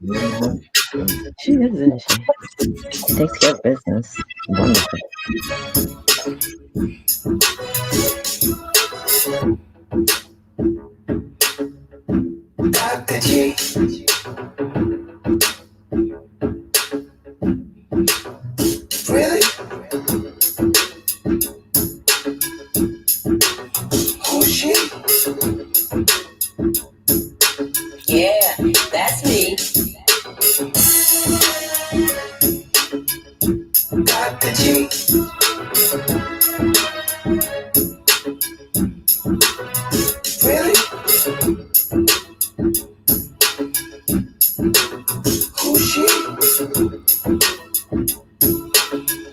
She is, isn't she? She takes care of business. Wonderful. Dr. G. Really? Who's she? Yeah, that's me. Dr. G. Really? Who's she?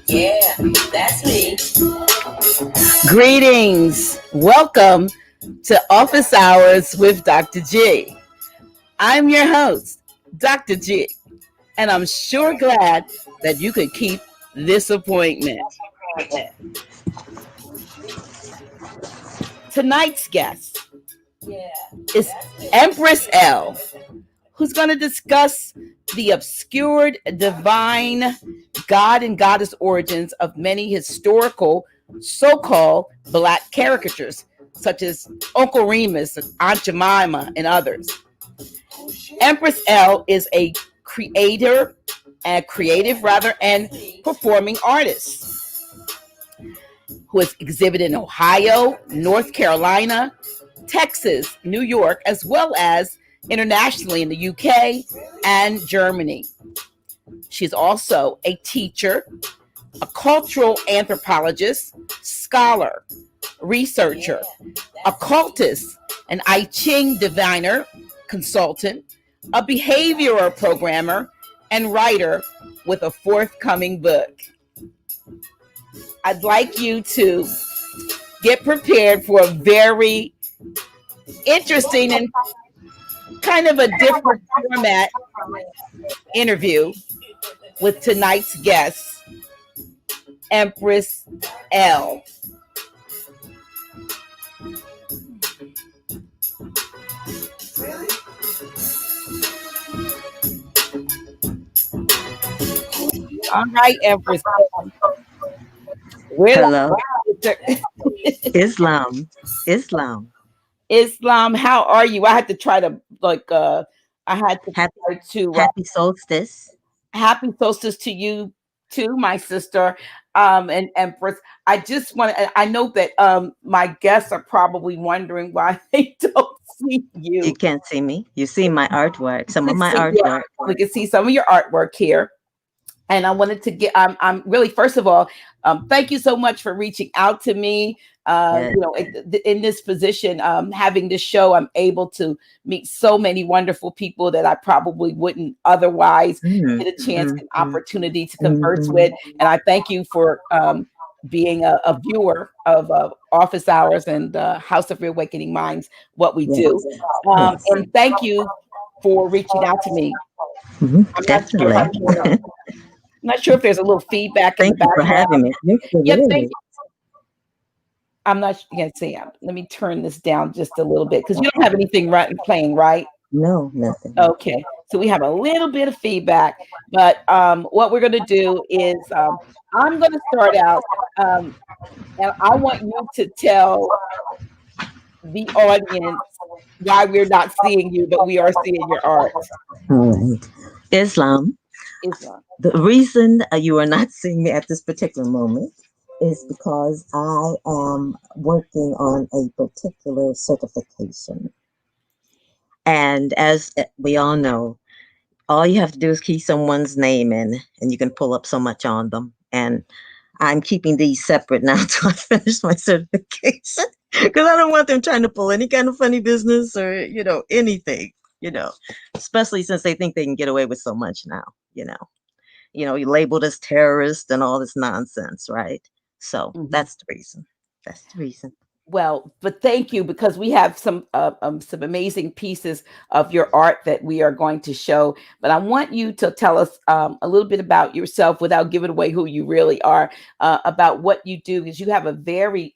Yeah, that's me. Greetings. Welcome to Office Hours with Dr. G. I'm your host, Dr. G, and I'm sure glad that you could keep this appointment. Tonight's guest is Empress L, who's going to discuss the obscured divine god and goddess origins of many historical so-called Black caricatures, such as Uncle Remis, Aunt Jemima, and others. Empress L is a creative and performing artist who has exhibited in Ohio, North Carolina, Texas, New York, as well as internationally in the UK and Germany. She's also a teacher, a cultural anthropologist, scholar, researcher, occultist, an I-Ching Diviner, consultant, a behavioral programmer, and writer with a forthcoming book. I'd like you to get prepared for a very interesting and kind of a different format interview with tonight's guest, Empress L. All right, Empress. Hello. Islam. How are you? I had to try to Happy solstice. Happy solstice to you too, my sister, and Empress. I know that my guests are probably wondering why they don't see you. You can't see me. You see my artwork, some of my artwork. Yeah, we can see some of your artwork here. And I wanted to get, I'm really, first of all, thank you so much for reaching out to me. Yes. You know, in this position, having this show, I'm able to meet so many wonderful people that I probably wouldn't otherwise get a chance and opportunity to converse with. And I thank you for being a viewer of Office Hours and House of Reawakening Minds, what we do. And thank you for reaching out to me. Definitely. I'm not sure if there's a little feedback. Thank you for having me. Yeah, thank you. I'm not going to say, let me turn this down just a little bit because you don't have anything playing, right? No, nothing. Okay, so we have a little bit of feedback, but what we're going to do is I'm going to start out, and I want you to tell the audience why we're not seeing you, but we are seeing your art. All right. Islam. The reason you are not seeing me at this particular moment is because I am working on a particular certification. And as we all know, all you have to do is key someone's name in and you can pull up so much on them. And I'm keeping these separate now until I finish my certification because I don't want them trying to pull any kind of funny business or, anything, especially since they think they can get away with so much now, you're labeled as terrorist and all this nonsense, right? So that's the reason. Well, but thank you, because we have some amazing pieces of your art that we are going to show. But I want you to tell us a little bit about yourself without giving away who you really are, about what you do, because you have a very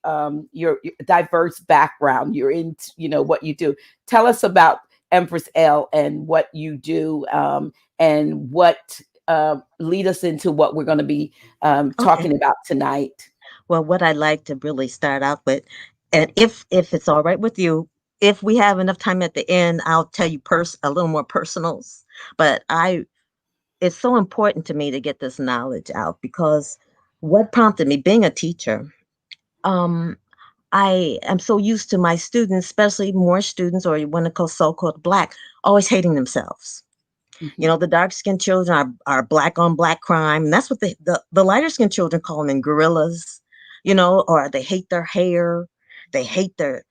your diverse background. You're in, what you do. Tell us about Empress L, and what you do, and what lead us into what we're going to be Okay. talking about tonight. Well, what I'd like to really start out with, and if it's all right with you, if we have enough time at the end, I'll tell you a little more personals. But it's so important to me to get this knowledge out because what prompted me being a teacher, um, I am so used to my students, especially more students or you want to call so-called black, always hating themselves. You Mm-hmm. know, the dark skinned children are black on black crime. And that's what the lighter skinned children call them in gorillas, you know, or they hate their hair, they hate their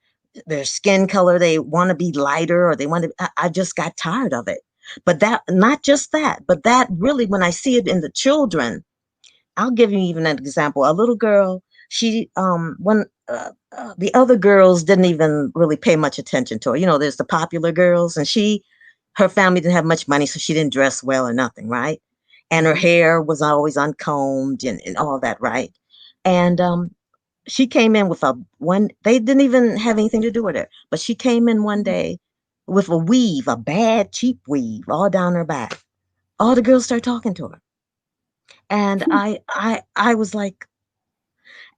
skin color, they want to be lighter or they want to I just got tired of it. But that not just that, but that really when I see it in the children, I'll give you even an example. A little girl, she when the other girls didn't even really pay much attention to her. You know, there's the popular girls, and her family didn't have much money, so she didn't dress well or nothing, right? And her Mm-hmm. hair was always uncombed and all that, right? And she came in with a one. They didn't even have anything to do with her, but she came in one day with a weave, a bad cheap weave, all down her back. All the girls started talking to her, and I was like,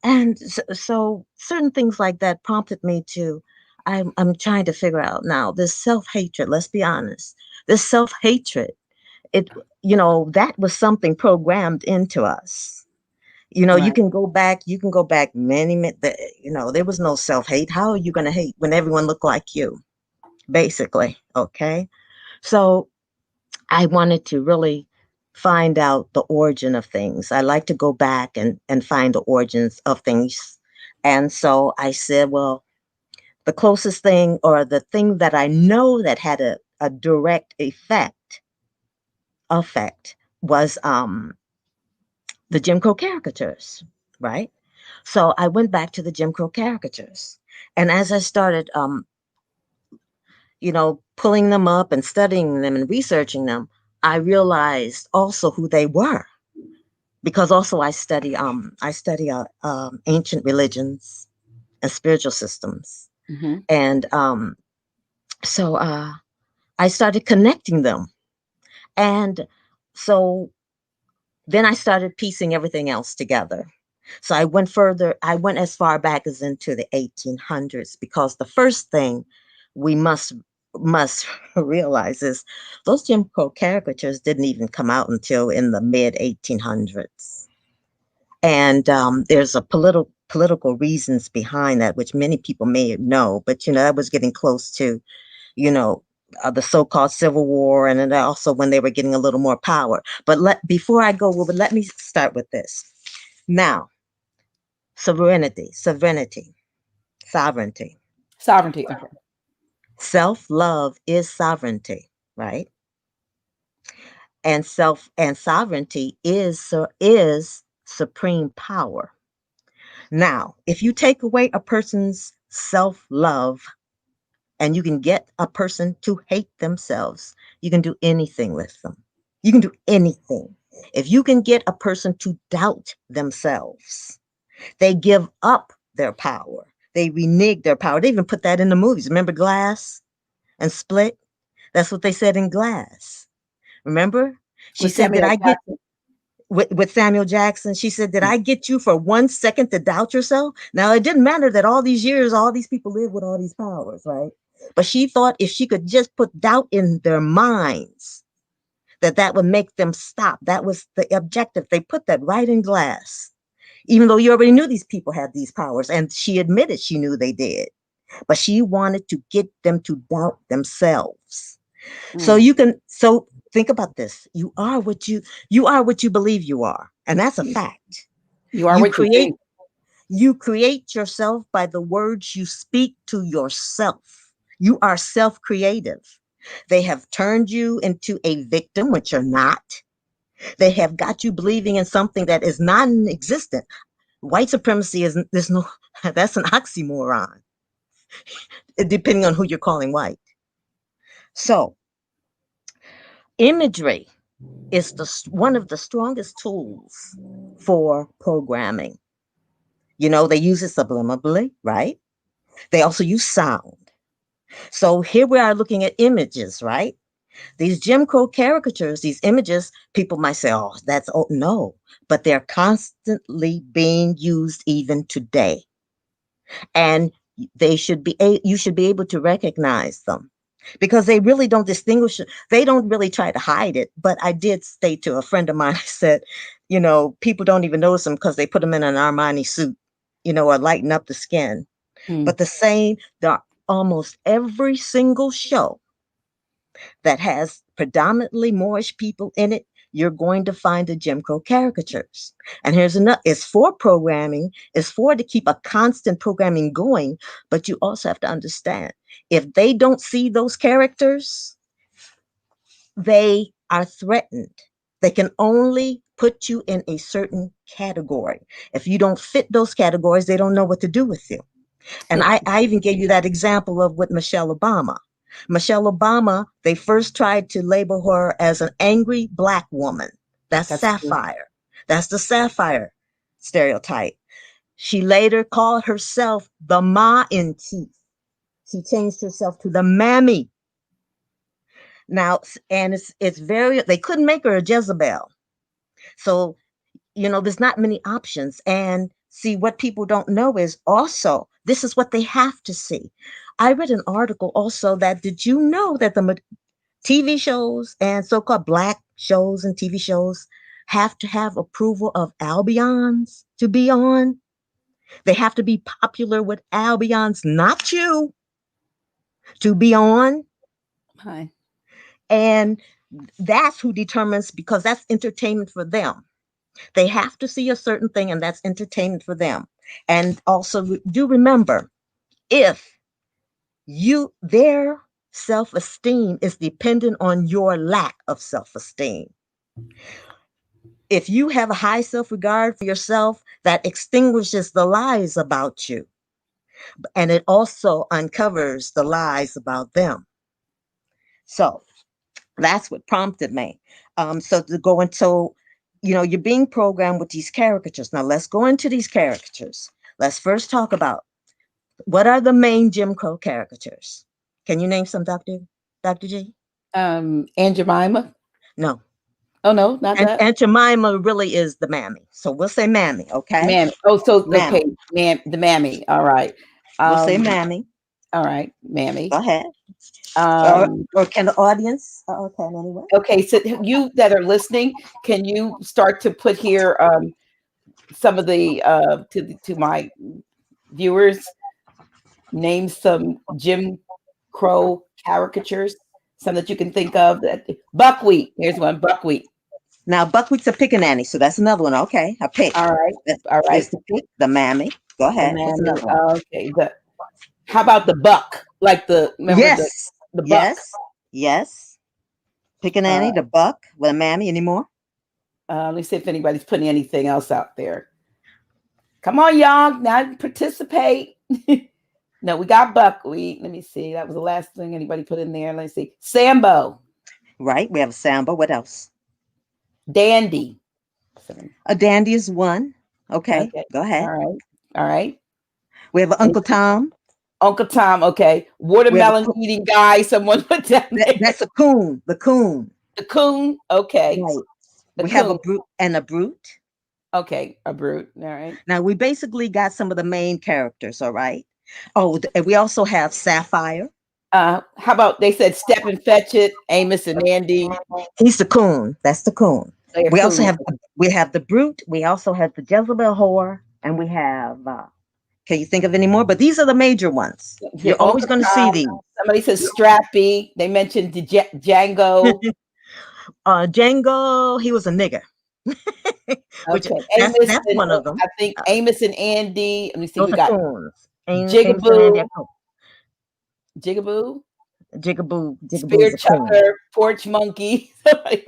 and so certain things like that prompted me to. I'm trying to figure out now this self hatred. Let's be honest. This self hatred. It that was something programmed into us. You Right. can go back. You can go back there was no self hate. How are you going to hate when everyone looked like you? Basically, okay. So I wanted to really find out the origin of things. I like to go back and find the origins of things. And so I said, well, the closest thing or the thing that I know that had a direct effect was the Jim Crow caricatures, right? So I went back to the Jim Crow caricatures. And as I started pulling them up and studying them and researching them, I realized also who they were because also I study ancient religions and spiritual systems, Mm-hmm. and so I started connecting them, and so then I started piecing everything else together. So I went further. I went as far back as into the 1800s because the first thing we must realize is those Jim Crow caricatures didn't even come out until in the mid 1800s. And there's a political reasons behind that, which many people may know. But that was getting close to you know the so-called Civil War, and then also when they were getting a little more power. But before I go, well, let me start with this. Now, sovereignty. Sovereignty. Okay. Self-love is sovereignty, right? And sovereignty is supreme power. Now, if you take away a person's self-love and you can get a person to hate themselves, you can do anything with them. You can do anything. If you can get a person to doubt themselves, they give up their power. They renege their power. They even put that in the movies. Remember Glass and Split? That's what they said in Glass. Remember? She With said, Did Samuel I get Jackson. with Samuel Jackson? She said, Did I get you for 1 second to doubt yourself? Now, it didn't matter that all these years, all these people live with all these powers, right? But she thought if she could just put doubt in their minds, that would make them stop. That was the objective. They put that right in Glass, even though you already knew these people had these powers. And she admitted she knew they did. But she wanted to get them to doubt themselves. So Mm. so think about this. You are what you believe you are. And that's a fact. You are You what you create think. you create yourself by the words you speak to yourself. You are self-creative. They have turned you into a victim, which you're not. They have got you believing in something that is non-existent. White supremacy is there's no that's an oxymoron, depending on who you're calling white. So imagery is one of the strongest tools for programming. They use it subliminally, right? They also use sound. So here we are looking at images, right? These Jim Crow caricatures, these images, people might say, oh, that's, oh, no, but they're constantly being used even today. And you should be able to recognize them because they really don't distinguish. They don't really try to hide it. But I did state to a friend of mine, I said, people don't even notice them because they put them in an Armani suit, or lighten up the skin. But almost every single show that has predominantly Moorish people in it, you're going to find the Jim Crow caricatures. And here's another, it's for programming, it's for to keep a constant programming going, but you also have to understand, if they don't see those characters, they are threatened. They can only put you in a certain category. If you don't fit those categories, they don't know what to do with you. And I even gave you that example of with Michelle Obama. Michelle Obama, they first tried to label her as an angry Black woman. That's Sapphire. True. That's the Sapphire stereotype. She later called herself the Ma in Chief. She changed herself to the Mammy. Now, and it's very, they couldn't make her a Jezebel. So, there's not many options. And see, what people don't know is also, this is what they have to see. I read an article also that, did you know that the TV shows and so-called Black shows and TV shows have to have approval of Albions to be on? They have to be popular with Albions, not you, to be on. Hi. And that's who determines, because that's entertainment for them. They have to see a certain thing, and that's entertainment for them. And also, do remember, if their self-esteem is dependent on your lack of self-esteem. If you have a high self-regard for yourself, that extinguishes the lies about you. And it also uncovers the lies about them. So that's what prompted me. So to go into, you're being programmed with these caricatures. Now let's go into these caricatures. Let's first talk about what are the main Jim Crow caricatures. Can you name some, Dr. G? And Jemima? No. Oh, no, not that. And Jemima really is the mammy. So we'll say mammy, okay? Mammy. Oh, so, mammy. Okay, the mammy. All right. We'll say mammy. All right, mammy. Go ahead. Or can the audience? Okay, anyway. Okay, so you that are listening, can you start to put here some of the to my viewers, name some Jim Crow caricatures, some that you can think of. That buckwheat. Here's one, buckwheat. Now buckwheat's a pickaninny, so that's another one. Okay, a pick. All right, all right. There's the pick, the mammy. Go ahead. What's another one? Okay, how about the buck? Like the yes, the buck. Yes. Pickaninny, the buck with a mammy. Any more? Let me see if anybody's putting anything else out there. Come on, y'all, now participate. No, we got buckwheat. Let me see. That was the last thing anybody put in there. Let's see. Sambo. Right. We have a sambo. What else? Dandy. A dandy is one. Okay. Go ahead. All right. We have an Uncle Tom. Uncle Tom. Okay. Watermelon eating guy. Someone put that. That's a coon. The coon. The coon. Okay. Right. We have a brute and a brute. Okay. A brute. All right. Now we basically got some of the main characters. All right. Oh, and we also have Sapphire. How about, they said Step and Fetch It, Amos and Andy. He's the coon. That's the coon. We also have the brute. We also have the Jezebel whore, and we have. Can you think of any more? But these are the major ones. You're always going to see these. Somebody says Strappy. They mentioned Django. Django, he was a nigger. Which, that's one of them. I think Amos and Andy. Let me see. Those we got Jigaboo. Jigaboo. Spear Chucker, Porch Monkey.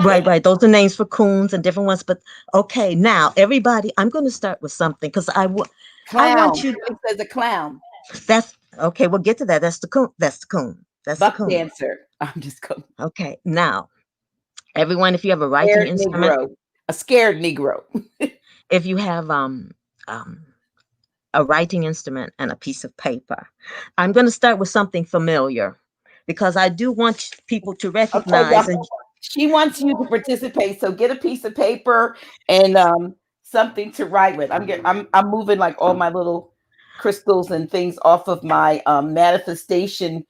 Right. Those are names for coons and different ones. But okay, now everybody, I'm going to start with something because I want you. It says a clown. That's okay. We'll get to that. That's the coon. That's the coon. That's Buck the coon. dancer. I'm just going. Okay, now everyone, if you have a writing instrument, a scared Negro. If you have a writing instrument, and a piece of paper. I'm going to start with something familiar because I do want people to Okay, recognize. y'all. And She wants you to participate, so get a piece of paper and something to write with. I'm moving like all my little crystals and things off of my manifestation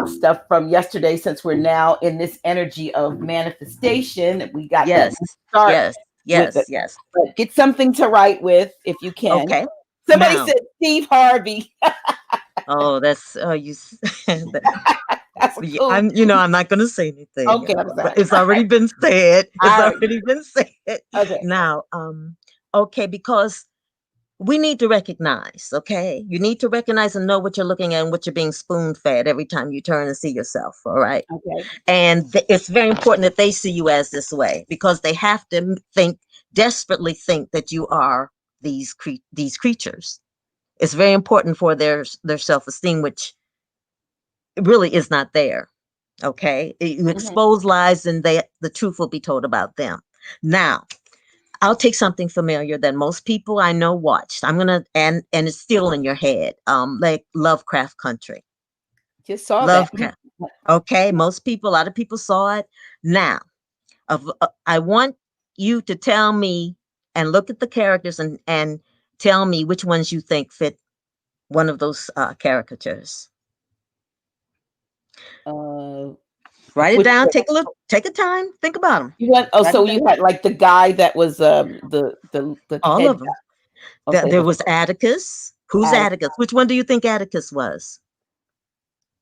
stuff from yesterday, since we're now in this energy of manifestation. We got that yes, start yes, with yes, it. yes. But get something to write with if you can. Okay. Somebody Now, said Steve Harvey. oh, that's That's a yeah, cool. I'm not going to say anything, Okay, I'm but sorry. it's already been said. It's All right. already been said. Okay. Now, okay, because we need to recognize, okay? You need to recognize and know what you're looking at and what you're being spoon fed every time you turn and see yourself, all right? Okay. And it's very important that they see you as this way because they have to desperately think that you are these creatures. It's very important for their self-esteem, which really is not there. Okay, you expose lies, and the truth will be told about them. Now, I'll take something familiar that most people I know watched. I'm gonna and it's still in your head. Like Lovecraft Country. Just saw that. Lovecraft. Okay, a lot of people saw it. Now, I want you to tell me and look at the characters and tell me which ones you think fit one of those caricatures. Write it Which down. Take a look. Take a time. Think about them. you went? Oh, so you had like the guy that was the All head of them. guy. Okay, There was Atticus. Who's Atticus? Which one do you think Atticus was?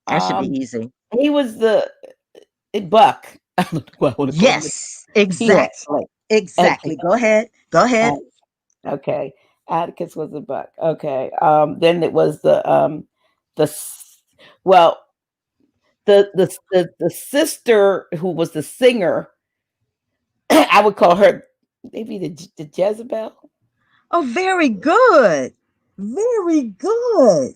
That should be easy. he was the Buck. Yes, Yeah. exactly. Okay. Exactly. Go ahead. Go ahead. Okay. Atticus was a Buck. Okay. Then it was well, the sister who was the singer. I would call her maybe the Jezebel. Oh, very good. Very good.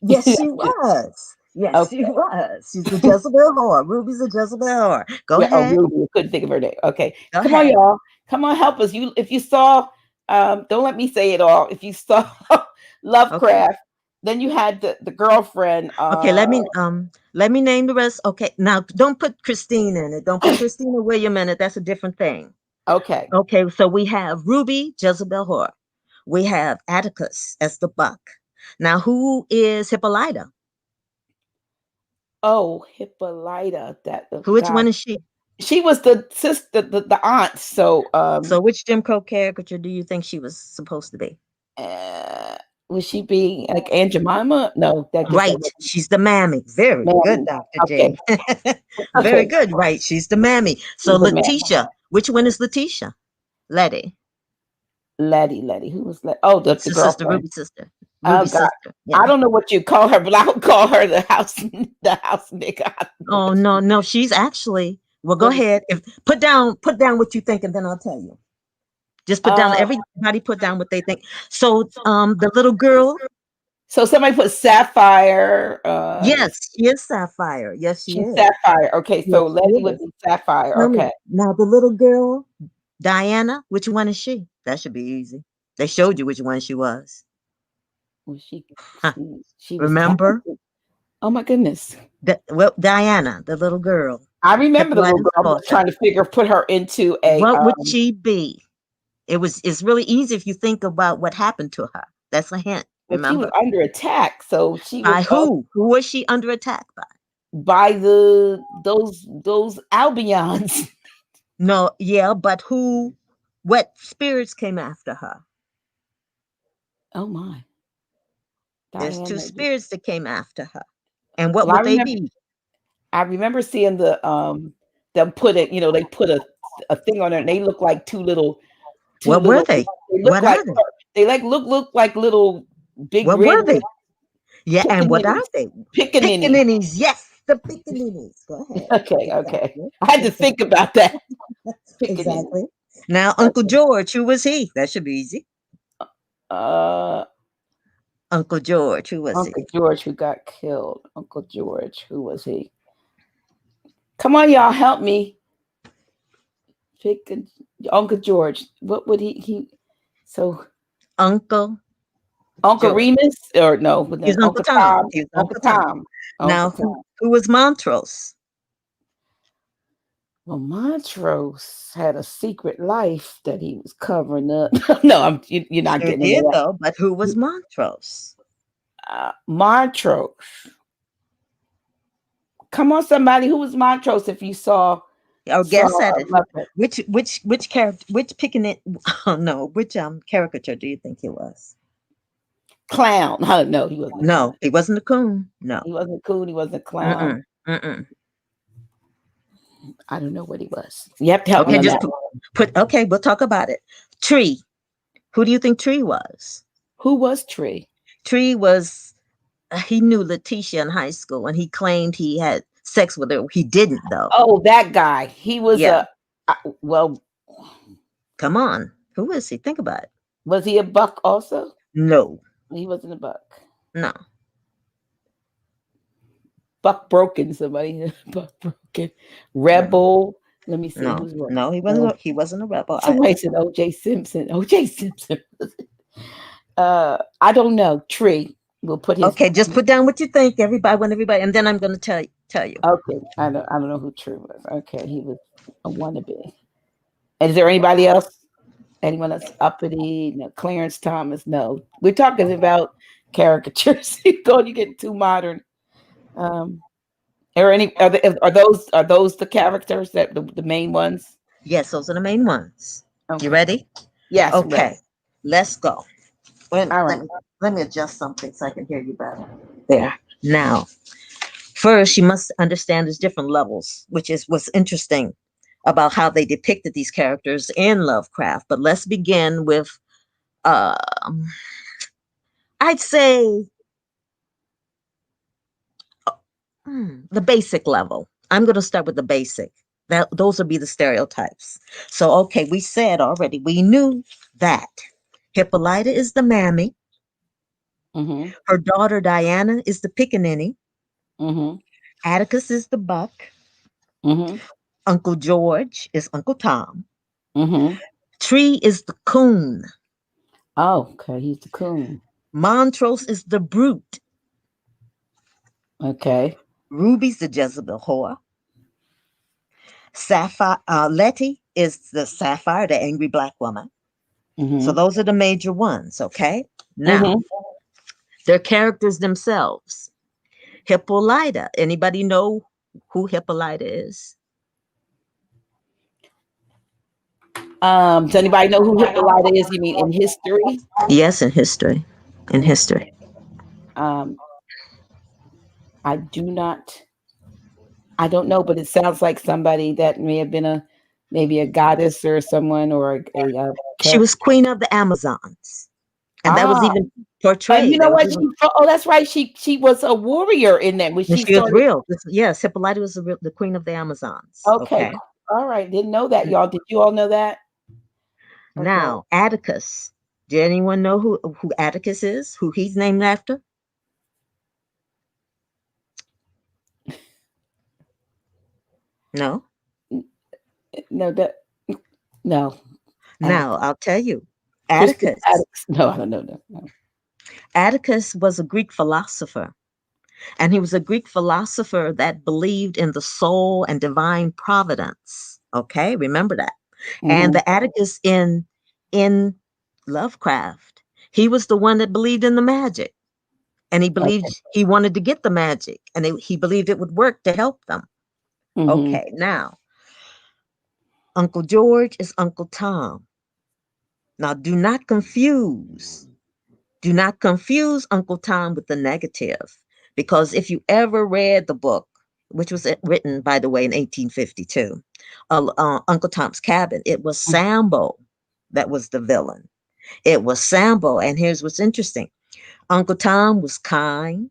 Yes, she was. Yes, she Okay. was. She's the Jezebel whore. Ruby's a Jezebel whore. Go Yeah. Oh, ahead. Ruby. I couldn't think of her name. Okay. Go Come on, ahead. y'all. Come on, help us. If you saw, don't let me say it all. If you saw Okay. Lovecraft, then you had the girlfriend. Okay, let me name the rest. Okay. Now don't put Christine in it. Don't put Christina William in it. That's a different thing. Okay. Okay, so we have Ruby, Jezebel whore. We have Atticus as the buck. Now, who is Hippolyta? Oh, Hippolyta. That Which God. one is she? She was the sister, the aunt. So So, which Jim Crow caricature do you think she was supposed to be? uh, was she being like Aunt Jemima? No, that guess that Right, she's the mammy. Very good, mammy. Dr. Okay. J. Very Okay. good, right? She's the mammy. So, She's a mammy. Letitia, which one is Letitia? Letty. Letty. Who was that? Oh, the Sister, girlfriend. Ruby's sister. Oh Ruby's God. sister. Yeah. I don't know what you call her, but I would call her the house nigga. Oh no, no, she's actually. Well, go ahead. If put down what you think, and then I'll tell you. Just put down. Uh, Everybody put down what they think. So, the little girl. so somebody put Sapphire. Yes, she is Sapphire. Yes, she She's is. Sapphire. Okay, so Yes, she Letty would is. be Sapphire. Tell me Okay. now, the little girl, Diana. Which one is she? That should be easy. They showed you which one she was. Well, Huh. she was Remember? talented. Oh my goodness. Well, Diana, the little girl. I remember the little Hippolyta's girl. I'm just daughter. trying to put her into a What would she be? It's really easy if you think about what happened to her. That's a hint. but she was Remember? under attack. So she was By who? Who was she under attack by? by those Albions. No, yeah, but who? What spirits came after her? Oh my. There's two Diana. spirits that came after her, and what Well, would they be? I remember seeing them put it, they put a thing on it and they look like two What were little they? they look What like are they? they like look like little big What red were they? Yeah, and what are pickaninnies. they? Pickaninnies. Pickaninnies. Yes, the pickaninnies. Go ahead. Okay. Exactly. I had to think Exactly. about that. Pickaninnies. Exactly. Now, Uncle Okay. George, who was he? That should be easy. Uh Uncle George, who was he? Uncle George who got killed. Uncle George, who was he? Come on, y'all, help me. Pick Uncle George. What would he so Uncle Uncle Joe. Remis, or no, He's Uncle Uncle Tom. Tom. He's Uncle Uncle Tom. Tom. Uncle Now, Tom. who was Montrose? Well, Montrose had a secret life that he was covering up. No, you're not Sure getting into did, that. though. But who was Montrose? Montrose. Come on, somebody. Who was Montrose? If you saw Guess at a it. leopard? Which character? Which picking it? Oh no. Which caricature do you think he was? Clown. No, he wasn't a clown. No, he wasn't a coon. No. He wasn't coon. He wasn't a clown. I don't know what he was. You have to help me Okay, on just that. okay, we'll talk about it. Tree. Who do you think Tree was? Who was Tree? Tree was, he knew Letitia in high school and he claimed he had sex with her. He didn't, though. Oh, that guy. He was well. Come on. Who is he? Think about it. Was he a buck also? No. He wasn't a buck. No. Buck Broken, somebody. Buck Broken. Rebel. Let me see. No, Who's Rebel? no, he wasn't. He wasn't a rebel. Somebody said O.J. Simpson. O.J. Simpson. I don't know. Tree. We'll put his. Okay, just put down what you think, everybody, and then I'm going to tell you. Okay, I don't know who Tree was. Okay, he was a wannabe. And is there anybody else? Anyone that's uppity? No, Clarence Thomas. No, we're talking about caricatures. You get too modern. Are those the characters that the main ones? Yes, those are the main ones. Okay. You ready? Yes. Okay, ready. Let's go. All right. Let me adjust something so I can hear you better. There. Now, first, you must understand there's different levels, which is what's interesting about how they depicted these characters in Lovecraft. But let's begin with, I'd say, the basic level. I'm going to start with the basic. Those will be the stereotypes. So, okay, we said already, we knew that Hippolyta is the mammy. Mm-hmm. Her daughter Diana is the pickaninny. Mm-hmm. Atticus is the buck. Mm-hmm. Uncle George is Uncle Tom. Mm-hmm. Tree is the coon. Oh, okay, he's the coon. Montrose is the brute. Okay. Ruby's the Jezebel whore. Sapphire, Letty is the Sapphire, the angry black woman. Mm-hmm. So those are the major ones, okay? Now, their characters themselves. Hippolyta. Anybody know who Hippolyta is? Does anybody know who Hippolyta is? You mean in history? Yes, in history. In history. I do not. I don't know, but it sounds like somebody that may have been maybe a goddess or someone or a she was queen of the Amazons. And that was even portrayed. And you know what? That's right. She was a warrior in that. She was real. Yes, Hippolyta was the queen of the Amazons. Okay. All right. Didn't know that, y'all. Did you all know that? Now, okay. Atticus. Did anyone know who Atticus is? Who he's named after? No. No. No. Now, I'll tell you. Atticus. No, I don't know that. No. Atticus was a Greek philosopher. And he was a Greek philosopher that believed in the soul and divine providence. Okay, remember that. Mm-hmm. And the Atticus in Lovecraft, he was the one that believed in the magic. And he believed he wanted to get the magic. And he believed it would work to help them. Mm-hmm. Okay, now, Uncle George is Uncle Tom. Now, do not confuse Uncle Tom with the negative. Because if you ever read the book, which was written, by the way, in 1852, Uncle Tom's Cabin, it was Sambo that was the villain. It was Sambo. And here's what's interesting. Uncle Tom was kind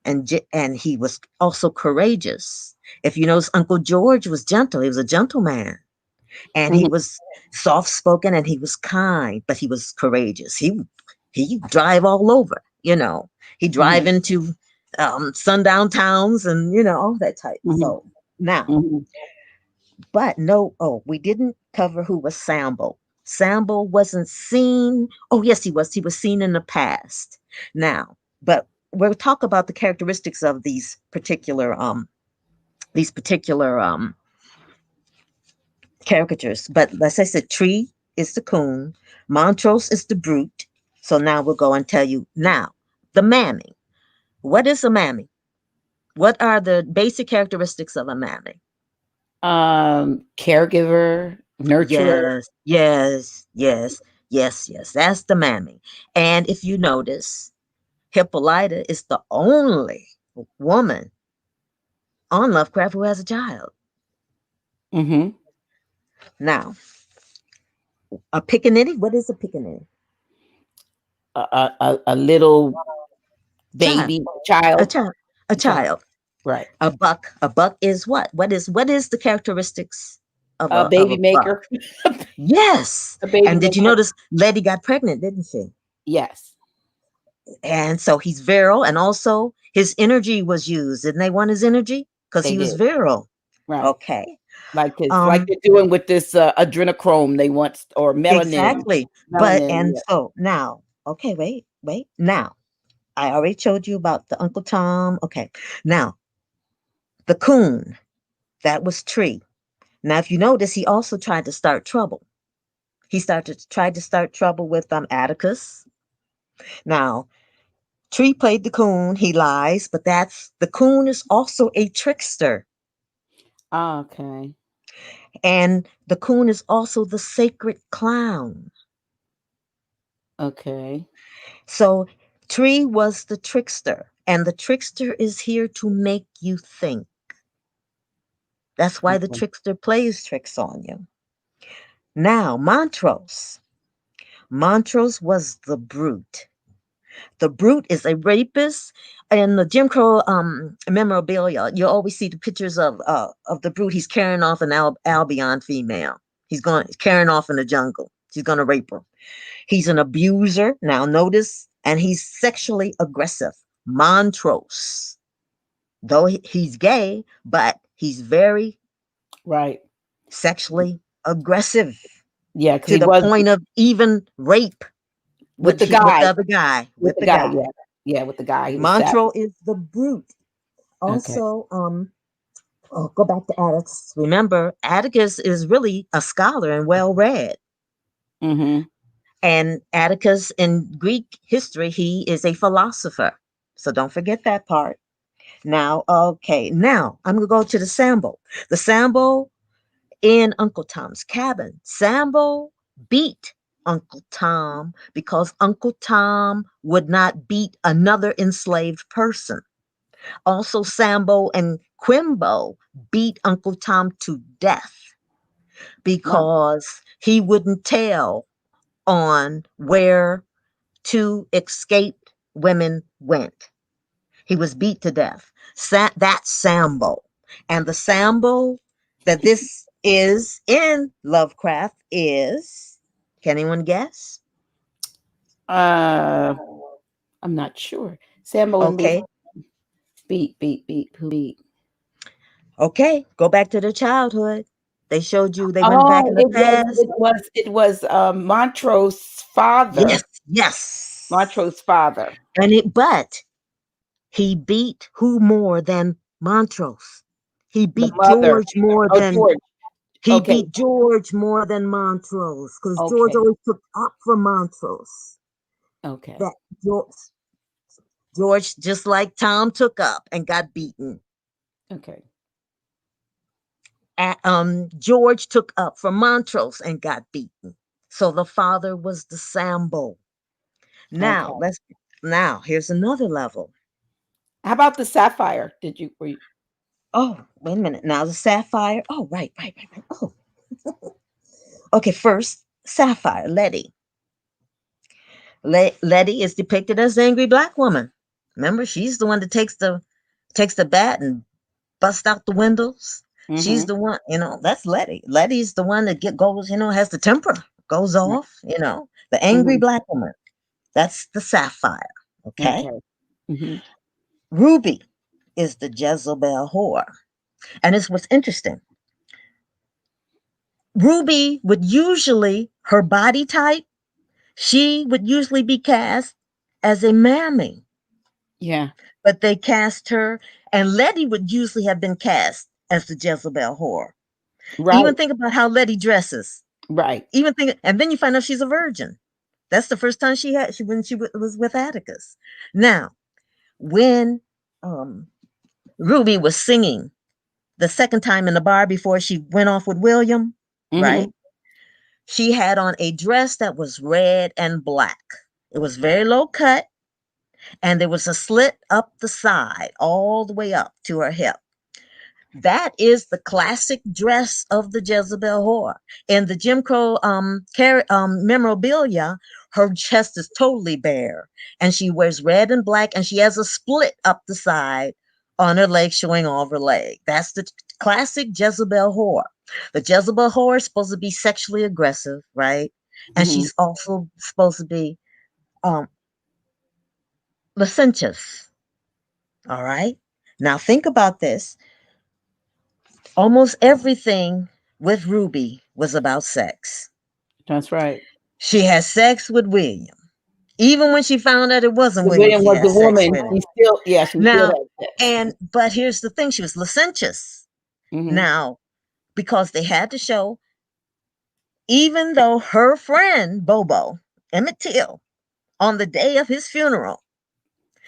and he was also courageous. If you notice, Uncle George was gentle. He was a gentleman. And he was soft-spoken and he was kind, but he was courageous. He'd drive all over, He'd drive into sundown towns and, all that type. So now, but we didn't cover who was Sambo. Sambo wasn't seen. Oh, yes, he was. He was seen in the past. Now, but we'll talk about the characteristics of these particular caricatures. But as I said, Tree is the coon, Montrose is the brute. So now we'll go and tell you now the mammy. What is a mammy? What are the basic characteristics of a mammy? Caregiver, nurturer. Yes, yes, yes, yes, yes. That's the mammy. And if you notice, Hippolyta is the only woman on Lovecraft who has a child. Mm-hmm. Now, a pickaninny, what is a pickaninny? A little Child, baby, a child, child, a a child. child. Right. A buck is what? What is the characteristics of A a baby buck? maker. Yes. A baby And did you maker. notice Letty got pregnant, didn't she? Yes, And so he's virile, and also his energy was used. Didn't they want his energy? Because they he was did. virile. Right. Okay. Like they're doing with this adrenochrome they want, or melanin. Exactly. But Melanin. and Yeah. so now, okay, wait. Now, I already showed you about the Uncle Tom. Okay. Now, the coon, that was Tree. Now, if you notice, he also tried to start trouble. He tried to start trouble with Atticus. Now, Tree played the coon, he lies, but that's the coon is also a trickster. Okay. And the coon is also the sacred clown. Okay. So Tree was the trickster, and the trickster is here to make you think. That's why the Okay. trickster plays tricks on you. Now, Montrose. Montrose was the brute. The brute is a rapist. In the Jim Crow memorabilia, you always see the pictures of the brute. He's carrying off an Albion female. He's carrying off in the jungle. He's gonna rape her. He's an abuser. Now notice, and he's sexually aggressive. Montrose, though he's gay, but he's very Right. sexually aggressive Yeah, because to he the was point of even rape with the with the guy. other guy, With with the the guy. guy. Yeah. Yeah. With the guy. He was sad. Montrose is the brute. Okay. Also, go back to Atticus. Remember, Atticus is really a scholar and well read. Mm-hmm. And Atticus in Greek history, he is a philosopher. So don't forget that part. Now, okay, now I'm gonna go to the Sambo. The Sambo in Uncle Tom's cabin. Sambo beat Uncle Tom because Uncle Tom would not beat another enslaved person. Also, Sambo and Quimbo beat Uncle Tom to death Wow. because he wouldn't tell on where two escaped women went. He was beat to death. That's Sambo. And the Sambo that this is in Lovecraft is, can anyone guess? Uh, I'm not sure. Sambo and Luke Okay. beat. Who beat? Okay. Go back to their childhood. They showed you they went back Oh, in the past. it was Montrose's father. Yes. Yes. Montrose's father. But he beat who more than Montrose? He The beat mother. George more Oh, than George. he Okay. beat George more than Montrose because George Okay. always took up for Montrose. Okay. That George, just like Tom, took up and got beaten. Okay. George took up for Montrose and got beaten. So the father was the Sambo. Okay. Now here's another level. How about the sapphire? Were you Oh, wait a minute. Now the sapphire. Oh, right. Oh, okay. First, sapphire, Letty. Letty is depicted as the angry black woman. Remember, she's the one that takes the bat and busts out the windows. She's mm-hmm. the one, that's Letty. Letty's the one that goes, has the temper, goes Right. off, the angry Mm-hmm. black woman. That's the sapphire. Okay. Okay. Mm-hmm. Ruby is the Jezebel whore. And it's what's interesting. Ruby would usually Her body type, she would usually be cast as a mammy, Yeah. but they cast her, and Letty would usually have been cast as the Jezebel whore. Right. Even think about how Letty dresses. Right. Even think, and then you find out she's a virgin. That's the first time when she was with Atticus. Now, when Ruby was singing the second time in the bar before she went off with William, Mm-hmm. right? She had on a dress that was red and black. It was very low cut, and there was a slit up the side, all the way up to her hip. That is the classic dress of the Jezebel whore. In the Jim Crow memorabilia, her chest is totally bare, and she wears red and black, and she has a split up the side on her leg, showing all her leg. That's the classic Jezebel whore. The Jezebel whore is supposed to be sexually aggressive, right? And Mm-hmm. she's also supposed to be um, licentious. All right. Now think about this. Almost everything with Ruby was about sex. That's right. She had sex with William. Even when she found out it wasn't William, William she was had the sex woman. with him. She still, yeah, she still Now, had sex. but here's the thing, she was licentious. Mm-hmm. Now, because they had to show, even though her friend Bobo, Emmett Till, on the day of his funeral,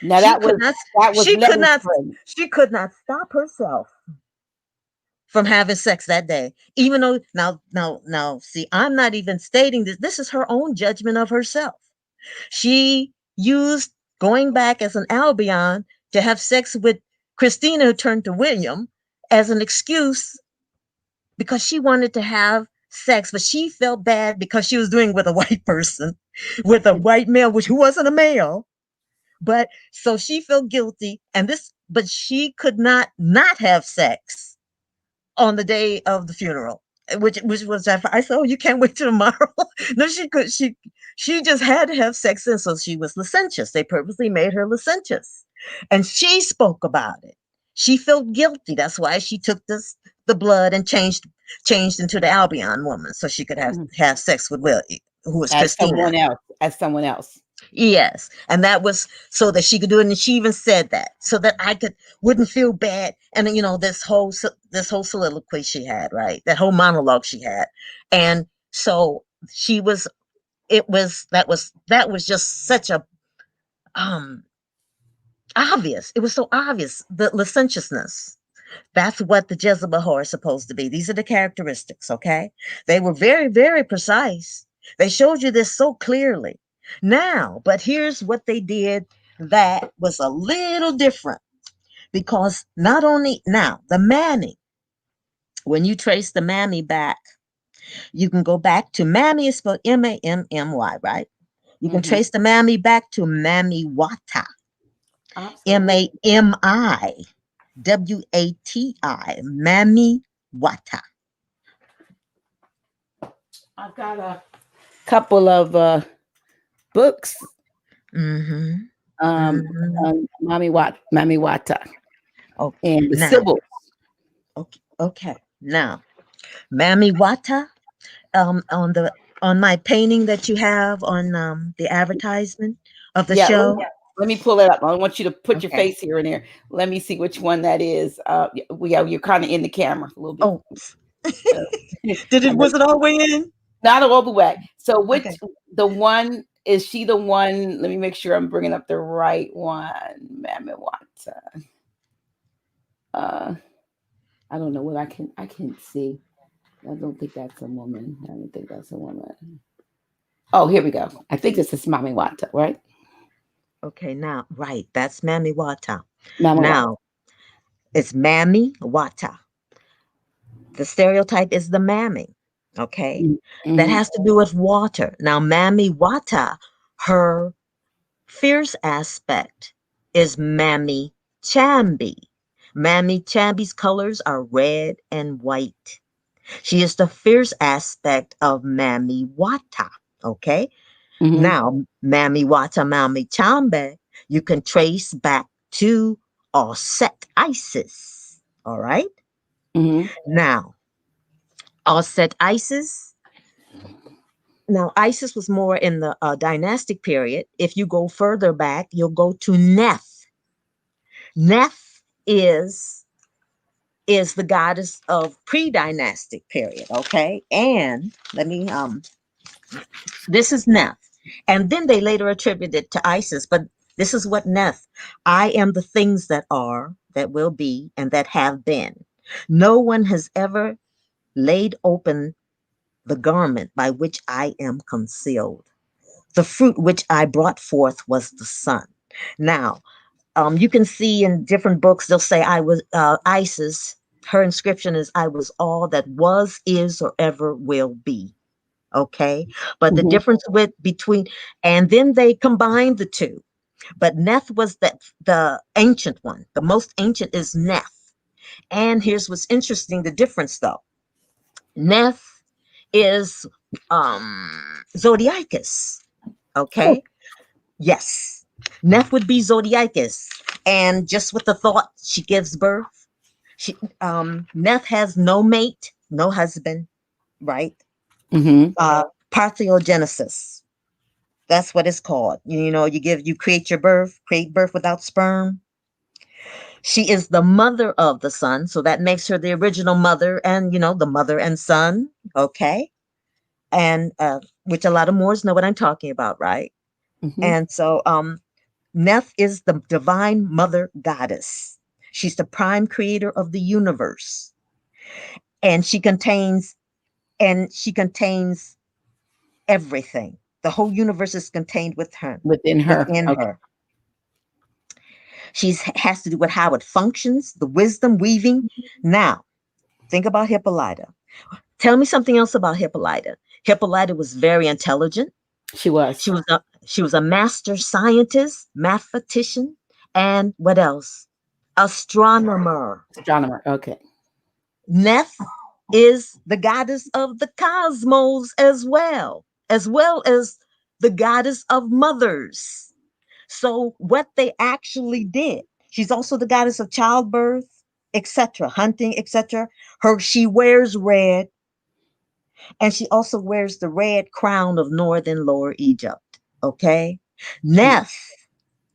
Now she that was could not that was she could Letty's not friend. she could not stop herself from having sex that day. Even though now, see, I'm not even stating this. This is her own judgment of herself. She used going back as an Albion to have sex with Christina, who turned to William, as an excuse because she wanted to have sex, but she felt bad because she was doing it with a white person, with a white male, which who wasn't a male. But so she felt guilty, but she could not have sex on the day of the funeral, which was I said, oh, you can't wait till tomorrow. No, she just had to have sex, and so she was licentious. They purposely made her licentious, and she spoke about it. She felt guilty. That's why she took the blood and changed into the Albion woman so she could have sex with Will, who was As Christina. someone else. As someone else. Yes, and that was so that she could do it, and she even said that so that I wouldn't feel bad. And this whole soliloquy she had, right? That whole monologue she had, and so she was. It was that was just such a um obvious. It was so obvious, the licentiousness. That's what the Jezebel whore is supposed to be. These are the characteristics, okay? They were very, very precise. They showed you this so clearly. Now, but here's what they did that was a little different because not only now, the mammy, when you trace the mammy back, you can go back to mammy is spelled Mammy, right? You can Mm-hmm. trace the mammy back to Mammy Wata, Absolutely. Mamiwati, Mammy Wata. I've got a couple of books. Mm-hmm. Um, Mm-hmm. Mami Wata, Okay. and the Now, Sybil. okay. Now, Mammy Wata, on my painting that you have on the advertisement of the Yeah, show. let me pull it up. I want you to put your Okay. face here and there. Let me see which one that is. You're kind of in the camera a little bit. Oh, Uh, was it all the way in? Not all the way. So which Okay. the one is she the one? Let me make sure I'm bringing up the right one. Mammy Wata. I don't know what I can't see. I don't think that's a woman. I don't think that's a woman. Oh, here we go. I think this is Mami Wata, right? Okay. Now, right. That's Mammy Wata. Mami Wata. Now, it's Mammy Wata. The stereotype is the mammy. Okay. That Mm-hmm. has to do with water. Now, Mammy Wata, her fierce aspect is Mammy Chambi. Mammy Chambi's colors are red and white. She is the fierce aspect of Mammy Wata. Okay. Mm-hmm. Now, Mammy Wata, Mammy Chambe, you can trace back to Osset Isis. All right. Mm-hmm. Now, Osset Isis Now, Isis was more in the dynastic period. If you go further back, you'll go to Neth. Neth is the goddess of pre-dynastic period. Okay, and let me this is Neth, and then they later attributed to Isis, but this is what Neth. I am the things that are, that will be, and that have been. No one has ever laid open the garment by which I am concealed. The fruit which I brought forth was the sun. Now, you can see in different books, they'll say I was Isis. Her inscription is I was all that was, is, or ever will be. Okay. But the Mhm. difference with between, and then they combined the two. But Neth was the ancient one. The most ancient is Neth. And here's what's interesting, the difference though. Neth is Zodiacus. Oh. Okay. Yes. Neth would be Zodiacus. And just with the thought, she gives birth. She Neth has no mate, no husband, right? Mm-hmm. Parthenogenesis. That's what it's called. You create your birth, create birth without sperm. She is the mother of the sun, so that makes her the original mother, and the mother and son. Okay, and which a lot of Moors know what I'm talking about, right? Mm-hmm. And so, Neth is the divine mother goddess. She's the prime creator of the universe, and she contains everything. The whole universe is contained Within her. within Okay. her. She has to do with how it functions, the wisdom weaving. Now, think about Hippolyta. Tell me something else about Hippolyta. Hippolyta was very intelligent. She was. She was a master scientist, mathematician, and what else? Astronomer. Astronomer. Okay. Neth is the goddess of the cosmos as well as the goddess of mothers. So what they actually did, she's also the goddess of childbirth, etc., hunting, etc. She wears red, and she also wears the red crown of northern Lower Egypt. Okay, Neth,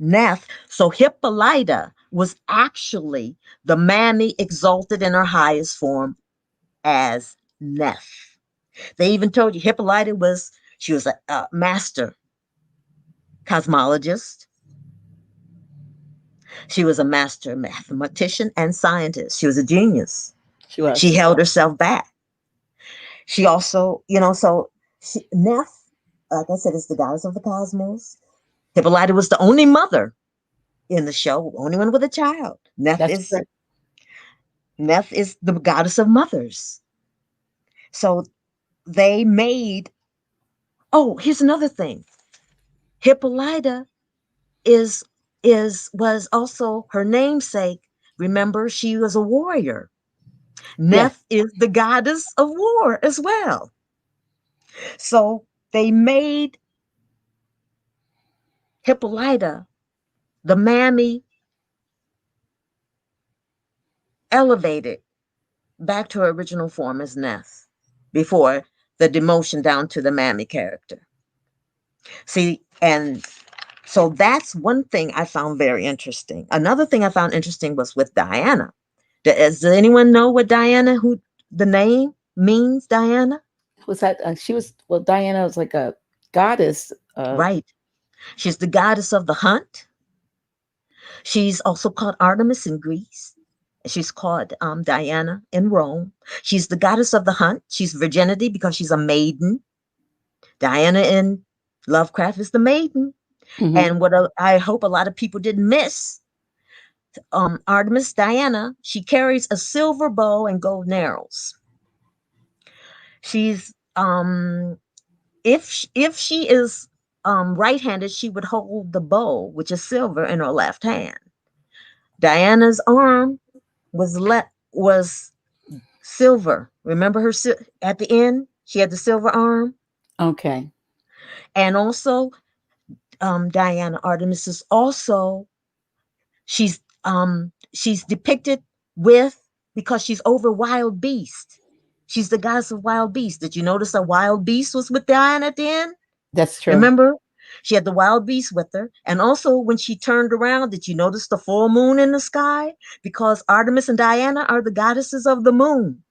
Neth. So Hippolyta was actually the mammy exalted in her highest form as Neth. They even told you Hippolyta was a master cosmologist. She was a master mathematician and scientist. She was a genius. She was. She held herself back. She also, Neff, like I said, is the goddess of the cosmos. Hippolyta was the only mother in the show, only one with a child. Neff That's is correct. Neff is the goddess of mothers. So they made. Oh, here's another thing. Hippolyta is was also her namesake. Remember, she was a warrior. Yes. Neff is the goddess of war as well. So they made Hippolyta, the mammy, elevated back to her original form as Neff before the demotion down to the mammy character. See, and so that's one thing I found very interesting. Another thing I found interesting was with Diana. Does anyone know what Diana, who the name means, Diana? Was that? She was. Well, Diana was like a goddess. Right. She's the goddess of the hunt. She's also called Artemis in Greece. She's called Diana in Rome. She's the goddess of the hunt. She's virginity because she's a maiden. Diana in Lovecraft is the maiden. Mhm. And what I hope a lot of people didn't miss, Artemis Diana, she carries a silver bow and golden arrows. She's if she is right-handed, she would hold the bow, which is silver, in her left hand. Diana's arm was silver. Remember her at the end? She had the silver arm, Okay. and also Diana Artemis is also she's depicted with because she's over wild beast. She's the goddess of wild beasts. Did you notice a wild beast was with Diana at the end? That's true. Remember? She had the wild beast with her. And also, when she turned around, did you notice the full moon in the sky? Because Artemis and Diana are the goddesses of the moon.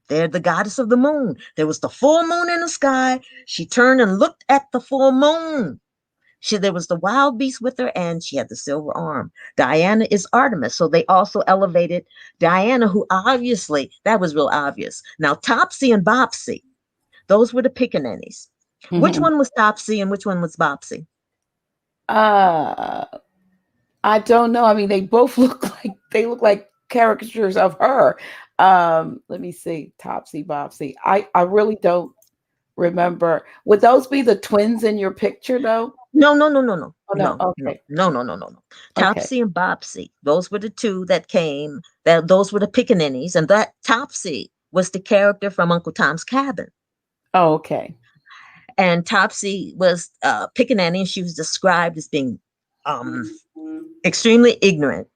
They're the goddess of the moon. There was the full moon in the sky. She turned and looked at the full moon. There was the wild beast with her, and she had the silver arm. Diana is Artemis, so they also elevated Diana, who obviously, that was real obvious. Now, Topsy and Bopsy, those were the pickaninnies. Which one was Topsy and which one was Bopsy? I don't know. I mean, they both look like caricatures of her. Let me see. Topsy, Bopsy. I really don't remember. Would those be the twins in your picture, though? No. Oh, no. Okay. No. Okay. Topsy and Bopsy. Those were the two that came. Those were the pickaninnies, and that Topsy was the character from Uncle Tom's Cabin. Oh, okay. And Topsy was pickaninny, and she was described as being extremely ignorant.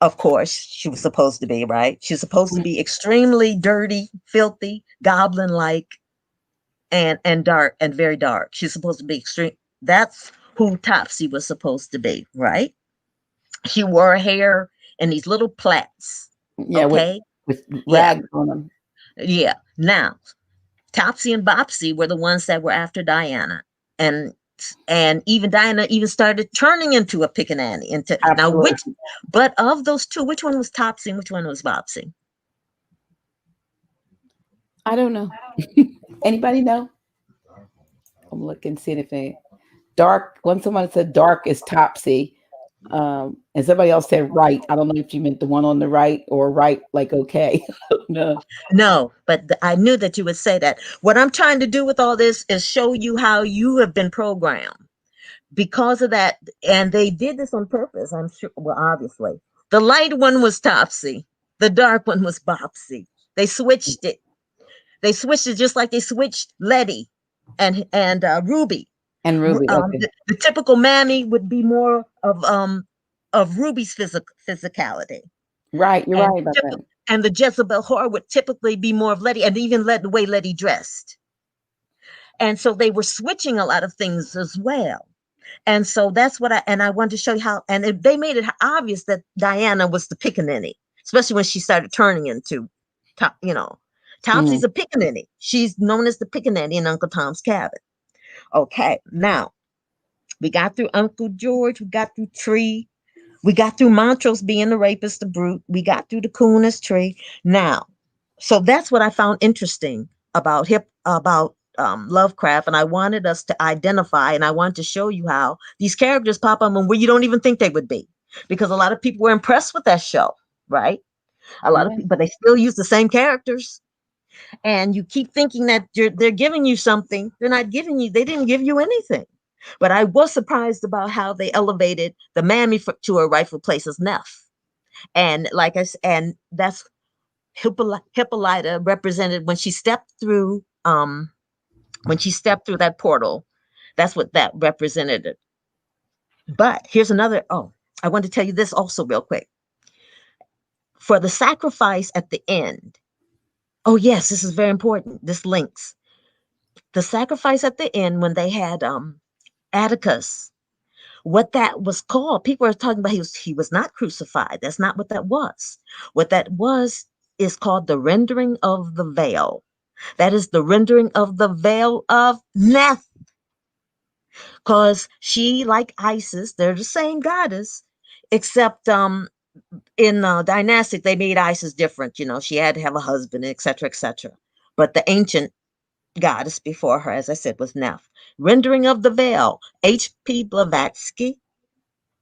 Of course, she was supposed to be, right? She was supposed to be extremely dirty, filthy, goblin-like, and dark, and very dark. She's supposed to be extreme. That's who Topsy was supposed to be, right? She wore her hair in these little plaits. Yeah, okay, with rags on them. Yeah. Now, Topsy and Bopsy were the ones that were after Diana, and even Diana even started turning into a pickaninny. Absolutely. But of those two, which one was Topsy and which one was Bopsy? I don't know. Anybody know? I'm looking, see if they dark. When someone said dark is Topsy, and somebody else said right. I don't know if you meant the one on the right or right, like okay. No, but I knew that you would say that. What I'm trying to do with all this is show you how you have been programmed because of that. And they did this on purpose, I'm sure. Well, obviously, the light one was Topsy, the dark one was Bopsy. They switched it. They switched it just like they switched Letty and Ruby. And Ruby. Okay. The typical mammy would be more of Ruby's physicality. Right, you're right about that. And the Jezebel whore would typically be more of Letty, and even the way Letty dressed. And so they were switching a lot of things as well. And so that's what I wanted to show you how, and they made it obvious that Diana was the pickaninny, especially when she started turning into, Topsy's a pickaninny. She's known as the pickaninny in Uncle Tom's Cabin. Okay, now we got through Uncle George, we got through Tree, we got through Montrose being the rapist, the brute, we got through the coon as Tree. Now, so that's what I found interesting about Lovecraft, and I wanted us to identify, and I wanted to show you how these characters pop up and where you don't even think they would be, because a lot of people were impressed with that show, right? A lot of people, but they still use the same characters. And you keep thinking that they're giving you something. They're not giving you, they didn't give you anything. But I was surprised about how they elevated the mammy to her rightful place as Neff. And like I said, and that's Hippolyta represented when she stepped through that portal. That's what that represented. But here's another, I want to tell you this also real quick. For the sacrifice at the end, oh, yes, this is very important. This links. The sacrifice at the end when they had Atticus, what that was called, people are talking about he was not crucified. That's not what that was. What that was is called the rendering of the veil. That is the rendering of the veil of Neff. Because she, like Isis, they're the same goddess, except in dynastic, they made Isis different. She had to have a husband, etc., etc. But the ancient goddess before her, as I said, was Neff. Rendering of the veil, H.P. Blavatsky,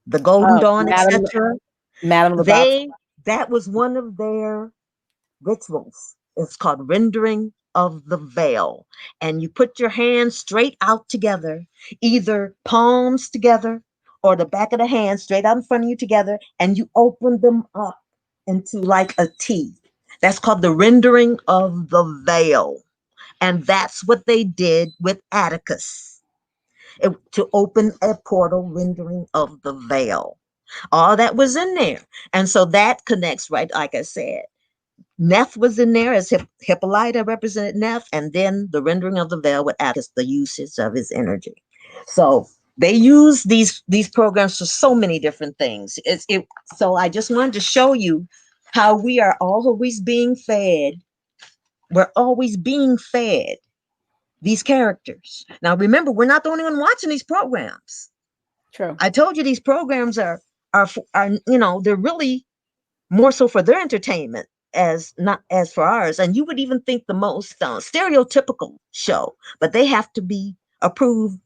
the Golden Dawn, etc. That was one of their rituals. It's called rendering of the veil. And you put your hands straight out together, either palms together or the back of the hand straight out in front of you together, and you open them up into like a T. That's called the rendering of the veil. And that's what they did with Atticus, to open a portal, rendering of the veil. All that was in there. And so that connects, right, like I said, Neff was in there as Hippolyta represented Neff, and then the rendering of the veil with Atticus, the usage of his energy. So they use these programs for so many different things. So I just wanted to show you how we are always being fed. We're always being fed these characters. Now remember, we're not the only one watching these programs. True. I told you these programs are they're really more so for their entertainment as not as for ours. And you would even think the most stereotypical show, but they have to be approved.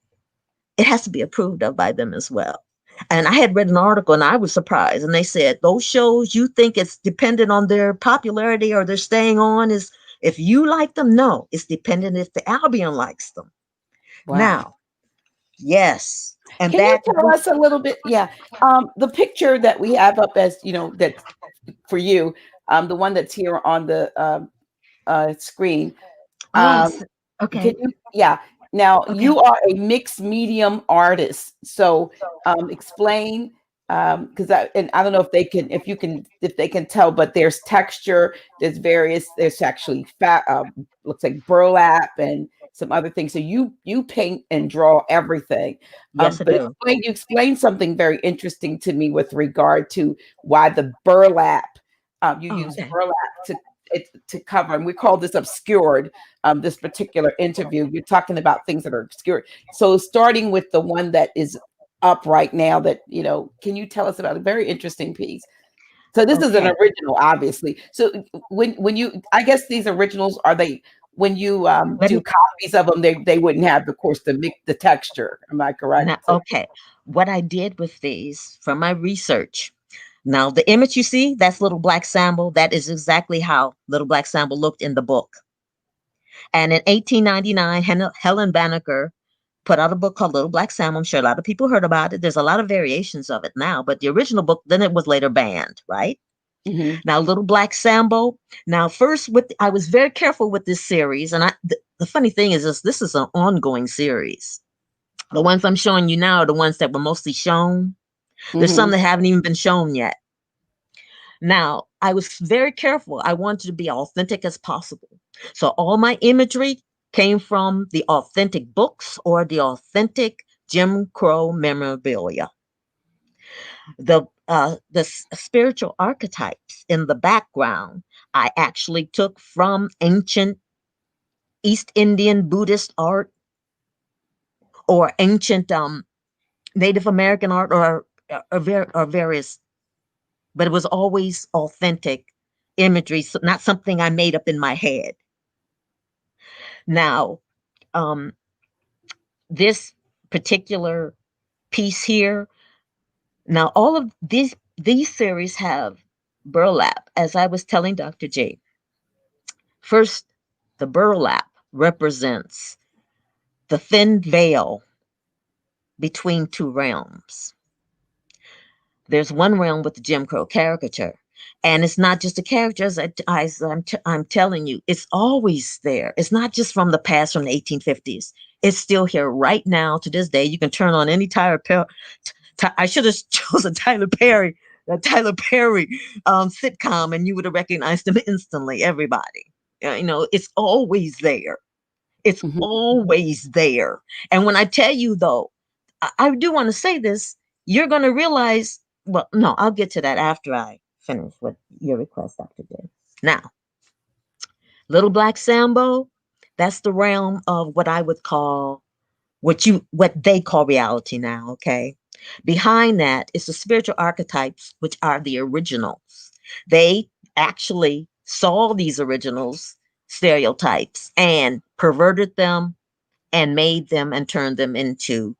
It has to be approved of by them as well. And I had read an article and I was surprised. And they said those shows you think it's dependent on their popularity or they're staying on is if you like them. No, it's dependent if the Albion likes them. Wow. Now, yes. And Can you that tell us a little bit? Yeah. The picture that we have up as, that for you, the one that's here on the screen. oh Um, okay. can you, yeah. Now Okay. you are a mixed medium artist. So explain, because I don't know if they can tell, but there's texture, there's actually fat, looks like burlap and some other things. So you paint and draw everything. Yes, I But do. you explained something very interesting to me with regard to why the burlap, you Oh, use okay. burlap to cover, and we call this obscured. This particular interview, you're talking about things that are obscured. So starting with the one that is up right now, that can you tell us about a very interesting piece? So this is an Okay. original, obviously. So when you, I guess these originals, are they, when you Let do me copies of them, they wouldn't have, of course, the texture. Am I correct? now, okay. What I did with these from my research. Now, the image you see, that's Little Black Sambo. That is exactly how Little Black Sambo looked in the book. And in 1899, Helen Banneker put out a book called Little Black Sam. I'm sure a lot of people heard about it. There's a lot of variations of it now, but the original book, then it was later banned, right? Mm-hmm. Now, Little Black Sambo. Now, first, I was very careful with this series, and the funny thing is, this is an ongoing series. The ones I'm showing you now are the ones that were mostly shown. There's some Mm-hmm. that haven't even been shown yet. Now, I was very careful. I wanted to be authentic as possible. So all my imagery came from the authentic books or the authentic Jim Crow memorabilia. The spiritual archetypes in the background I actually took from ancient East Indian Buddhist art or ancient Native American art or various, but it was always authentic imagery, so not something I made up in my head. Now, um, this particular piece here, now all of these series have burlap, as I was telling Dr. J. First, the burlap represents the thin veil between two realms. There's one realm with the Jim Crow caricature. And it's not just a character, I'm telling you, it's always there. It's not just from the past, from the 1850s. It's still here right now to this day. You can turn on any I should have chosen Tyler Perry sitcom, and you would have recognized him instantly. Everybody, it's always there. It's Mm-hmm. always there. And when I tell you, though, I do want to say this, you're going to realize, well, no, I'll get to that after I finish with your request, Dr. J. Now, Little Black Sambo, that's the realm of what I would call what they call reality now, okay? Behind that is the spiritual archetypes, which are the originals. They actually saw these originals stereotypes and perverted them and made them and turned them into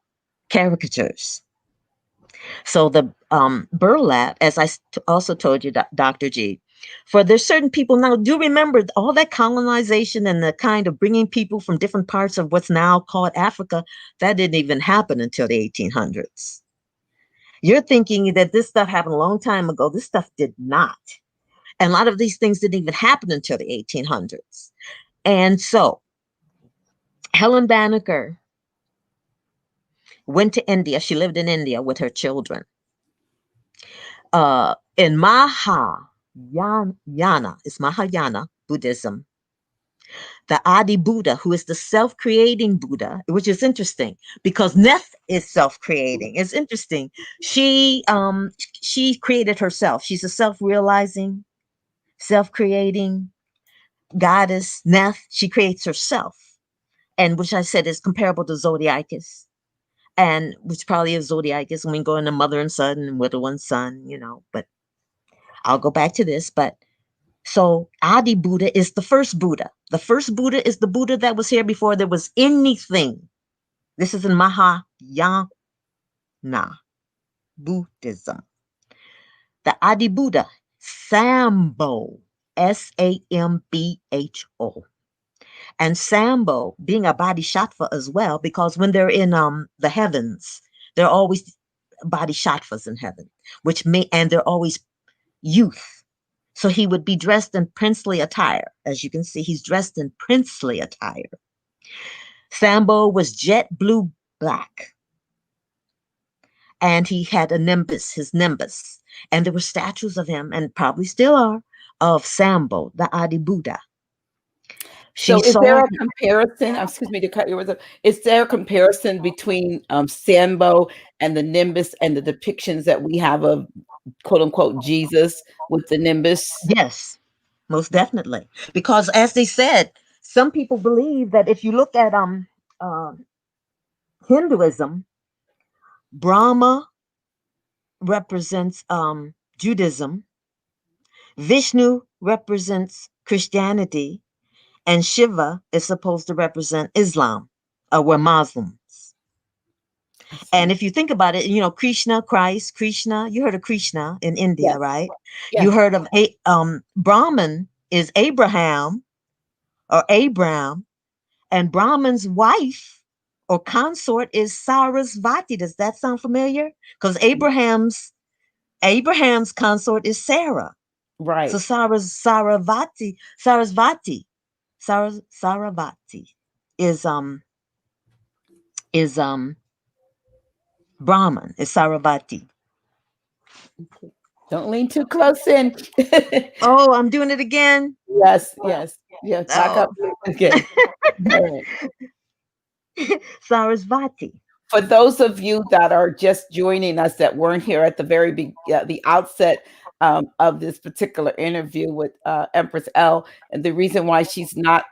caricatures. So the burlap, as also told you, Dr. G, for there's certain people now, do remember all that colonization and the kind of bringing people from different parts of what's now called Africa, that didn't even happen until the 1800s. You're thinking that this stuff happened a long time ago. This stuff did not. And a lot of these things didn't even happen until the 1800s. And so Helen Banneker went to India. She lived in India with her children. In Maha, It's Mahayana Buddhism. The Adi Buddha, who is the self-creating Buddha, which is interesting because Neth is self-creating. It's interesting. She created herself. She's a self-realizing, self-creating goddess. Neth, she creates herself, and which I said is comparable to Zodiacus, and which probably is Zodiacus when we go into mother and son and widow and son, But I'll go back to this, but. So Adi Buddha is the first Buddha. The first Buddha is the Buddha that was here before there was anything. This is in Mahayana Buddhism. The Adi Buddha, Sambo, Sambho. And Sambo being a bodhisattva as well, because when they're in the heavens, there are always bodhisattvas in heaven, and they're always youth. So he would be dressed in princely attire. As you can see, he's dressed in princely attire. Sambo was jet blue black. And he had a nimbus, his nimbus. And there were statues of him, and probably still are, of Sambo, the Adi Buddha. So is there a comparison? Excuse me to cut you off. Is there a comparison between Sambo and the nimbus and the depictions that we have of quote unquote Jesus with the nimbus? Yes, most definitely. Because as they said, some people believe that if you look at Hinduism, Brahma represents Judaism, Vishnu represents Christianity, and Shiva is supposed to represent Islam, we're Muslims. And if you think about it, Krishna, you heard of Krishna in India, yes. Right? Yes. You heard of Brahman is Abraham or Abram, and Brahman's wife or consort is Sarasvati. Does that sound familiar? Because Abraham's consort is Sarah. Right. So Sarasvati is Brahman, is Saravati. Don't lean too close in. Oh, I'm doing it again. Yes. Back up again. Sarasvati. For those of you that are just joining us that weren't here at the the outset of this particular interview with Empress L, and the reason why she's not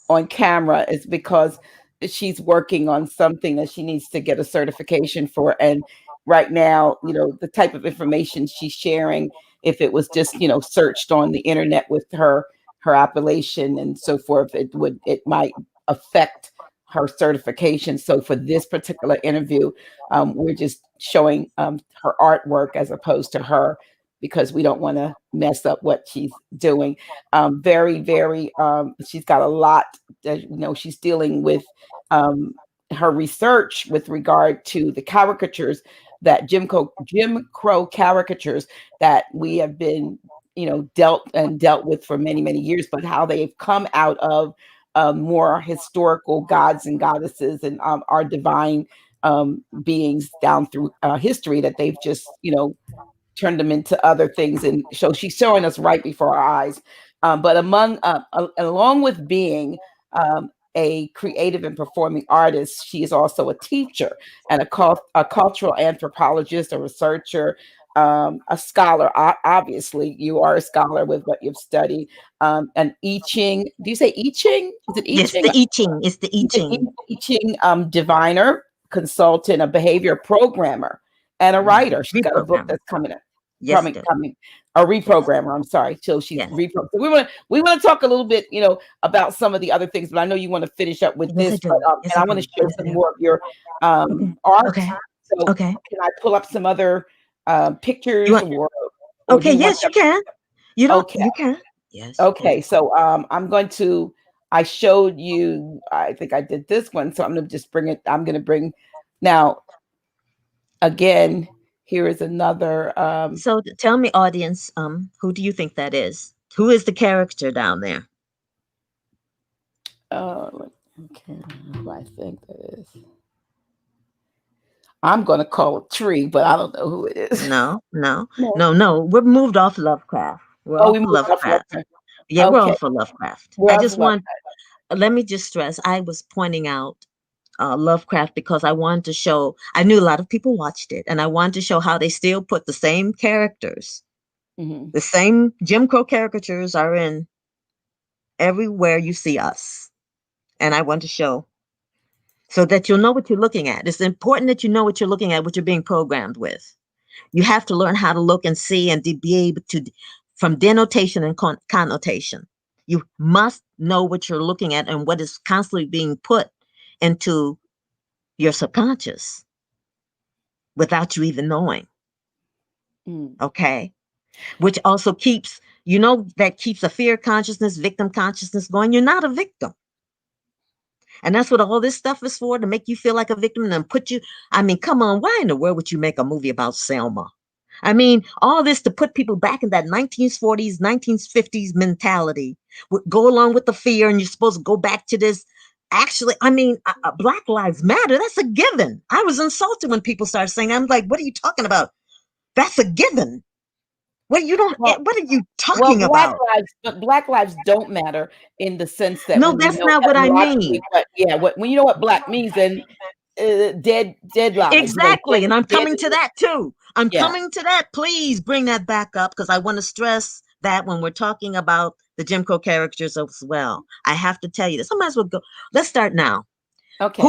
on camera is because she's working on something that she needs to get a certification for. And right now, the type of information she's sharing, if it was just, searched on the internet with her appellation and so forth, it might affect her certification. So for this particular interview, we're just showing her artwork as opposed to her, because we don't want to mess up what she's doing. Very, very, she's got a lot that, she's dealing with her research with regard to the caricatures that Jim Crow caricatures that we have been, dealt with for many, many years, but how they've come out of more historical gods and goddesses and our divine beings down through history, that they've just, turned them into other things. And so she's showing us right before our eyes. But along with being a creative and performing artist, she is also a teacher and a cultural anthropologist, a researcher, a scholar. Obviously, you are a scholar with what you've studied. An I-Ching. Do you say I-Ching? Is it I-Ching? Yes, the I-Ching. It's the I-Ching. I-Ching diviner, consultant, a behavior programmer, and a writer. She's got a book that's coming up. Yes, coming. A reprogrammer. I'm sorry. So she's reprogrammer. So we want to talk a little bit, about some of the other things, but I know you want to finish up with this. But, and I want to show some more of your art. Okay. So can I pull up some other pictures? Okay. Yes, you can. You can. Yes. Okay. So I'm going to. I showed you. I think I did this one. So I'm going to just bring it. I'm going to bring now. Again. Here is another. So tell me, audience, who do you think that is? Who is the character down there? Okay, who I think that is. I'm going to call it Tree, but I don't know who it is. No. We're moved off Lovecraft. We're Oh, all we for moved on from Lovecraft. Lovecraft. Yeah, we're all Okay, for Lovecraft. we're I on just from Lovecraft. want, let me just stress, I was pointing out Lovecraft because I wanted to show, I knew a lot of people watched it, and I wanted to show how they still put the same characters, Hmm. the same Jim Crow caricatures are in everywhere you see us. And I want to show so that you'll know what you're looking at. It's important that you know what you're looking at, what you're being programmed with. You have to learn how to look and see and to be able to, from denotation and connotation. You must know what you're looking at and what is constantly being put into your subconscious without you even knowing. Mm. Okay. Which also keeps, you know, that keeps a fear consciousness, victim consciousness going. You're not a victim. And that's what all this stuff is for, to make you feel like a victim and then put you. I mean, come on, why in the world would you make a movie about Selma? I mean, all this to put people back in that 1940s, 1950s mentality, go along with the fear, and you're supposed to go back to this. Actually, I mean, Black Lives Matter, that's a given. I was insulted when people started saying, I'm like, what are you talking about? That's a given. What you don't, Well, what are you well, talking about? but Black lives don't matter in the sense that No, when you that's know not what I etymologically, mean. what yeah, what when you know what black means, then dead lives, you know, Exactly. And I'm dead, coming to that too. I'm yeah. coming to that. Please bring that back up because I want to stress that when we're talking about the Jim Crow characters as well. I have to tell you this. I might as well go. Let's start now. Okay.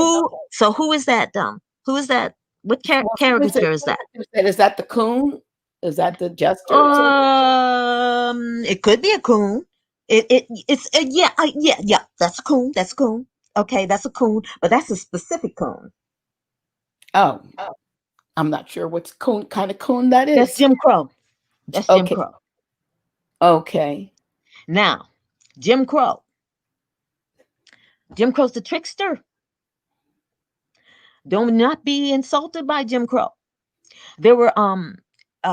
So who is that? Who is that? What Well, who is it? caricature is that? Is that the coon? Is that the jester? It could be a coon. It's yeah, yeah. That's a coon. That's a coon. Okay, that's a coon, but that's a specific coon. Oh, I'm not sure what's coon kind of coon that That's is. Jim Crow. That's Jim Okay. Crow. Okay. Now, Jim Crow. Jim Crow's the trickster. Don't not be insulted by Jim Crow. There were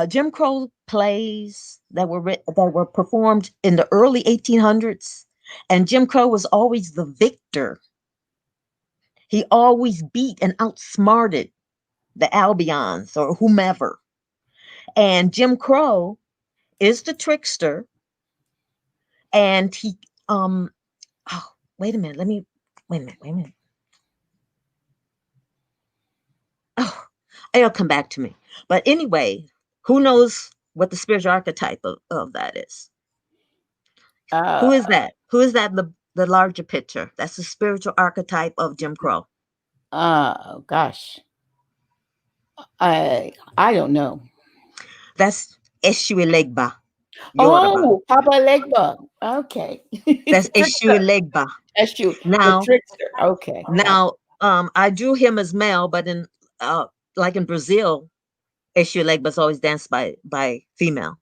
Jim Crow plays that were performed in the early 1800s, and Jim Crow was always the victor. He always beat and outsmarted the Albions or whomever. And Jim Crow is the trickster, and he oh, wait a minute, wait a minute. Oh, it'll come back to me. But anyway, who knows what the spiritual archetype of that is? Who Uh, is that? Who is that in the larger picture? That's the spiritual archetype of Jim Crow. oh gosh. I don't know. That's Eshuelegba, Yoruba. Oh, Papa Legba. Okay. That's Trickster. Eshuelegba. That's you. The Now, trickster. Okay. now, I drew him as male, but in like in Brazil, Eshuelegba is always danced by female,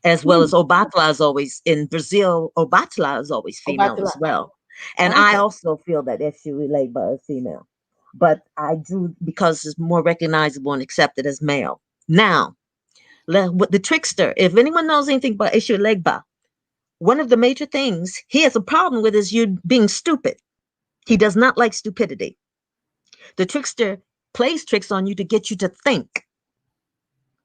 as well Hmm. as Obatla is always in Brazil. Obatla is always female Obatala. as well, and I Okay. also feel that Eshuelegba is female, but I drew because it's more recognizable and accepted as male. Now, with the trickster, if anyone knows anything about Eshuelegba, one of the major things he has a problem with is you being stupid. He does not like stupidity. The trickster plays tricks on you to get you to think.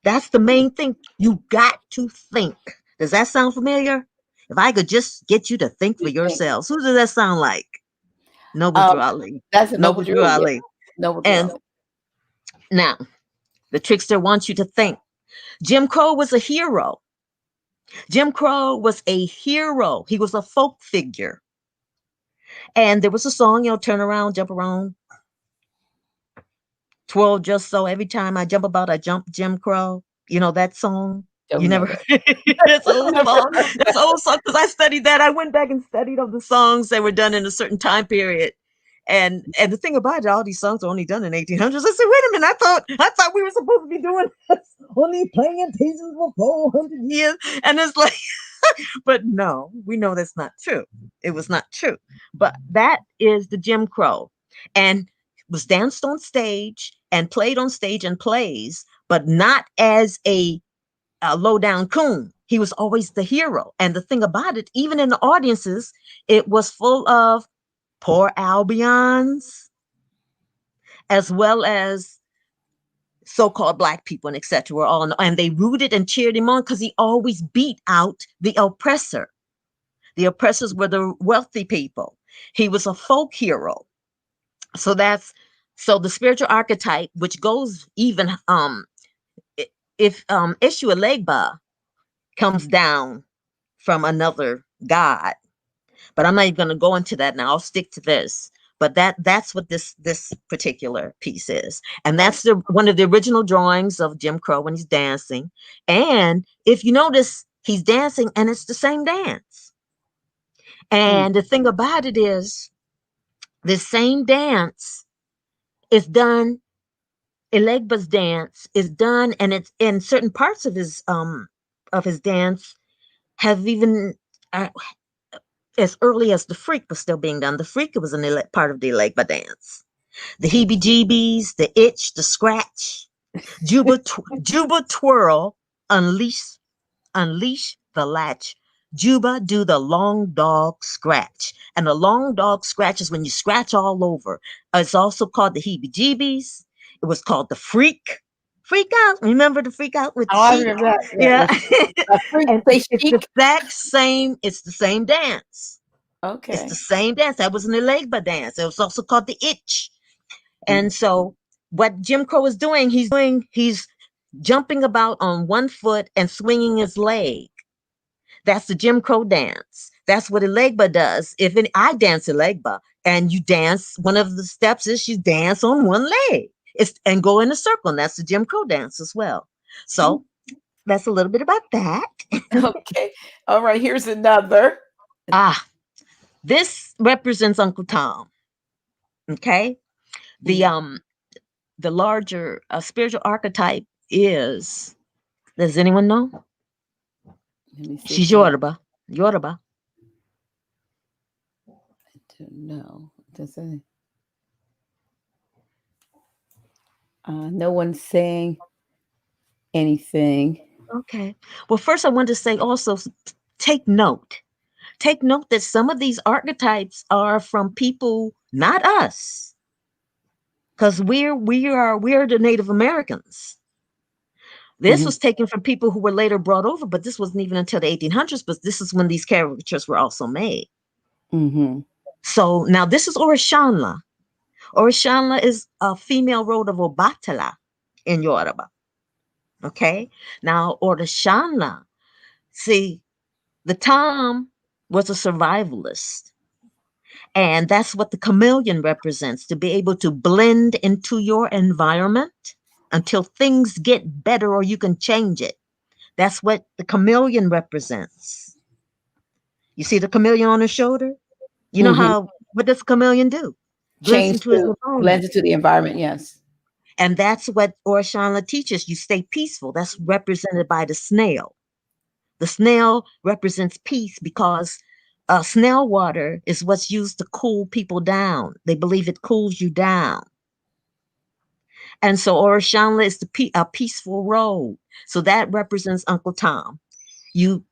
That's the main thing. You got to think. Does that sound familiar? If I could just get you to think for You think. yourselves, who does that sound like? Noble Um, Drew Ali. that's a Noble noble Drew jewel. Yeah. Ali. Noble And jewel. now, the trickster wants you to think. Jim Crow was a hero. Jim Crow was a hero. He was a folk figure. And there was a song, turn around, jump around, twirl just so. Every time I jump about, I jump Jim Crow. You know that song? You Don't know never that. It's an old song. It's an old song because I studied that. I went back and studied of the songs that were done in a certain time period. And the thing about it, all these songs are only done in 1800s. I said, wait a minute, I thought we were supposed to be doing this only plantations for 400 years. And it's like, but no, we know that's not true. It was not true. But that is the Jim Crow. And was danced on stage and played on stage in plays, but not as a low down coon. He was always the hero. And the thing about it, even in the audiences, it was full of poor Albions, as well as so-called black people and etc. were all, and they rooted and cheered him on because he always beat out the oppressor. The oppressors were the wealthy people. He was a folk hero. So the spiritual archetype, which goes even if Ishu Legba comes down from another god, but I'm not even going to go into that now. I'll stick to this. But that's what this particular piece is, and that's one of the original drawings of Jim Crow when he's dancing. And if you notice, he's dancing, and it's the same dance. And the thing about it is, the same dance is done. Elegba's dance is done, and it's in certain parts of his dance have even as early as the freak was still being done. The freak was part of the Elegba dance. The heebie-jeebies, the itch, the scratch, Juba twirl, unleash the latch. Juba do the long dog scratch. And the long dog scratch is when you scratch all over. It's also called the heebie-jeebies. It was called the freak. Freak out. Remember the freak out with I remember that. Yeah. And it's the exact same. It's the same dance. Okay. It's the same dance. That was an Elegba dance. It was also called the itch. And so what Jim Crow is doing, he's jumping about on one foot and swinging his leg. That's the Jim Crow dance. That's what Elegba does. I dance Elegba, and you dance, one of the steps is you dance on one leg. And go in a circle, and that's the Jim Crow dance as well. So that's a little bit about that. Okay. All right. Here's another. This represents Uncle Tom. Okay. The larger spiritual archetype is, does anyone know? She's Yoruba. Yoruba. I don't know. Does it? No one's saying anything. Okay. Well, first I want to say also, take note. Take note that some of these archetypes are from people, not us, because we're the Native Americans. This was taken from people who were later brought over, but this wasn't even until the 1800s. But this is when these caricatures were also made. So now this is Orishanla. Orishanla is a female road of Obatala in Yoruba. Okay. Now Orishanla, see, the Tom was a survivalist. And that's what the chameleon represents, to be able to blend into your environment until things get better or you can change it. That's what the chameleon represents. You see the chameleon on his shoulder? You know what does a chameleon do? Blends into the environment, yes. And that's what Orishanla teaches. You stay peaceful. That's represented by the snail. The snail represents peace because snail water is what's used to cool people down. They believe it cools you down. And so Orishanla is a peaceful road. So that represents Uncle Tom. You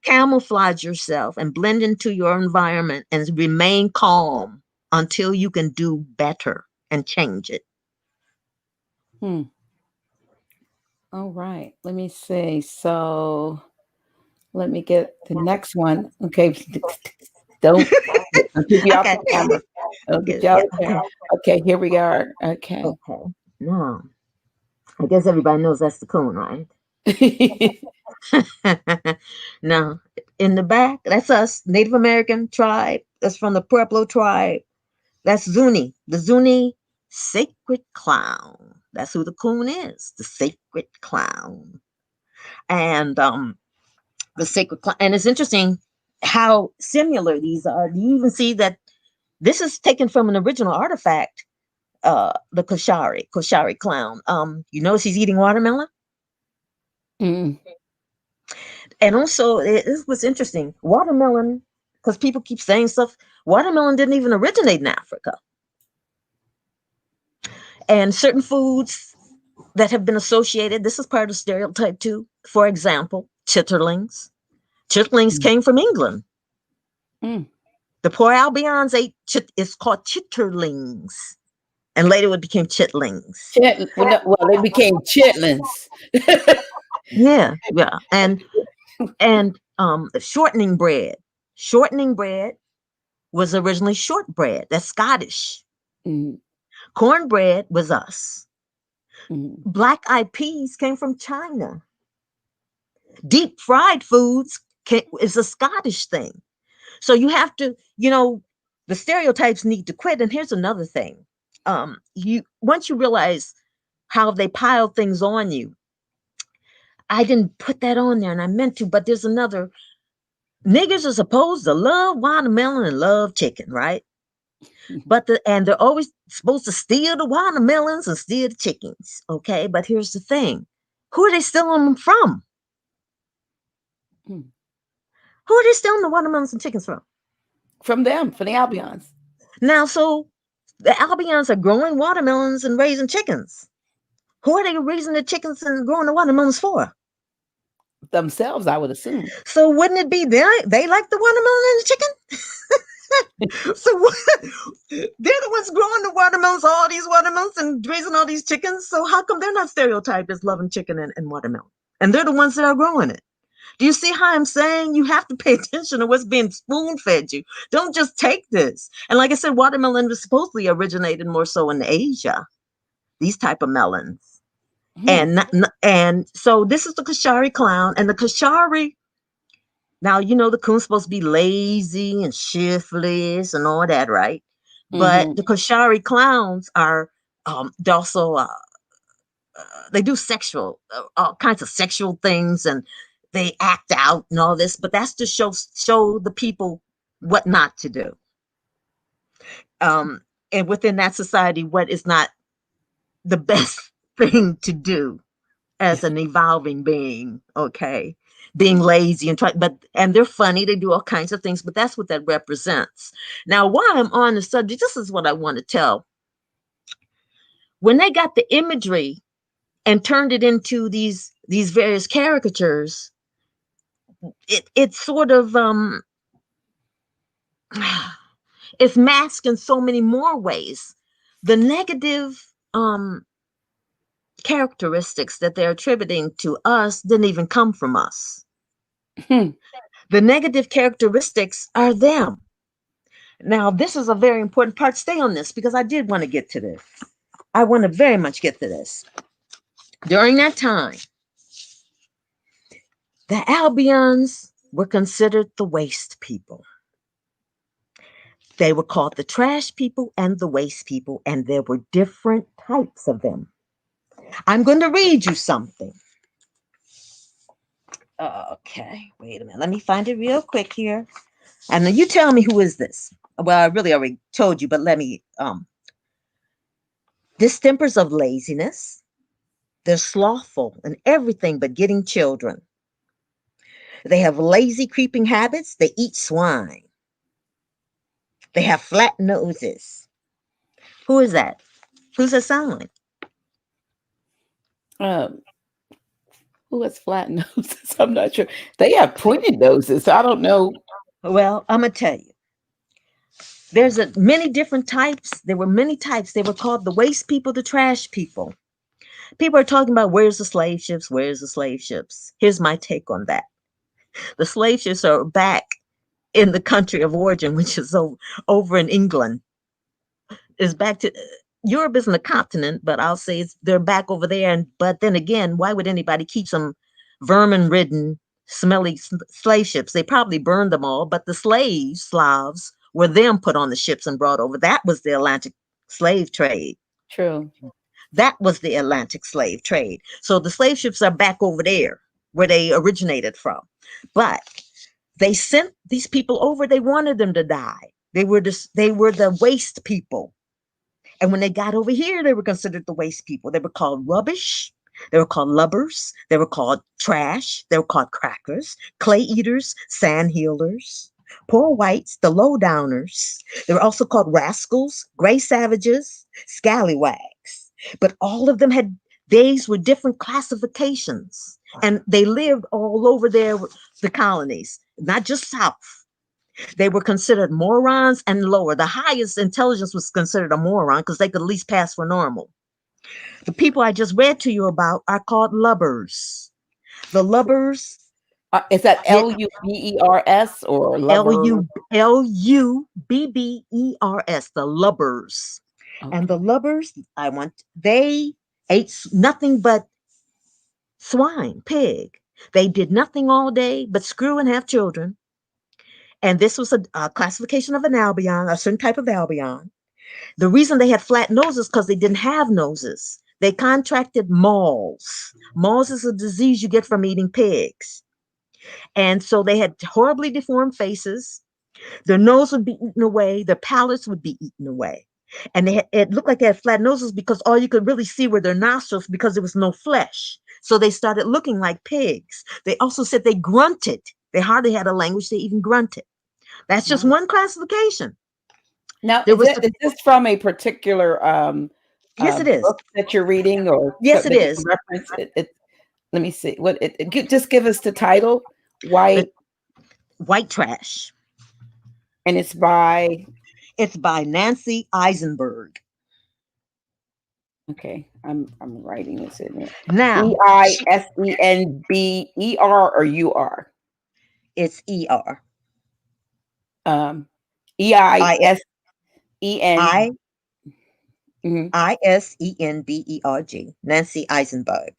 camouflage yourself and blend into your environment and remain calm until you can do better and change it. All right. Let me see. So let me get the next one. Okay. Don't keep you off the camera. Okay, here we are. Okay. Now, I guess everybody knows that's the coon, right? Now, in the back, that's us, Native American tribe. That's from the Pueblo tribe. That's Zuni, the Zuni sacred clown. That's who the coon is, the sacred clown. And the sacred clown. And it's interesting how similar these are. Do you even see that this is taken from an original artifact, the Koshari clown. You notice he's eating watermelon? And also, this was interesting. Watermelon, because people keep saying stuff, watermelon didn't even originate in Africa. And certain foods that have been associated, this is part of stereotype too. For example, chitterlings. Chitterlings came from England. The poor Albions ate, it's called chitterlings. and later it became chitlings. Well, they became chitlins. Yeah, yeah, and shortening bread. Shortening bread was originally shortbread. That's Scottish. Mm, Cornbread was us. mm, Black eyed peas came from China. Deep fried foods is a Scottish thing. So you have to, the stereotypes need to quit. And here's another thing. You once you realize how they pile things on you, I didn't put that on there and I meant to, but there's another. Niggers are supposed to love watermelon and love chicken, right? And they're always supposed to steal the watermelons and steal the chickens. Okay, but here's the thing: who are they stealing them from? mm. Who are they stealing the watermelons and chickens from? From them, from the Albions. Now, so the Albions are growing watermelons and raising chickens. Who are they raising the chickens and growing the watermelons for? Themselves, I would assume. So wouldn't it be they like the watermelon and the chicken? So they're the ones growing the watermelons, all these watermelons, and raising all these chickens. So how come they're not stereotyped as loving chicken and watermelon? And they're the ones that are growing it. Do you see how I'm saying you have to pay attention to what's being spoon fed you? Don't just take this. And like I said, watermelon was supposedly originated more so in Asia. These type of melons. And so this is the Kashari clown, and the Kashari. Now, the coon's supposed to be lazy and shiftless and all that, right? But the Kashari clowns are they also they do sexual all kinds of sexual things, and they act out and all this. But that's to show the people what not to do. And within that society, what is not the best thing to do as an evolving being. Okay, being lazy and they're funny, they do all kinds of things, but that's what that represents. Now, while I'm on the subject, this is what I want to tell. When they got the imagery and turned it into these various caricatures, it sort of it's masked in so many more ways. The negative characteristics that they're attributing to us didn't even come from us. The negative characteristics are them. Now, this is a very important part. Stay on this because I did want to get to this. I want to very much get to this. During that time, the Albions were considered the waste people. They were called the trash people and the waste people, and there were different types of them. I'm going to read you something. Okay, wait a minute. Let me find it real quick here. And then you tell me, who is this? Well, I really already told you, but let me. Distempers of laziness. They're slothful in everything but getting children. They have lazy, creeping habits. They eat swine. They have flat noses. Who is that? Who's that sound like? Who has flat noses? I'm not sure. They have pointed noses. So I don't know. Well, I'm going to tell you. There's many different types. There were many types. They were called the waste people, the trash people. People are talking about where's the slave ships? Where's the slave ships? Here's my take on that. The slave ships are back in the country of origin, which is over in England. Is back to Europe isn't a continent, but I'll say they're back over there. But then again, why would anybody keep some vermin-ridden, smelly slave ships? They probably burned them all. But the Slavs, were them put on the ships and brought over. That was the Atlantic slave trade. True. That was the Atlantic slave trade. So the slave ships are back over there where they originated from. But they sent these people over. They wanted them to die. They were the waste people. And when they got over here, they were considered the waste people. They were called rubbish. They were called lubbers. They were called trash. They were called crackers, clay eaters, sand healers, poor whites, the lowdowners. They were also called rascals, gray savages, scallywags. But all of them these were different classifications. And they lived all over there, the colonies, not just South. They were considered morons and lower. The highest intelligence was considered a moron because they could at least pass for normal. The people I just read to you about are called lubbers. The lubbers. Is that did Lubbers or L lover? U L U B B E R S. The lubbers. And the Okay. lubbers, they ate nothing but swine, pig. They did nothing all day but screw and have children. And this was a classification of an albion, a certain type of albion. The reason they had flat noses because they didn't have noses. They contracted malls. Malls is a disease you get from eating pigs. And so they had horribly deformed faces. Their nose would be eaten away. Their palates would be eaten away. And it looked like they had flat noses because all you could really see were their nostrils because there was no flesh. So they started looking like pigs. They also said they grunted. They hardly had a language. They even grunted. That's just Wow. one classification. Now, There was is this from a particular yes, it is. book that you're reading, or Yes, it that you is. reference it? Let me see. Just give us the title. White, White Trash. and it's by. It's by Nancy Eisenberg. Okay, I'm writing this in there. Now, Eisenber or UR? it's ER. EISEN. Isenberg. Nancy Eisenberg.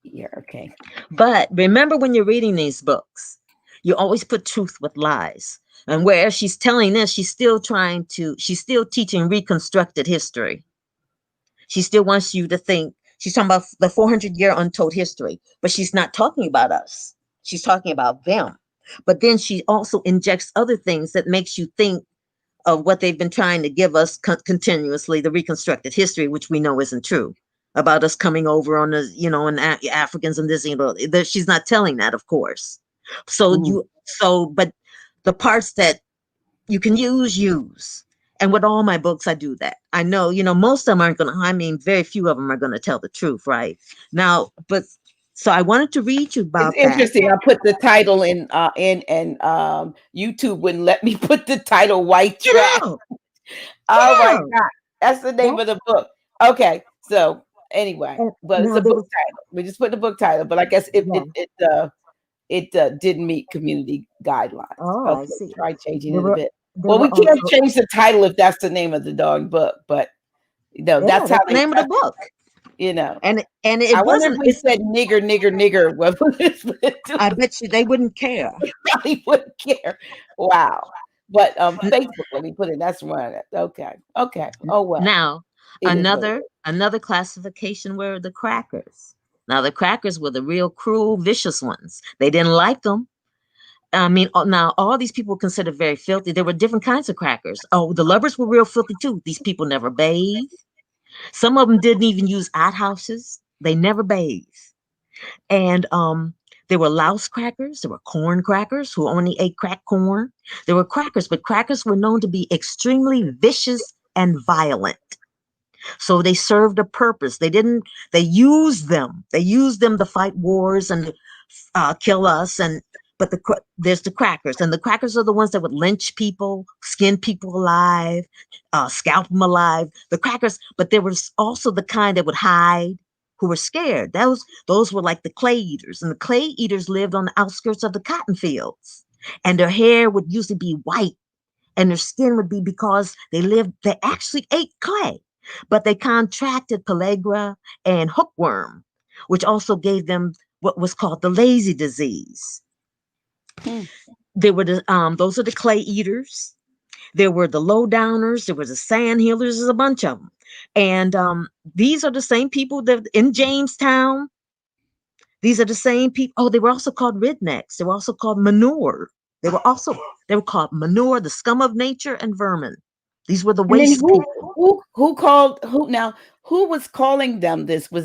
Yeah, okay. But remember, when you're reading these books, you always put truth with lies. And where she's telling this, she's still teaching reconstructed history. She still wants you to think, she's talking about the 400-year untold history, but she's not talking about us. She's talking about them. But then she also injects other things that makes you think of what they've been trying to give us continuously, the reconstructed history, which we know isn't true, about us coming over on the, and Africans and this, she's not telling that, of course. But the parts that you can use. And with all my books, I do that. I know, most of them aren't very few of them are going to tell the truth, right? Now, so I wanted to read you about it's interesting. I put the title in YouTube wouldn't let me put the title White Trash. Oh my God. That's the name of the book. Okay. So anyway, but it's a book title. We just put the book title, but I guess it didn't meet community guidelines. Oh, okay, I see. Try changing it a bit. Well, we can't change the title if that's the name of the dog book, but that's how the name of the book. And it I wasn't. Wonder if we said nigger. What I bet you they wouldn't care. They probably wouldn't care. Wow. But Facebook, let me put it. That's one. Okay. Oh well. Now another classification were the crackers. Now the crackers were the real cruel, vicious ones. They didn't like them. I mean, now all these people were considered very filthy. There were different kinds of crackers. Oh, the lubbers were real filthy too. These people never bathed. Some of them didn't even use outhouses. They never bathed. And there were louse crackers. There were corn crackers who only ate cracked corn. There were crackers, but crackers were known to be extremely vicious and violent. So they served a purpose. They used them. They used them to fight wars and kill us. But there's the crackers, and the crackers are the ones that would lynch people, skin people alive, scalp them alive. The crackers, but there was also the kind that would hide, who were scared. Those were like the clay eaters, and the clay eaters lived on the outskirts of the cotton fields, and their hair would usually be white, and their skin would be because they actually ate clay, but they contracted pellagra and hookworm, which also gave them what was called the lazy disease. There were those are the clay eaters. There were the low downers. There were the sand healers. There's a bunch of them. And these are the same people that in Jamestown. These are the same people. Oh, they were also called rednecks. They were also called manure. They were called manure, the scum of nature, and vermin. These were the waste people. Who was calling them this? Were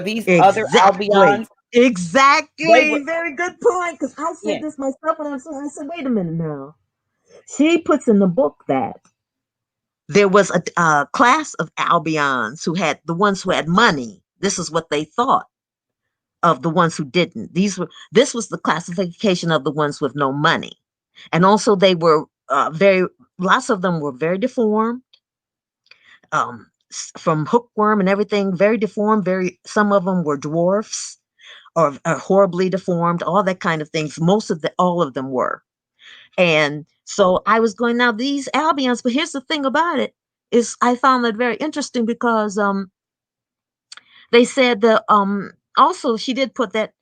these other albions? Exactly. Very good point. Because I said this myself when I said, wait a minute now. She puts in the book that there was a class of albions who had the ones who had money. This is what they thought of the ones who didn't. This was the classification of the ones with no money. And also they were lots of them were very deformed, from hookworm and everything, very deformed, some of them were dwarfs or horribly deformed, all that kind of things. All of them were. And so I was going, now these Albions, but here's the thing about it is I found that very interesting because they said that also she did put that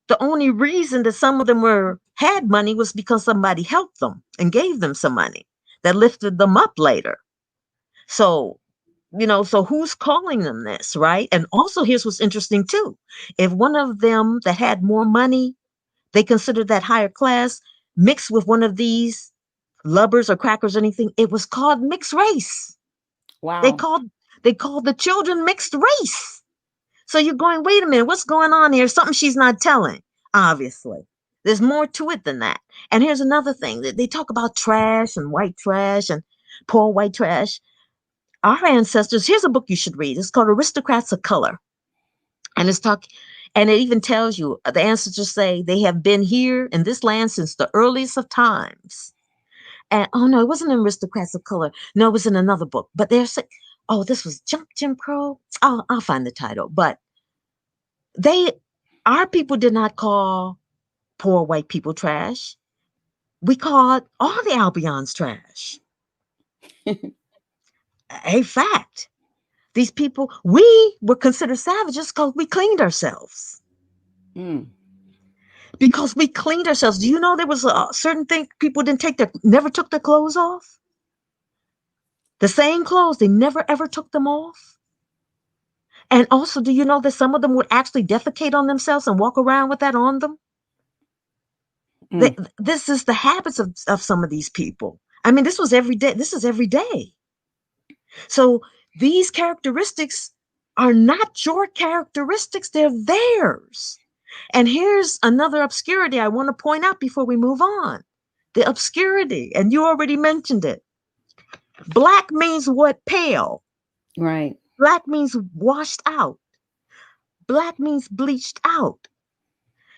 the only reason that some of them had money was because somebody helped them and gave them some money that lifted them up later. So, so who's calling them this, right? And also here's what's interesting too. If one of them that had more money, they considered that higher class, mixed with one of these lubbers or crackers or anything, it was called mixed race. Wow. They called the children mixed race. So you're going, wait a minute, what's going on here? Something she's not telling, obviously. There's more to it than that. And here's another thing that they talk about trash and white trash and poor white trash. Our ancestors, here's a book you should read. It's called Aristocrats of Color. And and it even tells you, the ancestors say they have been here in this land since the earliest of times. And oh no, it wasn't in Aristocrats of Color. No, it was in another book. But they're saying, oh, this was Jim Crow. I'll find the title. But our people did not call poor white people trash. We called all the Albions trash. A fact. These people, we were considered savages because we cleaned ourselves. Because we cleaned ourselves. Do you know there was a certain thing people never took their clothes off? The same clothes, they never ever took them off. And also, do you know that some of them would actually defecate on themselves and walk around with that on them? This is the habits of some of these people. I mean, this was every day. This is every day. So these characteristics are not your characteristics. They're theirs. And here's another obscurity I want to point out before we move on. The obscurity, and you already mentioned it. Black means what? Pale. Right. Black means washed out. Black means bleached out.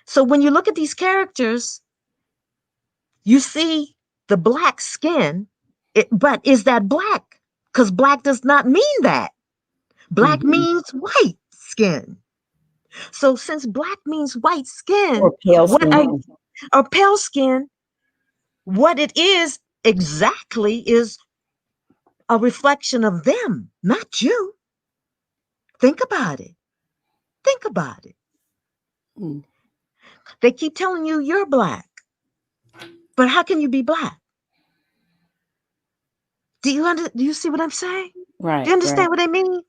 So when you look at these characters, you see the black skin, but is that black? Because black does not mean that. Black means white skin. So since black means white skin, or pale skin, what it is exactly is a reflection of them, not you. Think about it. Think about it. They keep telling you you're black, but how can you be black? Do you see what I'm saying? Right. Do you understand what I mean?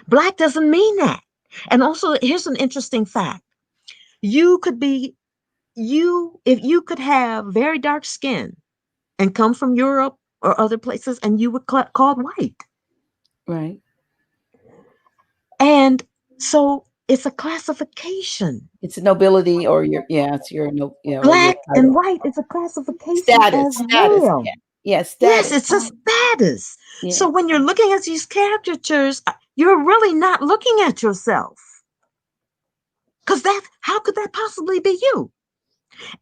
Black doesn't mean that. And also, here's an interesting fact. If you could have very dark skin and come from Europe or other places, and you were called white. Right. And so it's a classification. It's a nobility, or black and white is a classification status. Well. Yeah, status. Yes, it's a status. Yeah. So when you're looking at these caricatures, you're really not looking at yourself. Because how could that possibly be you?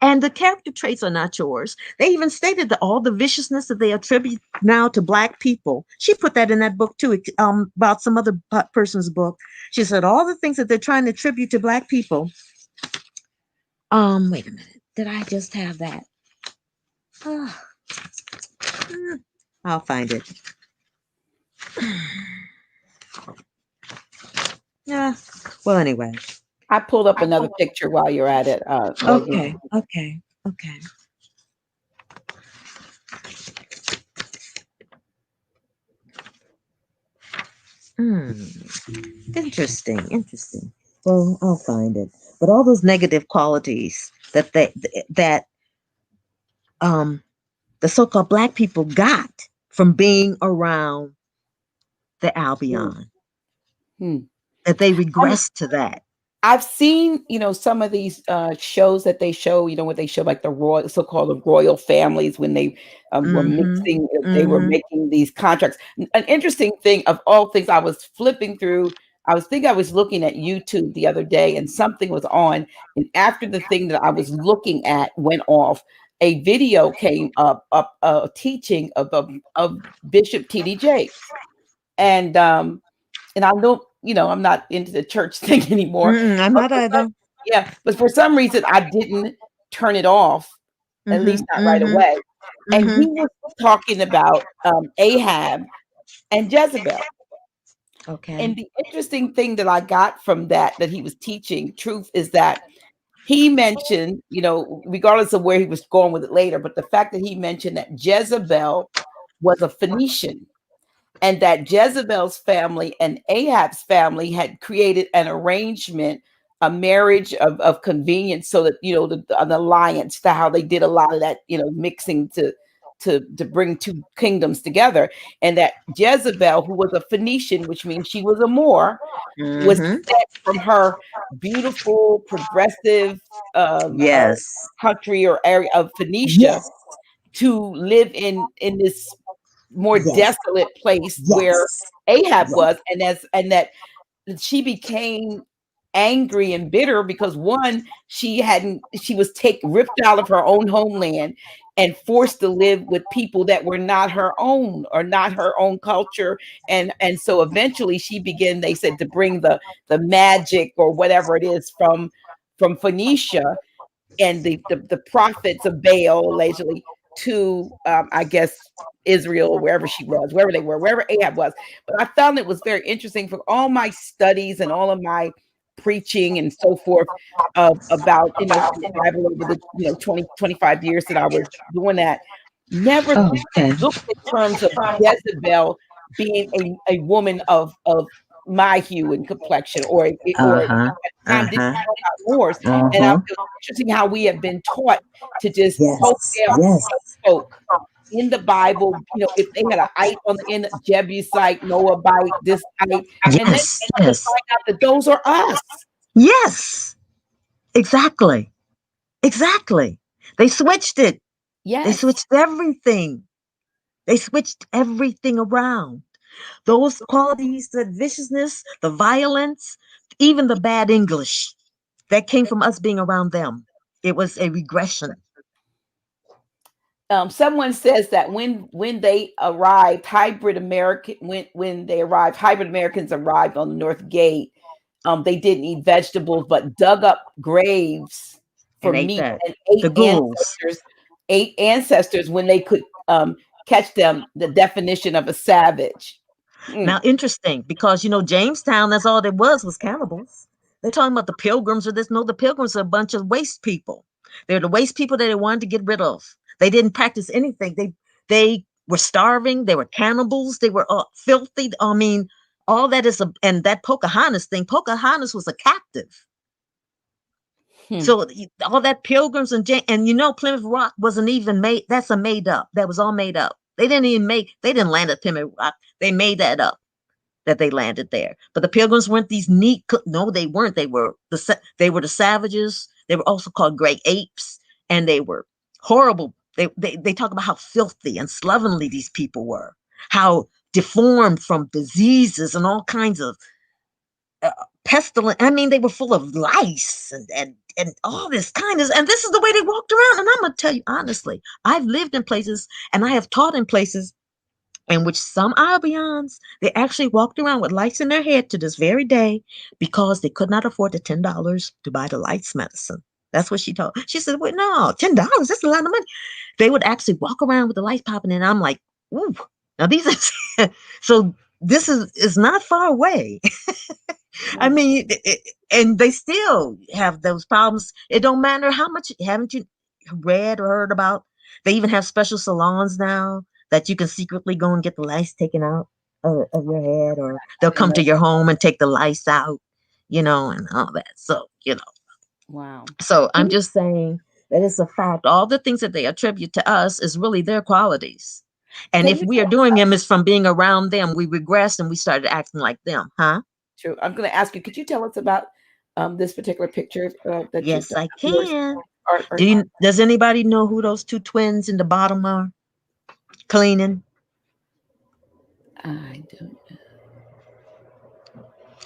And the character traits are not yours. They even stated that all the viciousness that they attribute now to Black people, she put that in that book too, about some other person's book. She said all the things that they're trying to attribute to Black people. Wait a minute. Did I just have that? I'll find it. Yeah. Well, anyway. I pulled up another picture while you're at it. Okay. Interesting. Well, I'll find it. But all those negative qualities that the so-called Black people got from being around the Albion, that they regressed to that. I've seen, some of these shows that they show, what they show, like the so-called royal families when they were mixing, they were making these contracts. An interesting thing of all things, I was flipping through. I was looking at YouTube the other day, and something was on. And after the thing that I was looking at went off, a video came up, a teaching of Bishop T.D. Jakes, and I know, I'm not into the church thing anymore. I'm not either. But for some reason I didn't turn it off, at least not right away. And he was talking about Ahab and Jezebel. Okay. And the interesting thing that I got from that he was teaching, truth, is that he mentioned, regardless of where he was going with it later, but the fact that he mentioned that Jezebel was a Phoenician, and that Jezebel's family and Ahab's family had created an arrangement, a marriage of convenience, so that, an alliance, to how they did a lot of that, mixing to bring two kingdoms together. And that Jezebel, who was a Phoenician, which means she was a Moor, was sent from her beautiful, progressive Yes. country or area of Phoenicia to live in this more desolate place where Ahab was, and that she became angry and bitter because, one, she was ripped out of her own homeland and forced to live with people that were not her own, or not her own culture. And so eventually she began, they said, to bring the magic or whatever it is from Phoenicia and the prophets of Baal, allegedly, to I guess Israel, or wherever she was, wherever they were, wherever Ahab was. But I found it was very interesting, for all my studies and all of my preaching and so forth, about, the Bible over the 20, 25 years that I was doing that, never looked in terms of Jezebel being a woman of my hue and complexion, or at the time didn't know about Moors. And I feel interesting how we have been taught to just poke down folk in the Bible, if they had an ite on the end, Jebusite, Moabite, this ite, and then find out that those are us. Yes, exactly. They switched it. Yes. They switched everything. They switched everything around. Those qualities, the viciousness, the violence, even the bad English, that came from us being around them. It was a regression. Someone says that when they arrived, hybrid Americans arrived on the North Gate. They didn't eat vegetables, but dug up graves for meat and ate ancestors when they could catch them. The definition of a savage. Now, interesting, because Jamestown, that's all there was cannibals. They're talking about the Pilgrims or this. No, the Pilgrims are a bunch of waste people. They're the waste people that they wanted to get rid of. They didn't practice anything. They were starving. They were cannibals. They were filthy. I mean, all that is and that Pocahontas thing. Pocahontas was a captive. So all that Pilgrims and Plymouth Rock wasn't even made. That's a made up. That was all made up. They didn't land at Plymouth Rock. They made that up, that they landed there. But the Pilgrims weren't these neat. No, they weren't. They were the savages. They were also called great apes, and they were horrible. They talk about how filthy and slovenly these people were, how deformed from diseases and all kinds of pestilent. I mean, they were full of lice and all this kindness. And this is the way they walked around. And I'm gonna tell you honestly, I've lived in places and I have taught in places in which some Albions, they actually walked around with lice in their head to this very day because they could not afford the $10 to buy the lice medicine. That's what she told. She said, "Well, no, $10, that's a lot of money." They would actually walk around with the lice popping, and I'm like, "Ooh, now these are." So this is not far away. I mean, and they still have those problems. It don't matter how much. Haven't you read or heard about? They even have special salons now that you can secretly go and get the lice taken out of your head, or they'll come to your home and take the lice out, and all that. So, Wow. So I'm just saying that it's a fact. All the things that they attribute to us is really their qualities. And if we are doing them is from being around them, we regress and we started acting like them, huh? True. I'm going to ask you, could you tell us about this particular picture that yes, I yours, can. Does anybody know who those two twins in the bottom are? Cleaning. I don't know.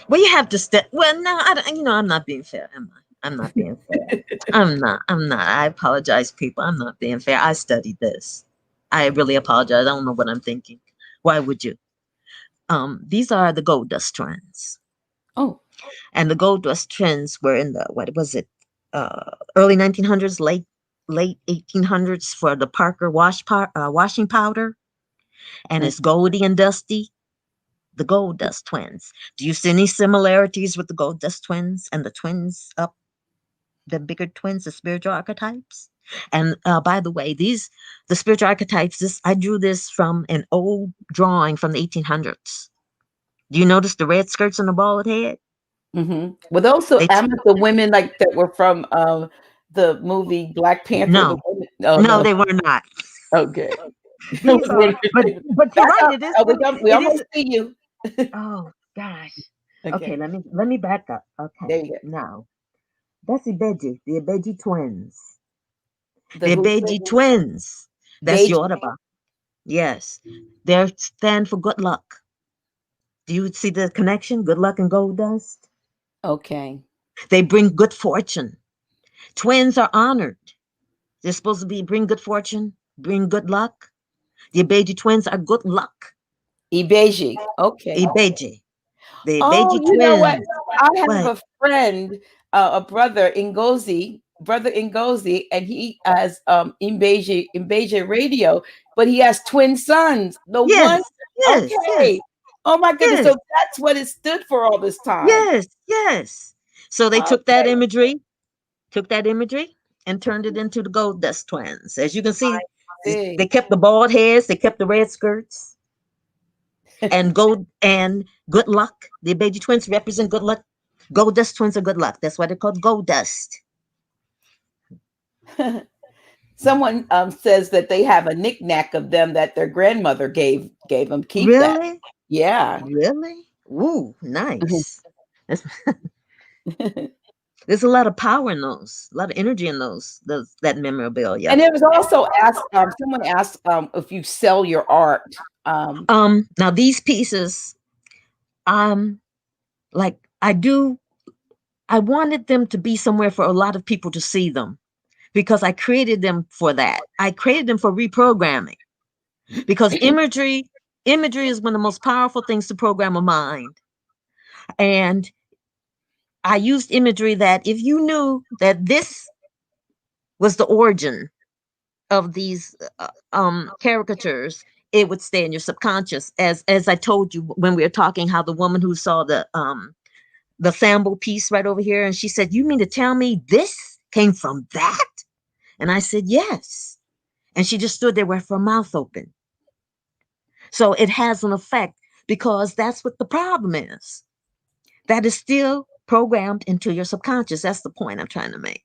Well, you have to step. Well, no, I'm not being fair, am I'm not being fair. I'm not. I apologize, people. I'm not being fair. I studied this. I really apologize. I don't know what I'm thinking. Why would you? These are the gold dust trends. Oh. And the gold dust trends were in the, what was it? Early 1900s, late 1800s for the Parker washing powder, and it's goldy and dusty. The gold dust twins. Do you see any similarities with the gold dust twins and the twins up, the bigger twins, the spiritual archetypes? And by the way, the spiritual archetypes, I drew this from an old drawing from the 1800s. Do you notice the red skirts and the bald head? Mm-hmm. Were those the, They the women like that were from the movie Black Panther? The no, women? Oh no, no. they were not. Okay. I These was are, wondering. but you're Back right. up. It is. We It is. almost see you. Oh gosh. Okay, Okay. let me back up. Okay, There you go. now that's the Ibeji twins. The The who? Ibeji twins. That's Beige. Yoruba. Yes, they stand for good luck. Do you see the connection? Good luck and gold dust. Okay. They bring good fortune. Twins are honored. They're supposed to be bring good fortune, bring good luck. The Ibeji twins are good luck. Ibeji. Okay. Ibeji. The Oh, Ibeji you know what? twins. I have What? a friend, a brother Ngozi, and he has Imbeji radio, but he has twin sons. The one, Yes, yes, yes, okay. Oh my goodness. yes, So that's what it stood for all this time. yes, yes. So they Okay. took that imagery and turned it into the gold dust twins. As you can I see, they see. kept the bald heads, they kept the red skirts, and gold and good luck. The Ibeji twins represent good luck. Gold dust twins are good luck. That's why they're called gold dust. Someone says that they have a knickknack of them that their grandmother gave them. Keep that. Really? Yeah. Really? Ooh, nice. That's, there's a lot of power in those, a lot of energy in those that memorabilia. And it was also asked. Someone asked if you sell your art. Um, Now these pieces, um, like I wanted them to be somewhere for a lot of people to see them because I created them for that. I created them for reprogramming because imagery is one of the most powerful things to program a mind. And I used imagery that if you knew that this was the origin of these caricatures, it would stay in your subconscious. As I told you when we were talking, how the woman who saw the sample piece right over here, and she said, "You mean to tell me this came from that?" And I said, "Yes." And she just stood there with her mouth open. So it has an effect because that's what the problem is. That is still programmed into your subconscious. That's the point I'm trying to make.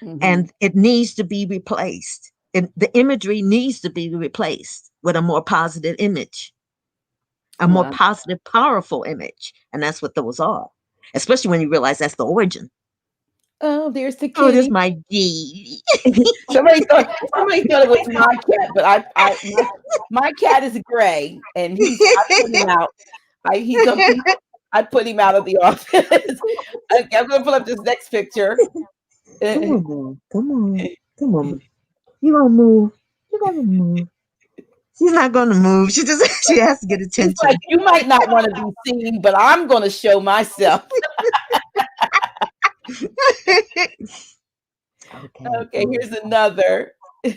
mhm. And it needs to be replaced. The imagery needs to be replaced with a more positive image, a more Wow. positive, powerful image. And that's what those are, especially when you realize that's the origin. Oh, there's the Oh, this kitty. my G. Somebody thought it was my cat, but my cat is gray, and I put him out. I he's a, he, I put him out of the office. Okay, I'm gonna pull up this next picture. Come on, girl. Come on. Come on. You gonna move. You gonna move. She's not gonna move. She just she has to get He's like, attention. you might not want to be seen, but I'm gonna show myself. Okay. Okay, here's another.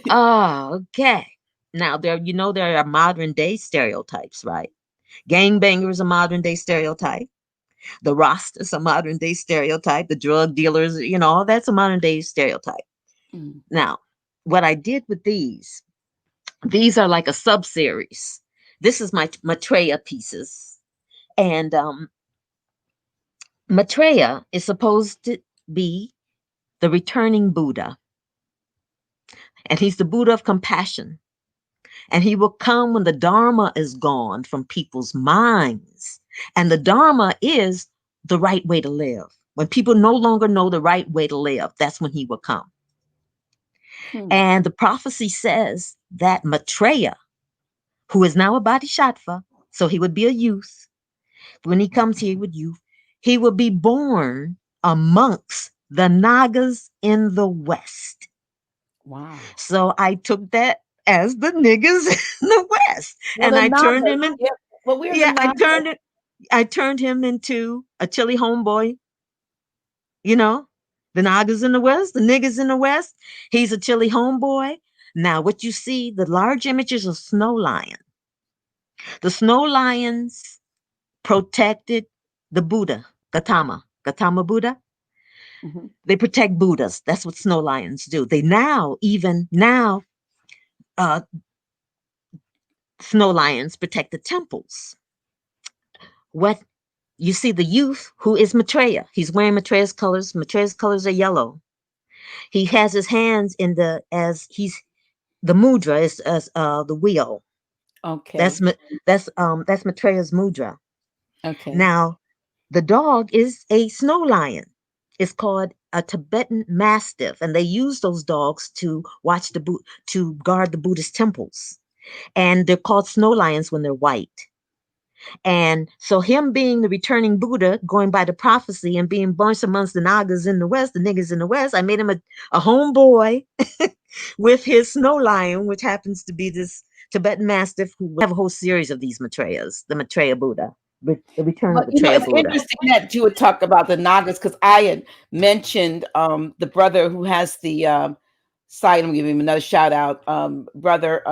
Oh, okay. Now there are modern day stereotypes, right? Gangbangers is a modern day stereotype. The Rastas a modern day stereotype. The drug dealers, all that's a modern day stereotype. Mm. Now, what I did with these are like a sub series. This is my Matreya pieces, and Matreya is supposed to be the returning Buddha, and he's the Buddha of compassion. And he will come when the Dharma is gone from people's minds. And the Dharma is the right way to live. When people no longer know the right way to live, that's when he will come. Hmm. And the prophecy says that Matreya, who is now a bodhisattva, so he would be a youth. When he comes here with youth, he will be born amongst the Nagas in the West. Wow. So I took that as the niggas in the West, Well, and the I turned Nagas. him in. Yeah. Well, we're the Yeah, Nagas. I turned him into a chilly homeboy. You know, the Nagas in the West, the niggas in the West. He's a chilly homeboy. Now, what you see, the large images of snow lion. The snow lions protected the Buddha, Gautama Buddha. Mhm. They protect Buddhas. That's what snow lions do. They now, even now, uh, snow lions protect the temples. What you see, the youth who is Matreya. He's wearing Matreya's colors. Matreya's colors are yellow. He has his hands in the as he's the mudra is as the wheel. That's Okay. that's Matreya's mudra. Okay. Now the dog is a snow lion. It's called a Tibetan Mastiff, and they use those dogs to watch to guard the Buddhist temples. And they're called snow lions when they're white. And so him being the returning Buddha, going by the prophecy and being born amongst the Nagas in the West, the niggas in the West, I made him a homeboy with his snow lion, which happens to be this Tibetan Mastiff who have a whole series of these Matreyas, the Matreya Buddha, the return Well, of the Matreya it's Buddha. interesting that you would talk about the Nagas because I had mentioned the brother who has the site. I'm giving him another shout out, brother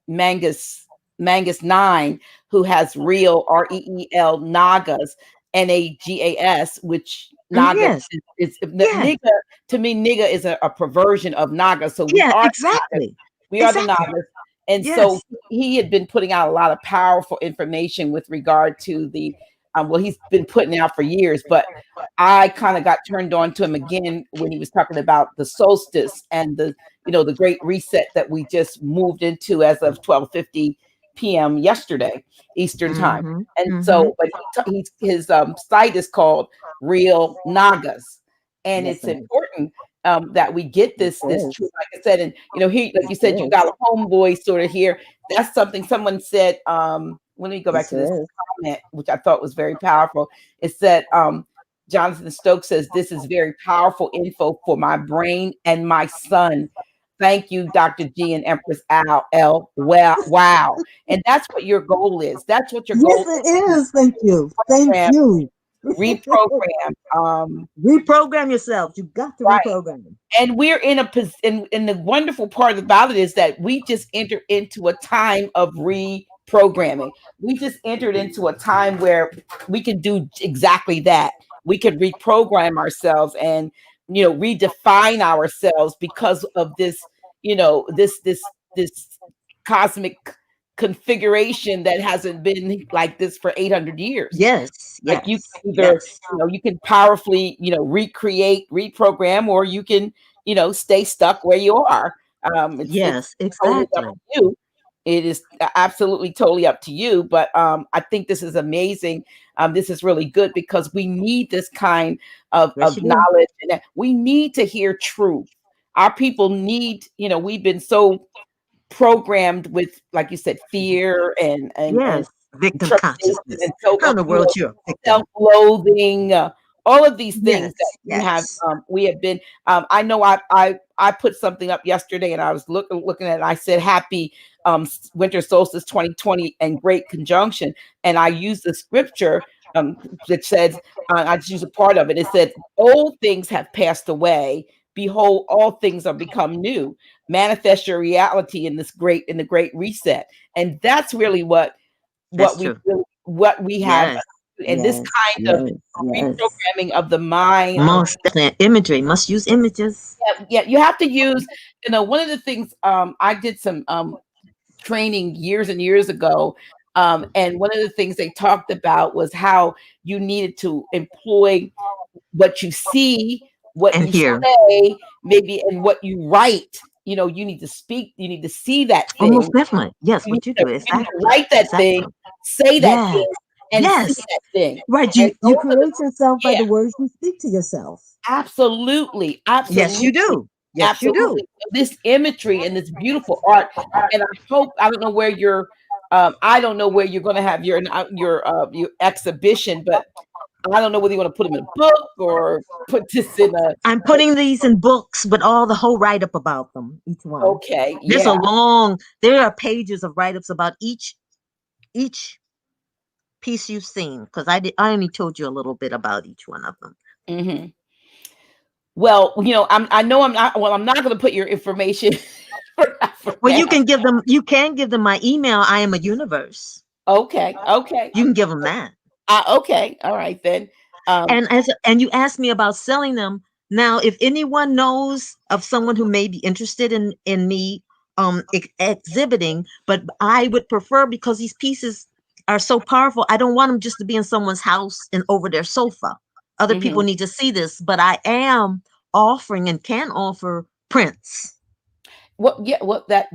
Mangus 9, who has real REEL Nagas, Nagas, which Naga Yes, is yes, Niga. To me, Niga is a perversion of Naga. So we yeah, are Nagas. exactly, We are the exactly. Nagas. And so Yes, he had been putting out a lot of powerful information with regard to the well, he's been putting out for years, but I kind of got turned on to him again when he was talking about the solstice and the the great reset that we just moved into as of 12:50 p.m. yesterday Eastern time. mm-hmm, And mm-hmm. so, but his site is called Real Nagas, and Yes, it's it is. important that we get Yes, this it truth. Like I said, and he, like you is. said, you got a homeboy sort of here. That's something someone said. Let me go back Yes, to it this is. comment, which I thought was very powerful. It said, Jonathan Stokes says, this is very powerful info for my brain and my son. Thank you, Dr. G and Empress L. Well, wow. And that's what your goal is. That's what your Yes, goal it is. is. Thank you. Thank Reprogram, you. reprogram. Reprogram yourself. You got to Right. reprogram. And we're in a position, and the wonderful part about it is that we just entered into a time of reprogramming. We just entered into a time where we can do exactly that. We can reprogram ourselves and redefine ourselves because of this, this cosmic configuration that hasn't been like this for 800 years. Yes, Like you yes, can either, yes, you can powerfully, recreate, reprogram, or you can, stay stuck where you are. It's yes, totally up exactly. to you. It is absolutely totally up to you. But I think this is amazing. This is really good because we need this kind Yes, of you do. knowledge, and that we need to hear truth. Our people need, we've been so programmed with, like you said, fear and Yes, victim trepidation consciousness. and so How in the world you're a victim? self-loathing, all of these things that Yes, we have yes. we have been. I know I put something up yesterday, and I was looking at it. I said, "Happy winter solstice 2020 and great conjunction," and I used the scripture that says, I just use a part of it. It said, "Old things have passed away. Behold, all things are become new. Manifest your reality in the great reset." And that's really That's true. what we have, Yes, and this yes, kind of yes, yes. reprogramming of the mind. Most definitely. Imagery. Must use images. Yeah, you have to use, one of the things, I did some training years and years ago, and one of the things they talked about was how you needed to employ what you see, what And you here. say, maybe, and what you write. You need to speak, you need to see that Almost thing. definitely. Yes, what you do. You need to Exactly. write that thing, Exactly. say that Yes. thing, and see Yes. that thing. Right. And You those are the create yourself by yeah, the words you speak to yourself. absolutely, Yes, you absolutely, do. Yes, you do. absolutely. This imagery and this beautiful art, and I don't know where I don't know where you're going to have your exhibition, but I don't know whether you want to put them in a book or put this in a. I'm putting these in books, but all the whole write up about them, each one. Okay, There's yeah. there are pages of write ups about each piece you've seen, because I only told you a little bit about each one of them. Mm-hmm. Well, I know I'm not. Well, I'm not going to put your information. Well, you can give them. You can give them my email. I am a universe. Okay. You can give them that. Okay. All right then. And you asked me about selling them. Now, if anyone knows of someone who may be interested in me exhibiting, but I would prefer, because these pieces are so powerful, I don't want them just to be in someone's house and over their sofa. Other people need to see this, but I am offering and can offer prints. Well, yeah, well, that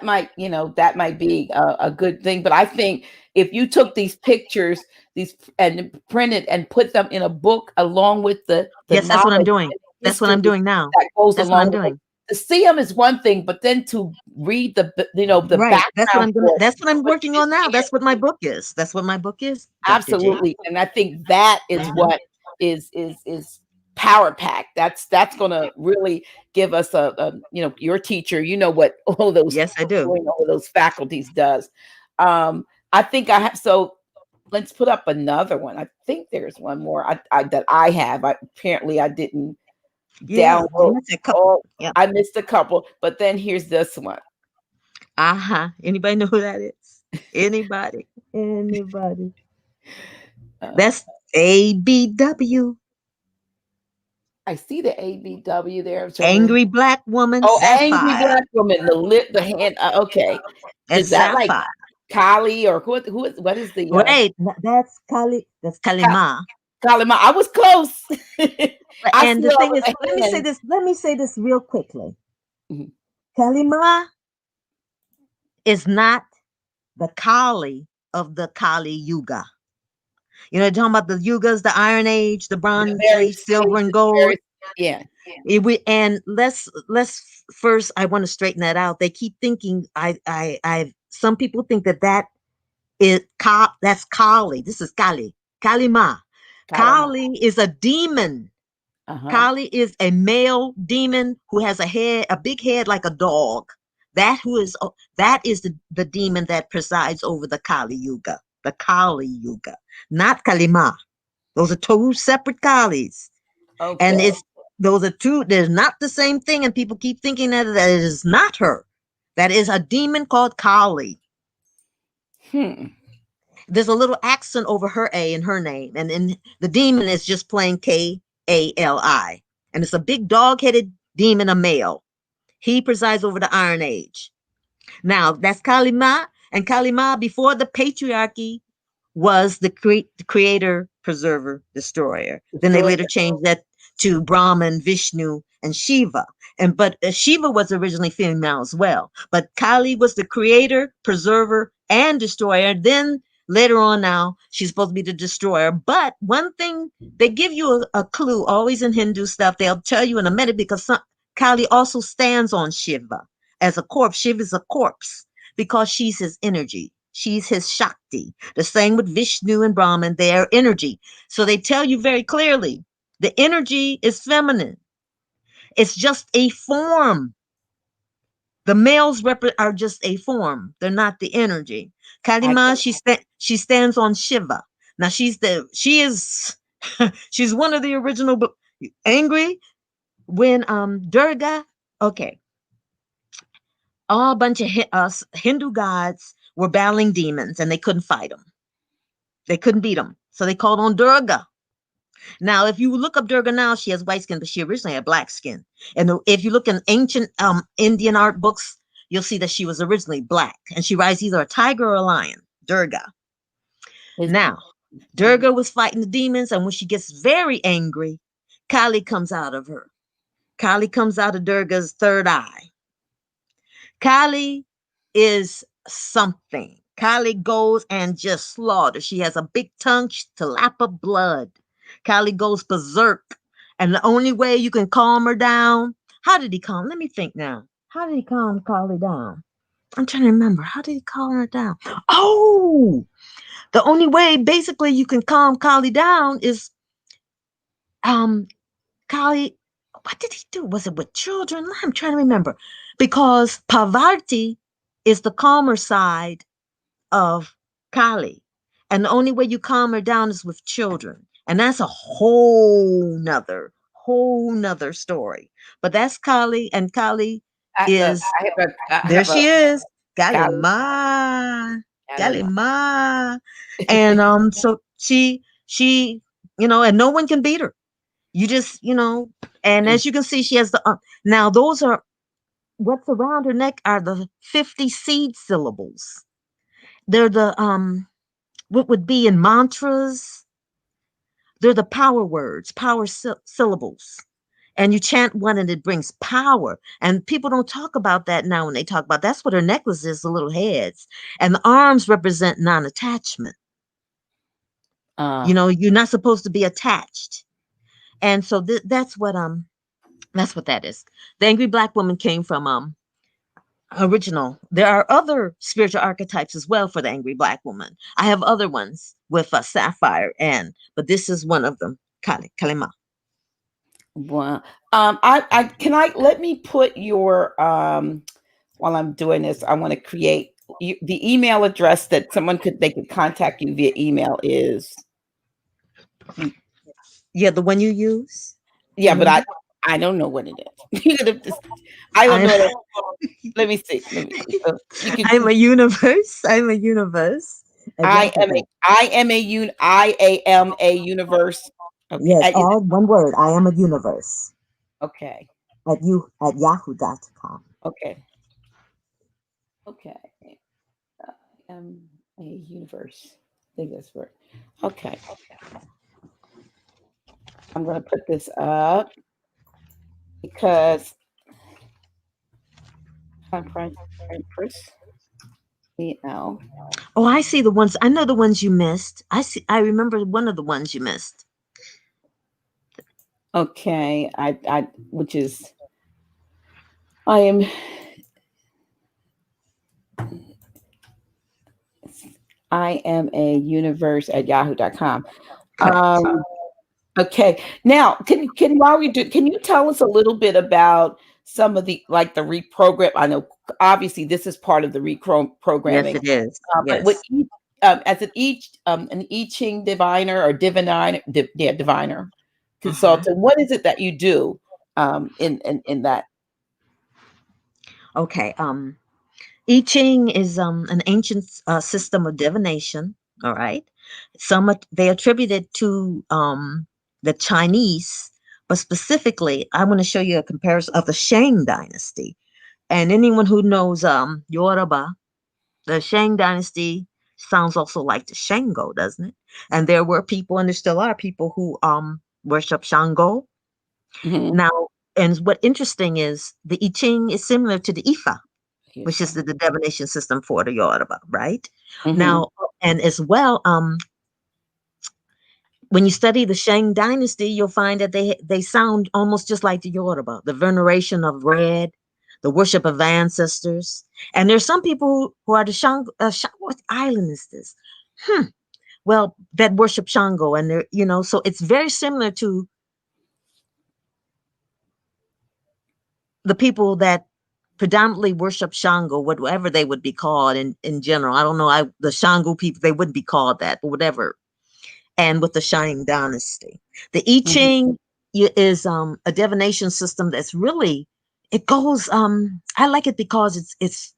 might, that might be a good thing. But I think if you took these pictures, and printed and put them in a book along with the Yes, that's what I'm knowledge doing. and That's what I'm history doing now. that goes That's what along I'm with it. doing. To see them is one thing, but then to read the Right. background for it, That's what I'm what working you're on now. saying, That's what my book is. That's what my book is, Dr. J. absolutely. And I think that is what is power pack. That's going to really give us your teacher, what all those, Yes, I do. all those faculties does. I think I have. So let's put up another one. I think there's one more that I have. Apparently I didn't download. Yeah. I missed a couple, but then here's this one. Anybody know who that is? Anybody? Anybody? That's ABW. I see the ABW there. Angry Black Woman. Oh, Sapphire. angry Black woman. The hand. Okay, That's is that Sapphire. like Kali or what is the? Wait, that's Kali. That's Kalima. Kalima. I was close. And the thing is, let me say this real quickly. Kalima is not the Kali of the Kali Yuga. Talking about the Yugas, the Iron Age, the Bronze Age, silver and gold. Yeah. And let's first, I want to straighten that out. They keep thinking some people think that is that's Kali. This is Kali. Kalima. Kali is a demon. Kali is a male demon who has a big head like a dog. That is the demon that presides over the Kali Yuga. The Kali Yuga, not Kalima. Those are two separate Kalis. Okay. And those are two, they're not the same thing, and people keep thinking that it is not her. That is a demon called Kali. There's a little accent over her A in her name, and then the demon is just plain Kali. And it's a big dog-headed demon, a male. He presides over the Iron Age. Now, that's Kalima. And Kalima, before the patriarchy, was the creator, preserver, destroyer. Then they later changed that to Brahman, Vishnu, and Shiva. But Shiva was originally female as well. But Kali was the creator, preserver, and destroyer. Then later on now, she's supposed to be the destroyer. But one thing, they give you a clue, always in Hindu stuff, they'll tell you in a minute, because Kali also stands on Shiva as a corpse. Shiva is a corpse because she's his energy. She's his Shakti. The same with Vishnu and Brahman, their energy. So they tell you very clearly, the energy is feminine. It's just a form. The males are just a form. They're not the energy. Kalima, she stands on Shiva. Now she's she's one of the original, angry when Durga, okay. A bunch of Hindu gods were battling demons, and they couldn't fight them. They couldn't beat them. So they called on Durga. Now, if you look up Durga now, she has white skin, but she originally had black skin. And if you look in ancient Indian art books, you'll see that she was originally black. And she rides either a tiger or a lion, Durga. Now, Durga was fighting the demons, and when she gets very angry, Kali comes out of her. Kali comes out of Durga's third eye. Kali is something. Kali goes and just slaughters. She has a big tongue to lap up blood. Kali goes berserk. And the only way you can calm her down, how did he calm? Let me think now. How did he calm Kali down? I'm trying to remember. How did he calm her down? Oh, The only way basically you can calm Kali down is um Kali, what did he do? Was it with children? I'm trying to remember. Because Parvati is the calmer side of Kali. And the only way you calm her down is with children. And that's a whole nother story. But that's Kali, and Kali Look, is I there have a she is. Kali, Galima. Kalima. Galima. And so she, and no one can beat her. You just, and as you can see, she has the now those are what's around her neck are the 50 seed syllables. They're the what would be in mantras. They're the power words, power syllables. And you chant one and it brings power. And people don't talk about that now when they talk about that's what her necklace is, the little heads. And the arms represent non-attachment. You're not supposed to be attached. And so that's what that is. The angry black woman came from original. There are other spiritual archetypes as well for the angry black woman. I have other ones with sapphire but this is one of them. Kalima. Wow. I let me put your while I'm doing this, I want to create the email address that they could contact you via email is. Yeah, the one you use. Yeah, but I don't know what it is. I don't know. Let me see. I'm a universe. I'm a universe. I am a universe. Okay. Yes, all one word. I am a universe. Okay. At yahoo.com. Okay. Okay. I am a universe. I think that's right. Okay. I'm going to put this up because Empress L. Oh, I see the ones. I know the ones you missed. I remember one of the ones you missed. Okay, which is I am a universe at yahoo.com. Okay. Now, while we do, can you tell us a little bit about some of the reprogram? I know obviously this is part of the reprogramming. Yes, it is. But with as an I-Ching diviner or diviner consultant, what is it that you do in that? Okay. I-Ching is an ancient system of divination. All right. They attribute it to the Chinese, but specifically, I want to show you a comparison of the Shang dynasty. And anyone who knows Yoruba, the Shang dynasty sounds also like the Shango, doesn't it? And there were people, and there still are people who worship Shango. Mm-hmm. Now, and what interesting is the I-Ching is similar to the Ifa, which is the divination system for the Yoruba, right? Mm-hmm. Now, and as well, when you study the Shang dynasty, you'll find that they sound almost just like the Yoruba, the veneration of red, the worship of ancestors. And there's some people who are the Shango, what island is this? Well, that worship Shango, and they're, so it's very similar to the people that predominantly worship Shango, whatever they would be called in general. I don't know, the Shango people, they wouldn't be called that, but whatever. And with the Shang dynasty, the I-Ching is a divination system that's really, it goes, I like it because it's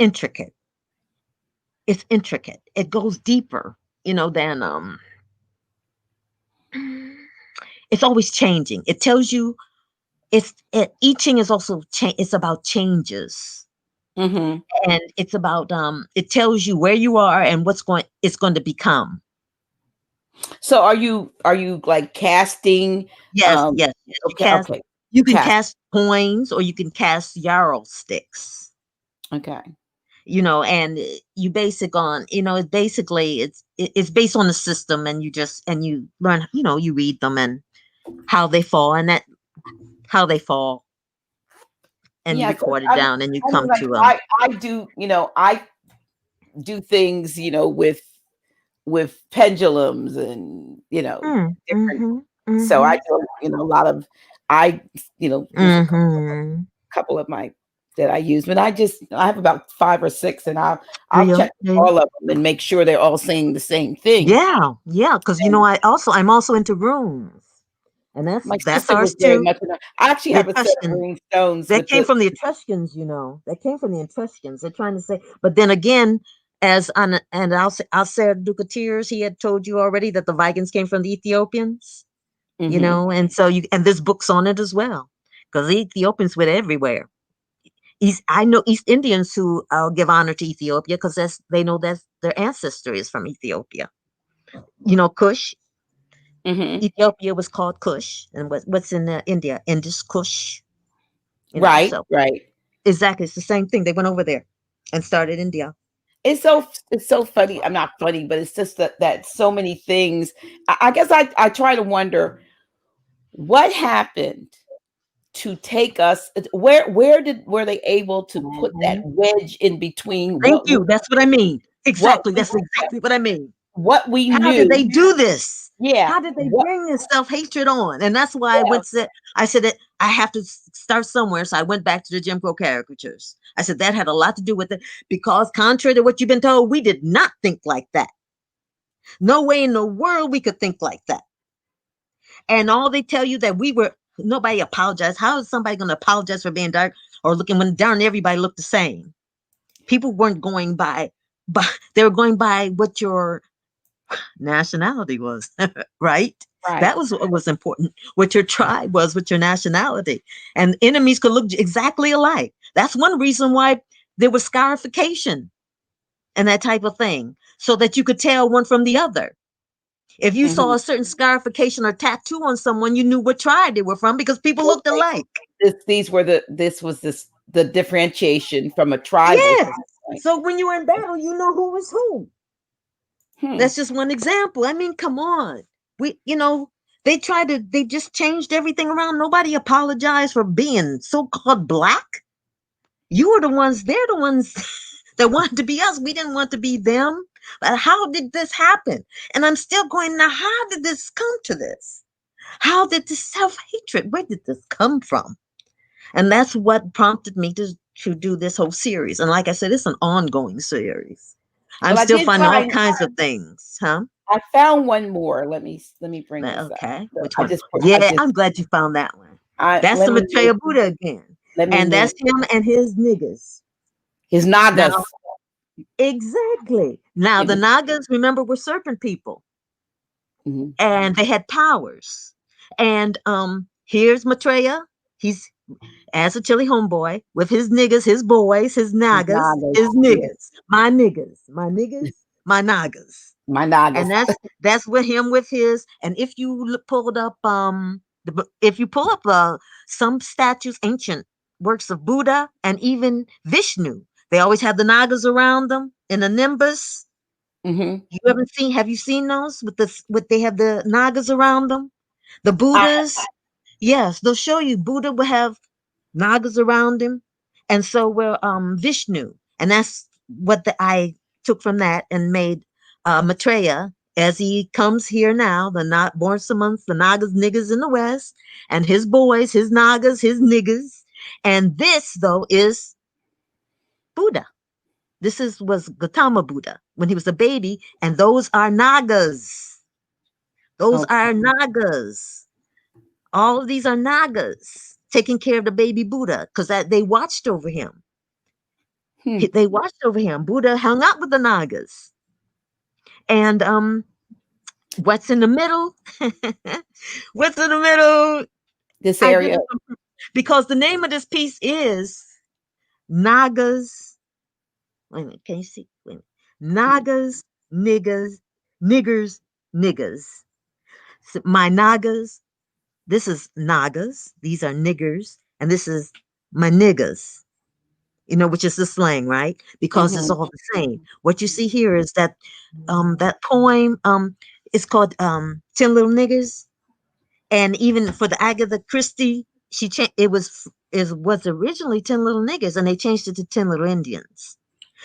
intricate. It's intricate. It goes deeper, than it's always changing. It tells you I-Ching is also it's about changes. Mm-hmm. And it's about it tells you where you are and it's going to become. So are you like casting? Yes, yes. Okay. You can cast coins or you can cast yarrow sticks. Okay. And you base it on, basically it's based on the system, and you learn, you read them and how they fall and and you record it down and you come to I do, I do things, with with pendulums and different. Mm-hmm. So I Mm-hmm. do a lot of I there's a Mm-hmm. couple of my that I use, but I have about 5 or 6, and I'll Yeah. check all of them and make sure they're all saying the same thing. Yeah. Yeah. Because And I'm also into runes, and my that's sister was ours very too. much. I actually The have a set of Etruscan. green stones That with came the. from the Etruscans, That came from the Etruscans. They're trying to say, but then again, as on and I'll say Ducateers, he had told you already that the Vikings came from the Ethiopians, Hmm. and so and there's books on it as well, because the Ethiopians went everywhere. I know East Indians who give honor to Ethiopia because they know that their ancestor is from Ethiopia. Kush. Hmm. Ethiopia was called Kush, and what's in India? Indus Kush. Right, So right. exactly, it's the same thing. They went over there and started India. It's so funny. I'm not funny, but it's just that so many things. I guess I try to wonder what happened to take us. Were they able to put that Mhm. wedge in between Thank you. That's what I mean. what Exactly. we That's exactly what I mean. what we How did they knew? do this? Yeah. How did they What? bring this self-hatred on? And that's why Yeah. I said that I have to start somewhere. So I went back to the Jim Crow caricatures. I said that had a lot to do with it because contrary to what you've been told, we did not think like that. No way in the world we could think like that. And all they tell you that nobody apologized. How is somebody going to apologize for being dark or looking when darn everybody looked the same? People weren't going by they were going by what your nationality was, right? Right. That was what was important. What your tribe was, what your nationality. And enemies could look exactly alike. That's one reason why there was scarification and that type of thing, so that you could tell one from the other. If you saw Hmm. a certain scarification or tattoo on someone, you knew what tribe they were from because people looked Okay. alike. This was the differentiation from a tribal Yes. standpoint. So when you were in battle, you know who was who. Hmm. That's just one example. I mean, come on. They just changed everything around. Nobody apologized for being so-called black. They're the ones that wanted to be us. We didn't want to be them. But how did this happen? And I'm still going, now, how did this come to this? How did this self-hatred, where did this come from? And that's what prompted me to do this whole series. And like I said, it's an ongoing series. I'm Well, I still did finding all find. kinds of things, huh? I found one more. Let me bring this up. Okay, So which I one? just put. I Yeah, just. I'm glad you found that one. I That's the let me move. Matreya Buddha again. Let me And move. that's him and his niggas. His Now, nagas. exactly. Now, the Mhm. Nagas, remember, were serpent people Mhm. and they had powers. And here's Matreya. He's as a chili homeboy with his niggas, his boys, his His Nagas, nagas. his Yes. niggas, my niggas, my Nagas. My And nagas. that's with him with his. And if you pulled up if you pull up some statues, ancient works of Buddha and even Vishnu, they always have the nagas around them in a nimbus. Hmm. Have you seen those with what they have the nagas around them? The I, Buddhas, yes, they'll show you Buddha will have nagas around him, and so will Vishnu, and that's what I took from that and made Matreya as he comes here now, the not born amongst the nagas niggas in the west, and his boys, his nagas, his niggas, and this though is Buddha. Was Gautama Buddha when he was a baby, and those are nagas. Those okay. are nagas. All of these are nagas taking care of the baby Buddha because they watched over him. Hmm. They watched over him. Buddha hung out with the nagas. And what's in the middle? What's in the middle? This I did area. it because the name of this piece is Nagas. Wait a minute, can you see? Wait a minute. Nagas, niggas, niggers, niggas. So my Nagas, this is Nagas, these are niggers, and this is my niggas, which is the slang, right? Because it's Hmm. all the same. What you see here is that poem is called 10 Little Niggers. And even for the Agatha Christie, it was originally 10 Little Niggers and they changed it to 10 Little Indians.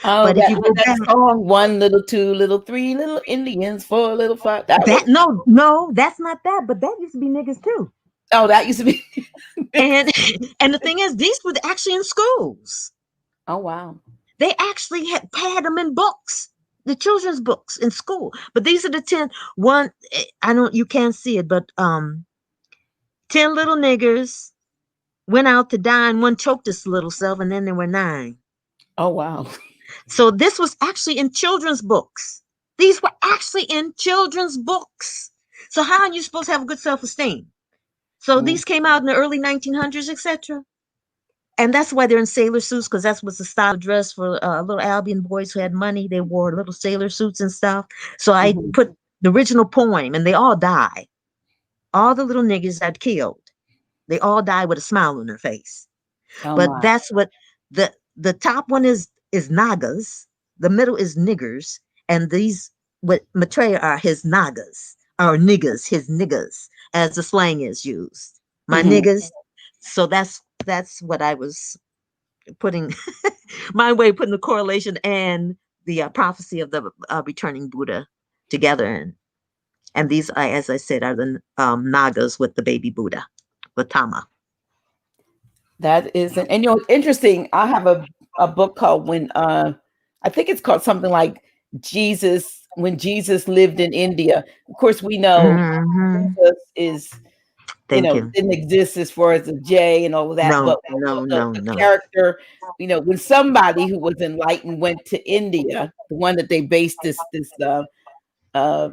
Oh, But if you go that back, song, 1 little, 2 little, 3 little Indians, 4 little, 5. That that was, no, that's not that. But that used to be niggas too. oh, that used to be. And and the thing is, these were actually in schools. Oh, wow. They actually had them in books, the children's books in school. But these are the 10. One, I don't, you can't see it, but 10 little niggers went out to die, and one choked his little self, and then there were 9. Oh, wow. So this was actually in children's books. These were actually in children's books. So how are you supposed to have a good self-esteem? So Mm. these came out in the early 1900s, etc. And that's why they're in sailor suits, because that's what's the style of dress for little Albion boys who had money. They wore little sailor suits and stuff. So I Mhm. put the original poem, and they all died. All the little niggas got killed. They all died with a smile on their face. Oh, But my. that's what the top one is nagas, the middle is niggers, and these what Matreya are his nagas, or niggas, his niggas, as the slang is used. My Mhm. niggas. So that's what I was putting my way of putting the correlation and the prophecy of the returning Buddha together. And these, as I said, are the nagas with the baby Buddha, Gautama. That is, and you know, interesting. I have a book called I think it's called something like Jesus, when Jesus lived in India. Of course, we know Mm-hmm. Jesus is, Thank you. didn't exist as far as the J and all of that, No, but no, the, no, the no. character, when somebody who was enlightened went to India, the one that they based this uh,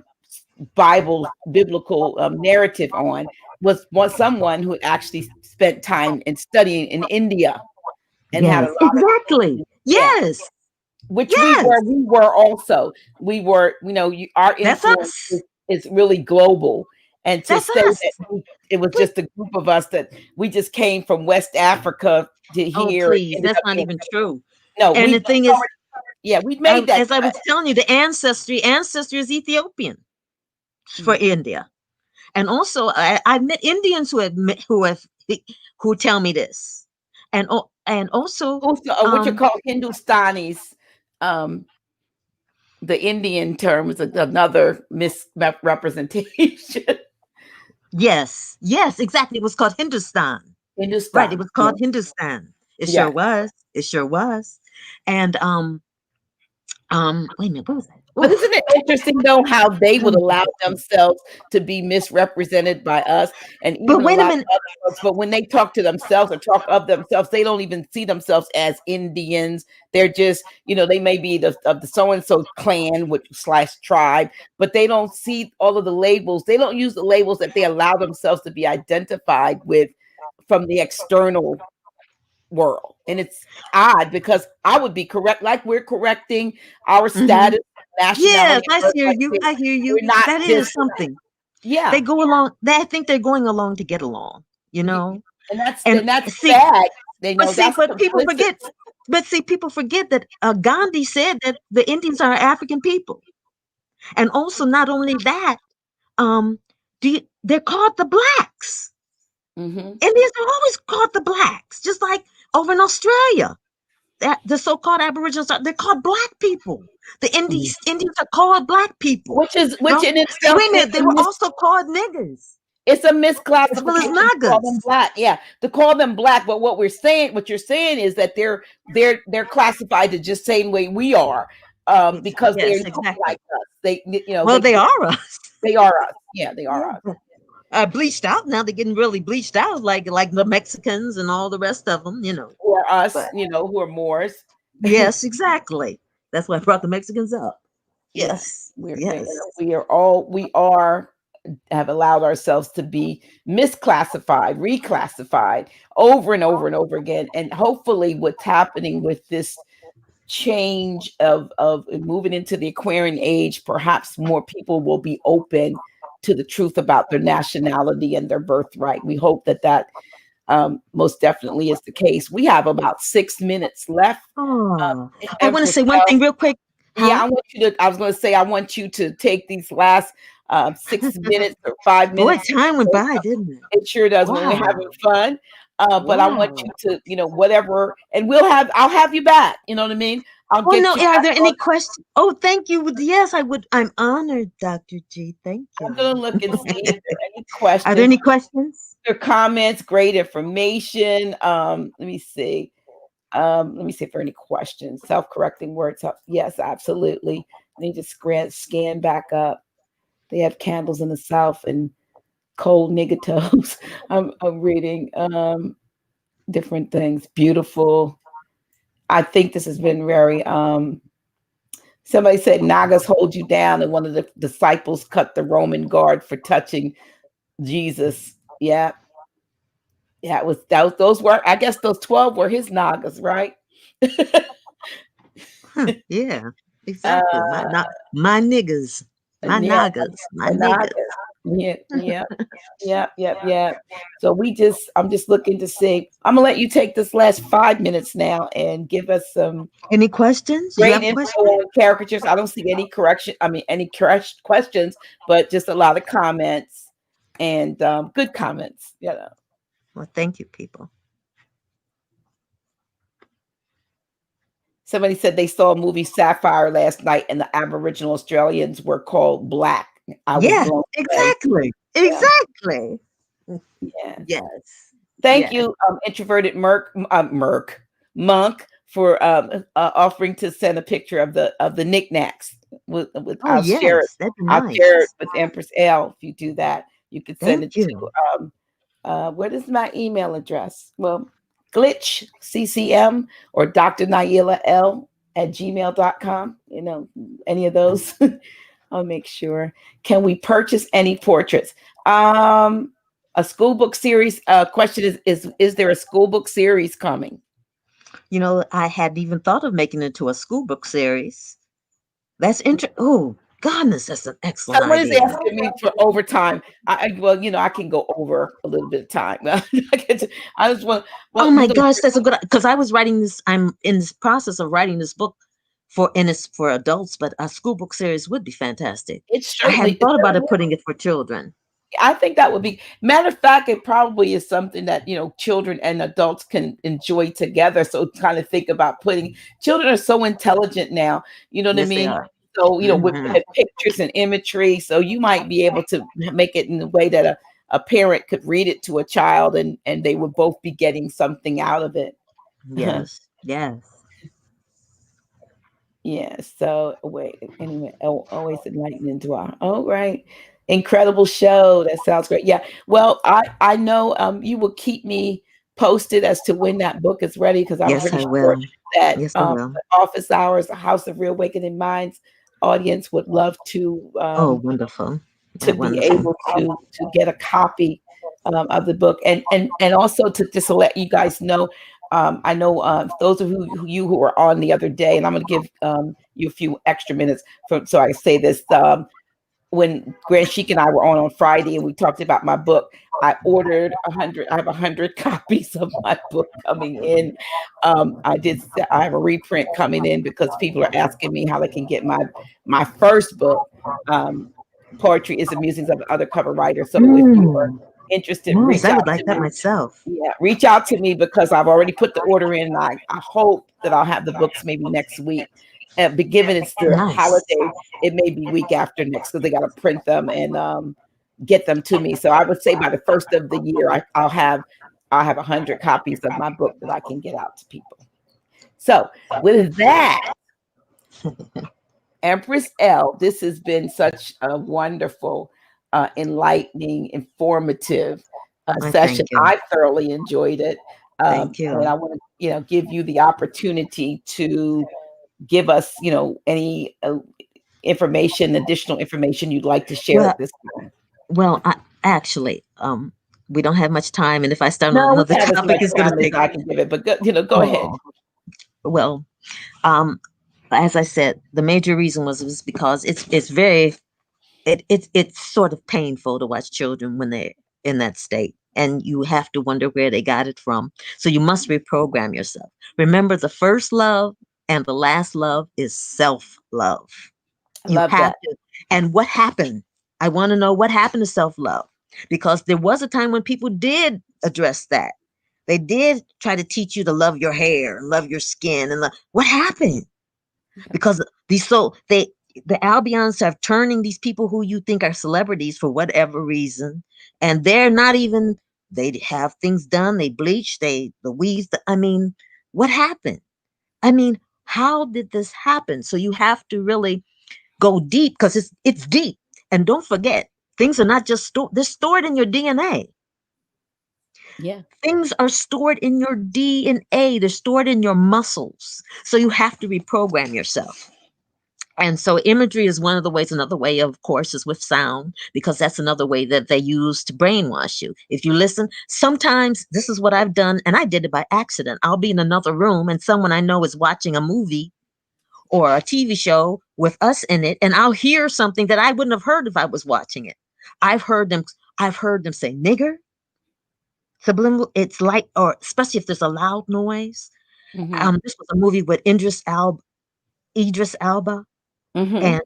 biblical narrative on, was someone who actually spent time in studying in India and had a Yes, lot exactly. of, yeah, Yes, which yes. we were also. We were, our That's influence us. is really global. And to That's say us. that it was We, just a group of us, that we just came from West Africa to oh, here, please. ended That's up not being, even true. no, And the we thing is, yeah, we made that as I was cut. telling you, the ancestry is Ethiopian for Mhm. India. And also, I met Indians who tell me this, and also, Also, what you call Hindustanis, um, the Indian term is another misrepresentation. yes, yes, exactly. It was called Hindustan, right? It Hindustan, was yeah, called Hindustan. It sure yes. was. It sure was. And wait a minute, what was that? But Oof. isn't it interesting though how they would allow themselves to be misrepresented by us and But even a wait a lot minute. of other folks? But when they talk to themselves or talk of themselves, they don't even see themselves as Indians. They're just, they may be of the so and so clan, which slash tribe, but they don't see all of the labels. They don't use the labels that they allow themselves to be identified with from the external world. And it's odd because I would be correct, like we're correcting our Hmm. status, Yes, nationality, I hear birthright you. too. I hear you. We're not That just, is something. They yeah. go along. I think they're going along to get along. You know. And that's And sad. see, That's but people complicit. forget. But see, people forget that Gandhi said that the Indians are African people, and also not only that, um, they're called the blacks. Hmm. Indians are always called the blacks, just like over in Australia. That the so-called Aboriginals they're called black people. The Indians are called black people. Which No, in itself wait a minute, they were also called niggers it's a as well as misclassification to call them nagas. black. Yeah, to call them black. But what you're saying is that they're classified the just same way we are, because they Yes, look like exactly. us. Well, they are us. they are us. Yeah, they are Yeah. us. Bleached out now. They're getting really bleached out, like the Mexicans and all the rest of them. Or us, But who are Moors. yes, exactly. That's why I brought the Mexicans up. Yeah, Yes, we're they yes. we are have allowed ourselves to be misclassified, reclassified over and over and over again. And hopefully what's happening with this change of moving into the Aquarian age, perhaps more people will be open to the truth about their nationality and their birthright. We hope that most definitely is the case. We have about 6 minutes left. Oh, I want to Empress say one L, thing real quick. yeah, Huh? I was going to say, I want you to take these last 6 minutes or five Boy, minutes. time went by, didn't it? It sure does when we're Wow. having fun. But I want Wow. you to, whatever, and I'll have you back. You know what I mean? I'll Oh get no, you. are there any questions? Oh, thank you. Yes, I would. I'm honored, Dr. G. Thank I'm you. gonna look and see if there are any Are there questions any questions? or comments. Great information. Let me see. Let me see if there are any questions. Self-correcting words. Yes, absolutely. I need to scan back up. They have candles in the south and cold nigga toes. I'm reading different things. Beautiful. I think this has been very somebody said nagas hold you down, and one of the disciples cut the Roman guard for touching Jesus. Yeah. Yeah, those were, I guess those 12 were his nagas, right? Huh, yeah, uh exactly. My niggas, my yeah, nagas, my the nagas. niggas. Yeah, yeah. Yeah. So I'm just looking to see. I'm gonna let you take this last 5 minutes now and give us some Any questions? You great have a info question? on caricatures. I don't see any correction. I mean, any correct questions, but just a lot of comments and good comments. You know. Well, thank you, people. Somebody said they saw a movie Sapphire last night, and the Aboriginal Australians were called black. I was Yes, blown away. exactly. Yeah. Exactly. Yes. Yes. Thank Yes. you, introverted monk, for offering to send a picture of the knickknacks. Oh, yes. That'd be I'll share it nice. with Empress L. If you do that, you can send Thank it to you. what is my email address? Well, glitch ccm or Dr. Naila L at gmail.com. You know, any of those. I'll make sure. Can we purchase any portraits? A school book series. Question is there a school book series coming? You know, I hadn't even thought of making it into a school book series. That's interesting. Oh, goodness, that's an excellent Someone is idea. asking me for overtime. Well, I can go over a little bit of time. I just want. Oh Well, my gosh, that's a good because I was writing this. I'm in this process of writing this book and it's for adults, but a school book series would be fantastic. it's I certainly. hadn't thought about it putting it for children. I think that would be, matter of fact, it probably is something that, children and adults can enjoy together. So kind of think about children are so intelligent now, you know what I Yes, they mean? are. So, with Hmm. pictures and imagery. So you might be able to make it in a way that a parent could read it to a child and they would both be getting something out of it. Yes, yes. Yeah. So wait, anyway, always enlightening to our. Oh, right. Incredible show. That sounds great. Yeah. Well, I know you will keep me posted as to when that book is ready, because I'm Yes, pretty I sure will. that Yes, I will. the office hours, the House of Reawakening Minds audience would love Oh, wonderful. to be Wonderful. able to get a copy of the book, and also to just to let you guys know. I know those of you who were on the other day, and I'm going to give you a few extra minutes so I say this. When Grand Sheik and I were on Friday, and we talked about my book, I ordered 100. I have 100 copies of my book coming in. I have a reprint coming in because people are asking me how they can get my first book. Poetry is the musings of other cover writers. So if you are Mm, interested, nice. reach I out would like to that me. myself. Yeah, reach out to me because I've already put the order in. I hope that I'll have the books maybe next week. But given it's the Nice. holiday, it may be week after next because they got to print them and get them to me. So I would say by the first of the year, I'll have 100 copies of my book that I can get out to people. So with that, Empress L, this has been such a wonderful, enlightening, informative I session. thank you. I thoroughly enjoyed it. Thank And you. I want to, give you the opportunity to give us, any additional information you'd like to share Well, at this time. actually, we don't have much time, and if I start on No, we another have as topic, much it's going to time as take. I can give it, but go ahead. Oh, well, um, as I said, the major reason was because it's very it's sort of painful to watch children when they're in that state, and you have to wonder where they got it from. So you must reprogram yourself. Remember, the first love and the last love is self love. I You love have that. to. And what happened? I want to know what happened to self love, because there was a time when people did address that. They did try to teach you to love your hair, love your skin, and what happened? Okay. because the Albions have turning these people who you think are celebrities for whatever reason, and they're not even. They have things done. They bleach. The weeds. I mean, what happened? I mean, how did this happen? So you have to really go deep because it's deep. And don't forget, things are not just stored. They're stored in your DNA. Yeah. Things are stored in your DNA. They're stored in your muscles. So you have to reprogram yourself. And so imagery is one of the ways. Another way, of course, is with sound, because that's another way that they use to brainwash you. If you listen, sometimes this is what I've done, and I did it by accident. I'll be in another room and someone I know is watching a movie or a TV show with us in it, and I'll hear something that I wouldn't have heard if I was watching it. I've heard them, I've heard them say nigger, subliminal. It's like, or especially if there's a loud noise. Mm-hmm. This was a movie with Idris Alba Mm-hmm. and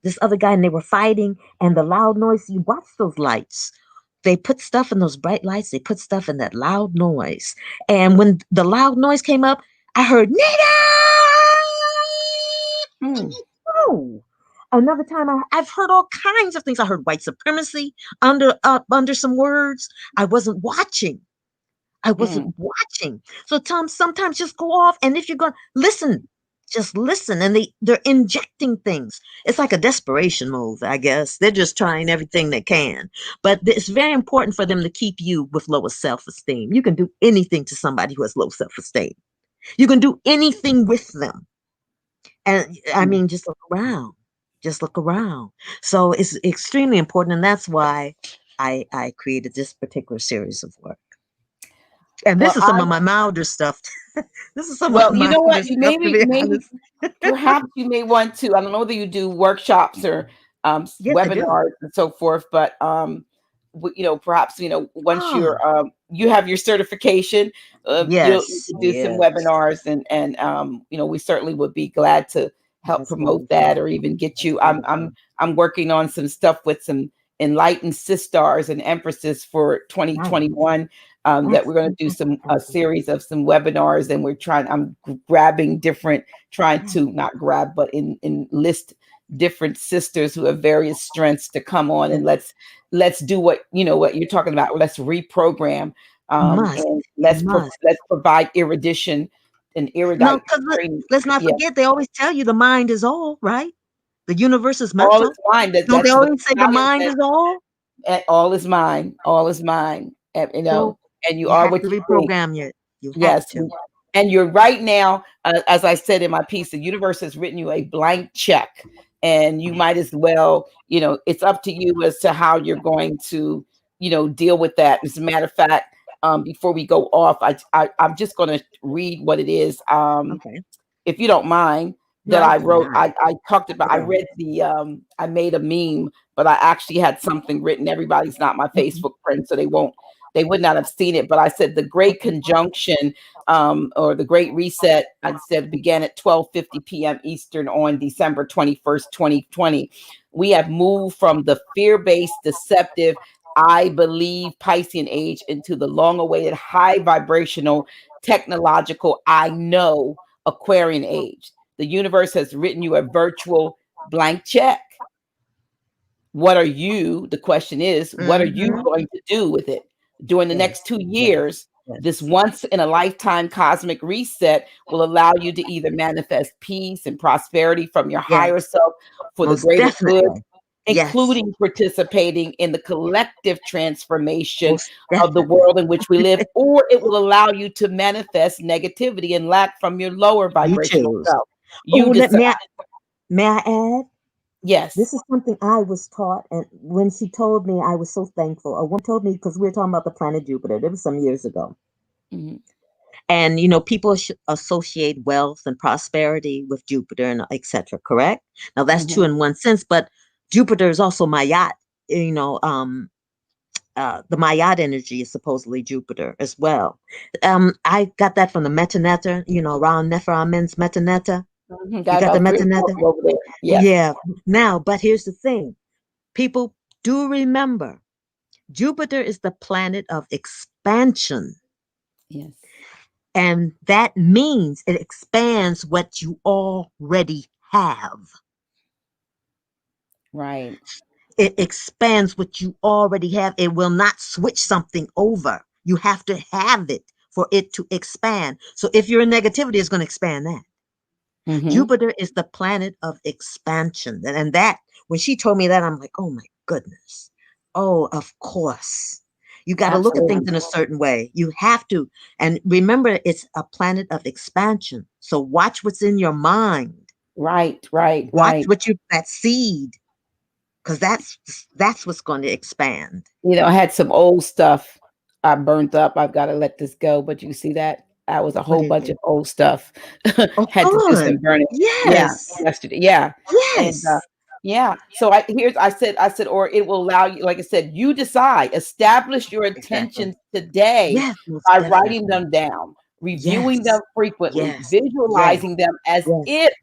this other guy, and they were fighting, and the loud noise. You watch those lights. They put stuff in those bright lights. They put stuff in that loud noise. And when the loud noise came up, I heard nigger. Mm. Oh, another time I've heard all kinds of things. I heard white supremacy under some words. I wasn't watching. I Mm. wasn't watching. So Tom, sometimes just go off, and if you're going to listen, just listen. And they're injecting things. It's like a desperation move, I guess. They're just trying everything they can. But it's very important for them to keep you with lower self-esteem. You can do anything to somebody who has low self-esteem. You can do anything with them. And I Mm. mean, just look around. Just look around. So it's extremely important, and that's why I created this particular series of work. And this Well, is some of my milder stuff. This is some of well, you my know milder what? You stuff, to be maybe honest. perhaps you may want to. I don't know whether you do workshops or Yes, I do. webinars and so forth, but perhaps once Ah, you have your certification, you yes, could do some yes, webinars, and we certainly would be glad to help that's promote that, wonderful. or even get That's you. wonderful. I'm working on some stuff with some enlightened sisters and empresses for Nice. 2021. That we're going to Excellent, do excellent, a excellent. series of some webinars, and I'm grabbing different, trying Yes, to not grab, but in list different sisters who have various strengths to come on, yes. and let's do what you're talking about. Let's reprogram, Must, and must. let's provide erudition and No, erudite because training. let's not Yeah, forget, they always tell you the mind is all, right? The universe is all is mental. mine. Don't they That's what always say the the Italian mind said. is all? All is mine. All is mine. So And you you are have what to you think. reprogram you. You have Yes, to. and you're right now, as I said in my piece, the universe has written you a blank check, and you might as well, it's up to you as to how you're going to, deal with that. As a matter of fact, before we go off, I'm just going to read what it is. Okay. If you don't mind, that No, I why wrote. not? I talked about. I Sure. read I made a meme, but I actually had something written. Everybody's not my Okay. Facebook friend, so they would not have seen it. But I said the Great Okay. Conjunction, or the Great Reset. I said began at 12:50 p.m. Eastern on December 21st, 2020. We have moved from the fear-based, deceptive, I believe Piscean age into the long-awaited, high vibrational, technological, I know Aquarian age. The universe has written you a virtual blank check. What are you? The question is, what are you Mm-hmm. going to do with it during the Yes. next 2 years? Yes. This Yes. once in a lifetime cosmic reset will allow you to either manifest peace and prosperity from your higher Yes. self for the Most greater good, definitely. Yes. including participating in the collective transformation Most of the definitely. world in which we live, or it will allow you to manifest negativity and lack from your lower You vibrational choose. self. Oh, You decide. may I add? Yes. This is something I was taught, and when she told me, I was so thankful. A woman told me because we were talking about the planet Jupiter. That was some years ago. Mhm. And people associate wealth and prosperity with Jupiter and etc. Correct? Now that's true Mhm. in one sense, but Jupiter is also Mayat. The Mayat energy is supposedly Jupiter as well. I got that from the Metanetta. Around Nephraim's Metanetta. Mhm. You Got got the about three or four Metanetta? over there. Yes. Yeah. Now, but here's the thing. People do remember Jupiter is the planet of expansion. Yes. And that means it expands what you already have. Right. It expands what you already have. It will not switch something over. You have to have it for it to expand. So if you're in negativity, it's going to expand that. Mm-hmm. Jupiter is the planet of expansion. And that, when she told me that, I'm like, oh my goodness. Oh, of course. You got to look at things Absolutely. in a certain way. You have to. And remember, it's a planet of expansion. So watch what's in your mind. Right, right, Watch right. what you, that seed, because that's what's going to expand. I had some old stuff I burnt up. I've got to let this go. But you see that? That was a What whole is bunch it? of old stuff. Oh, Had to do some fun. burning. Yeah, Yes. yesterday. Yeah. And Yes. yeah. So I said, or it will allow you, like I said, you decide, establish your Exactly. intentions today Yes, most by writing definitely. them down, reviewing them Yes. frequently, Yes. Yes. visualizing them as Yes. if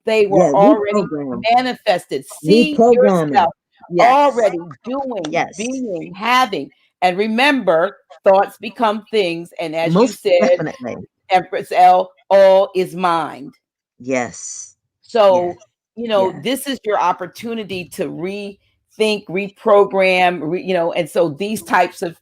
they were Yeah. already Reprogram. manifested. See Reprogramming. yourself Yes. already doing, Yes. being, having. And remember, thoughts become things. And as you Most said, definitely. Empress L, all is mind. Yes. Yes. So, Yes. this is your opportunity to rethink, reprogram, and so these types of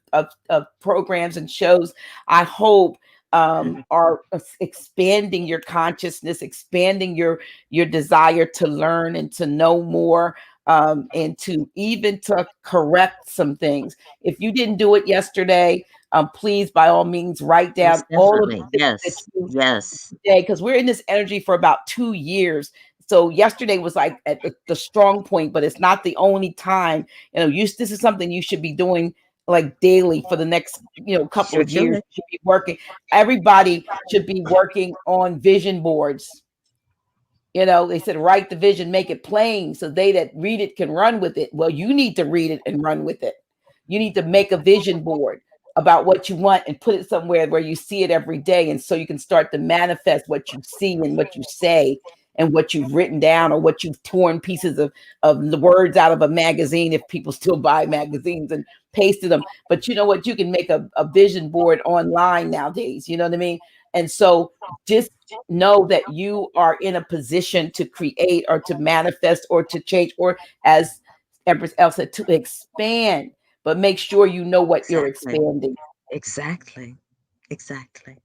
programs and shows, I hope, are expanding your consciousness, expanding your desire to learn and to know more, and to even to correct some things. If you didn't do it yesterday, please, by all means, write down Most all of definitely. the things that Yes. you Yes. day, because we're in this energy for about 2 years. So yesterday was like at the strong point, but it's not the only time. This is something you should be doing like daily for the next couple Sure of years. should. You should be working. Everybody should be working on vision boards. They said write the vision, make it plain, so they that read it can run with it. Well, you need to read it and run with it. You need to make a vision board about what you want and put it somewhere where you see it every day. And so you can start to manifest what you see and what you say and what you've written down, or what you've torn pieces of the words out of a magazine, if people still buy magazines, and pasted them. But you know what? You can make a vision board online nowadays. You know what I mean? And so just know that you are in a position to create or to manifest or to change, or, as Empress L said, to expand. But make sure you know what you're Exactly. expanding. Exactly. Exactly.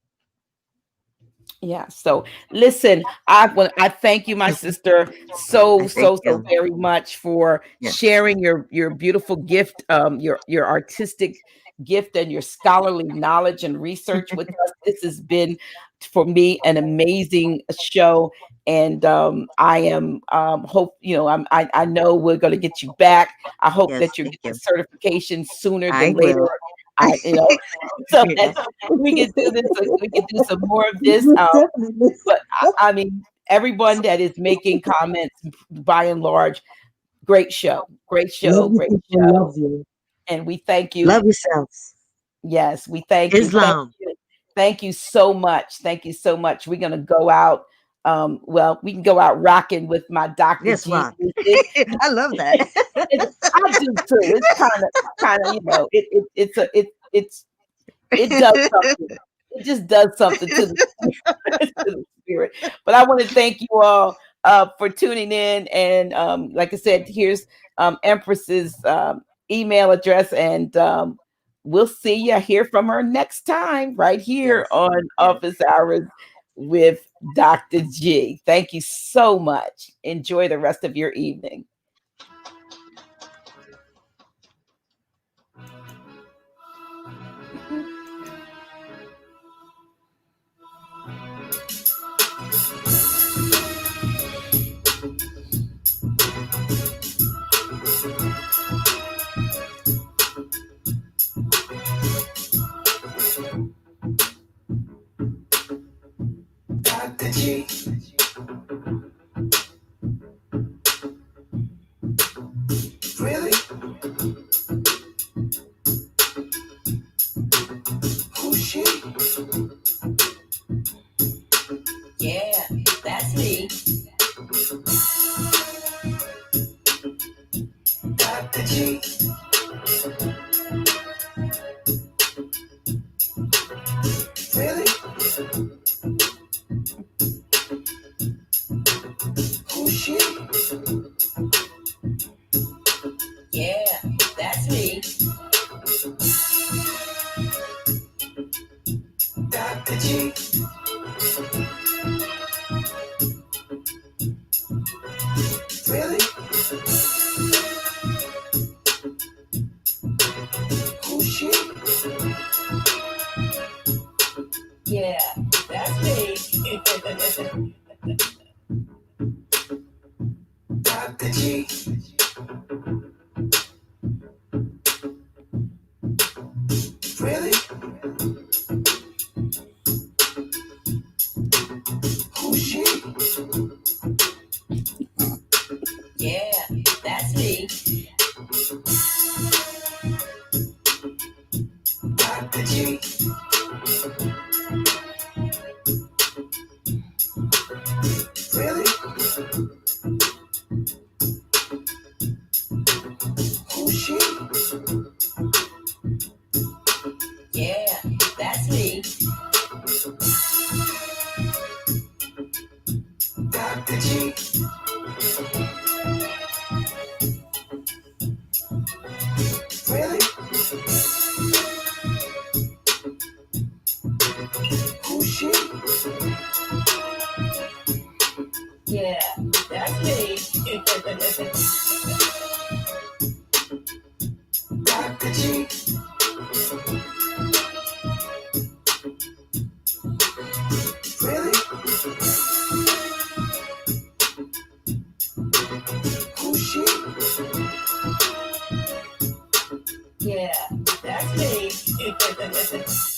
Yeah. So listen, I thank you, my sister, so I thank so so you. very much for Yes. sharing your beautiful gift, your artistic gift, and your scholarly knowledge and research with us. This has been, for me, an amazing show, and I am hope I know we're going to get you back. I hope Yes. that you Thank get the you. certification sooner I than later. will. I so Yeah. that we can do this. We can do some more of this. Most definitely. But I mean, everyone that is making comments, by and large, great show, great Love show, you great people. show, Love you. and we thank you. Love yourselves. Yes, we thank you. Islam. Thank you so much. Thank you so much. We're gonna go out. Well, we can go out rocking with my Dr. Yes, G rock. music. I love that. I do too. It's kind of, it does something. It just does something to the to the spirit. But I want to thank you all for tuning in. And like I said, here's Empress's email address, and we'll see you, hear from her next time, right here Yes. on Yes. Office Hours with Dr. G. Thank you so much. Enjoy the rest of your evening. Dr. G. Really? Who's she? Yeah, that's me. Dr. G. Really? Yeah, that's me. Dr. G. Really? Who's she? Yeah, that's me. Dr. G. Really? Who's she? Yeah, that's me. Dr. G. Really? Who's she? Yeah, that's me. Dr. G. Really? Who's she? Yeah, that's me. Dr. G. Really? Who's she? Yeah, that's me.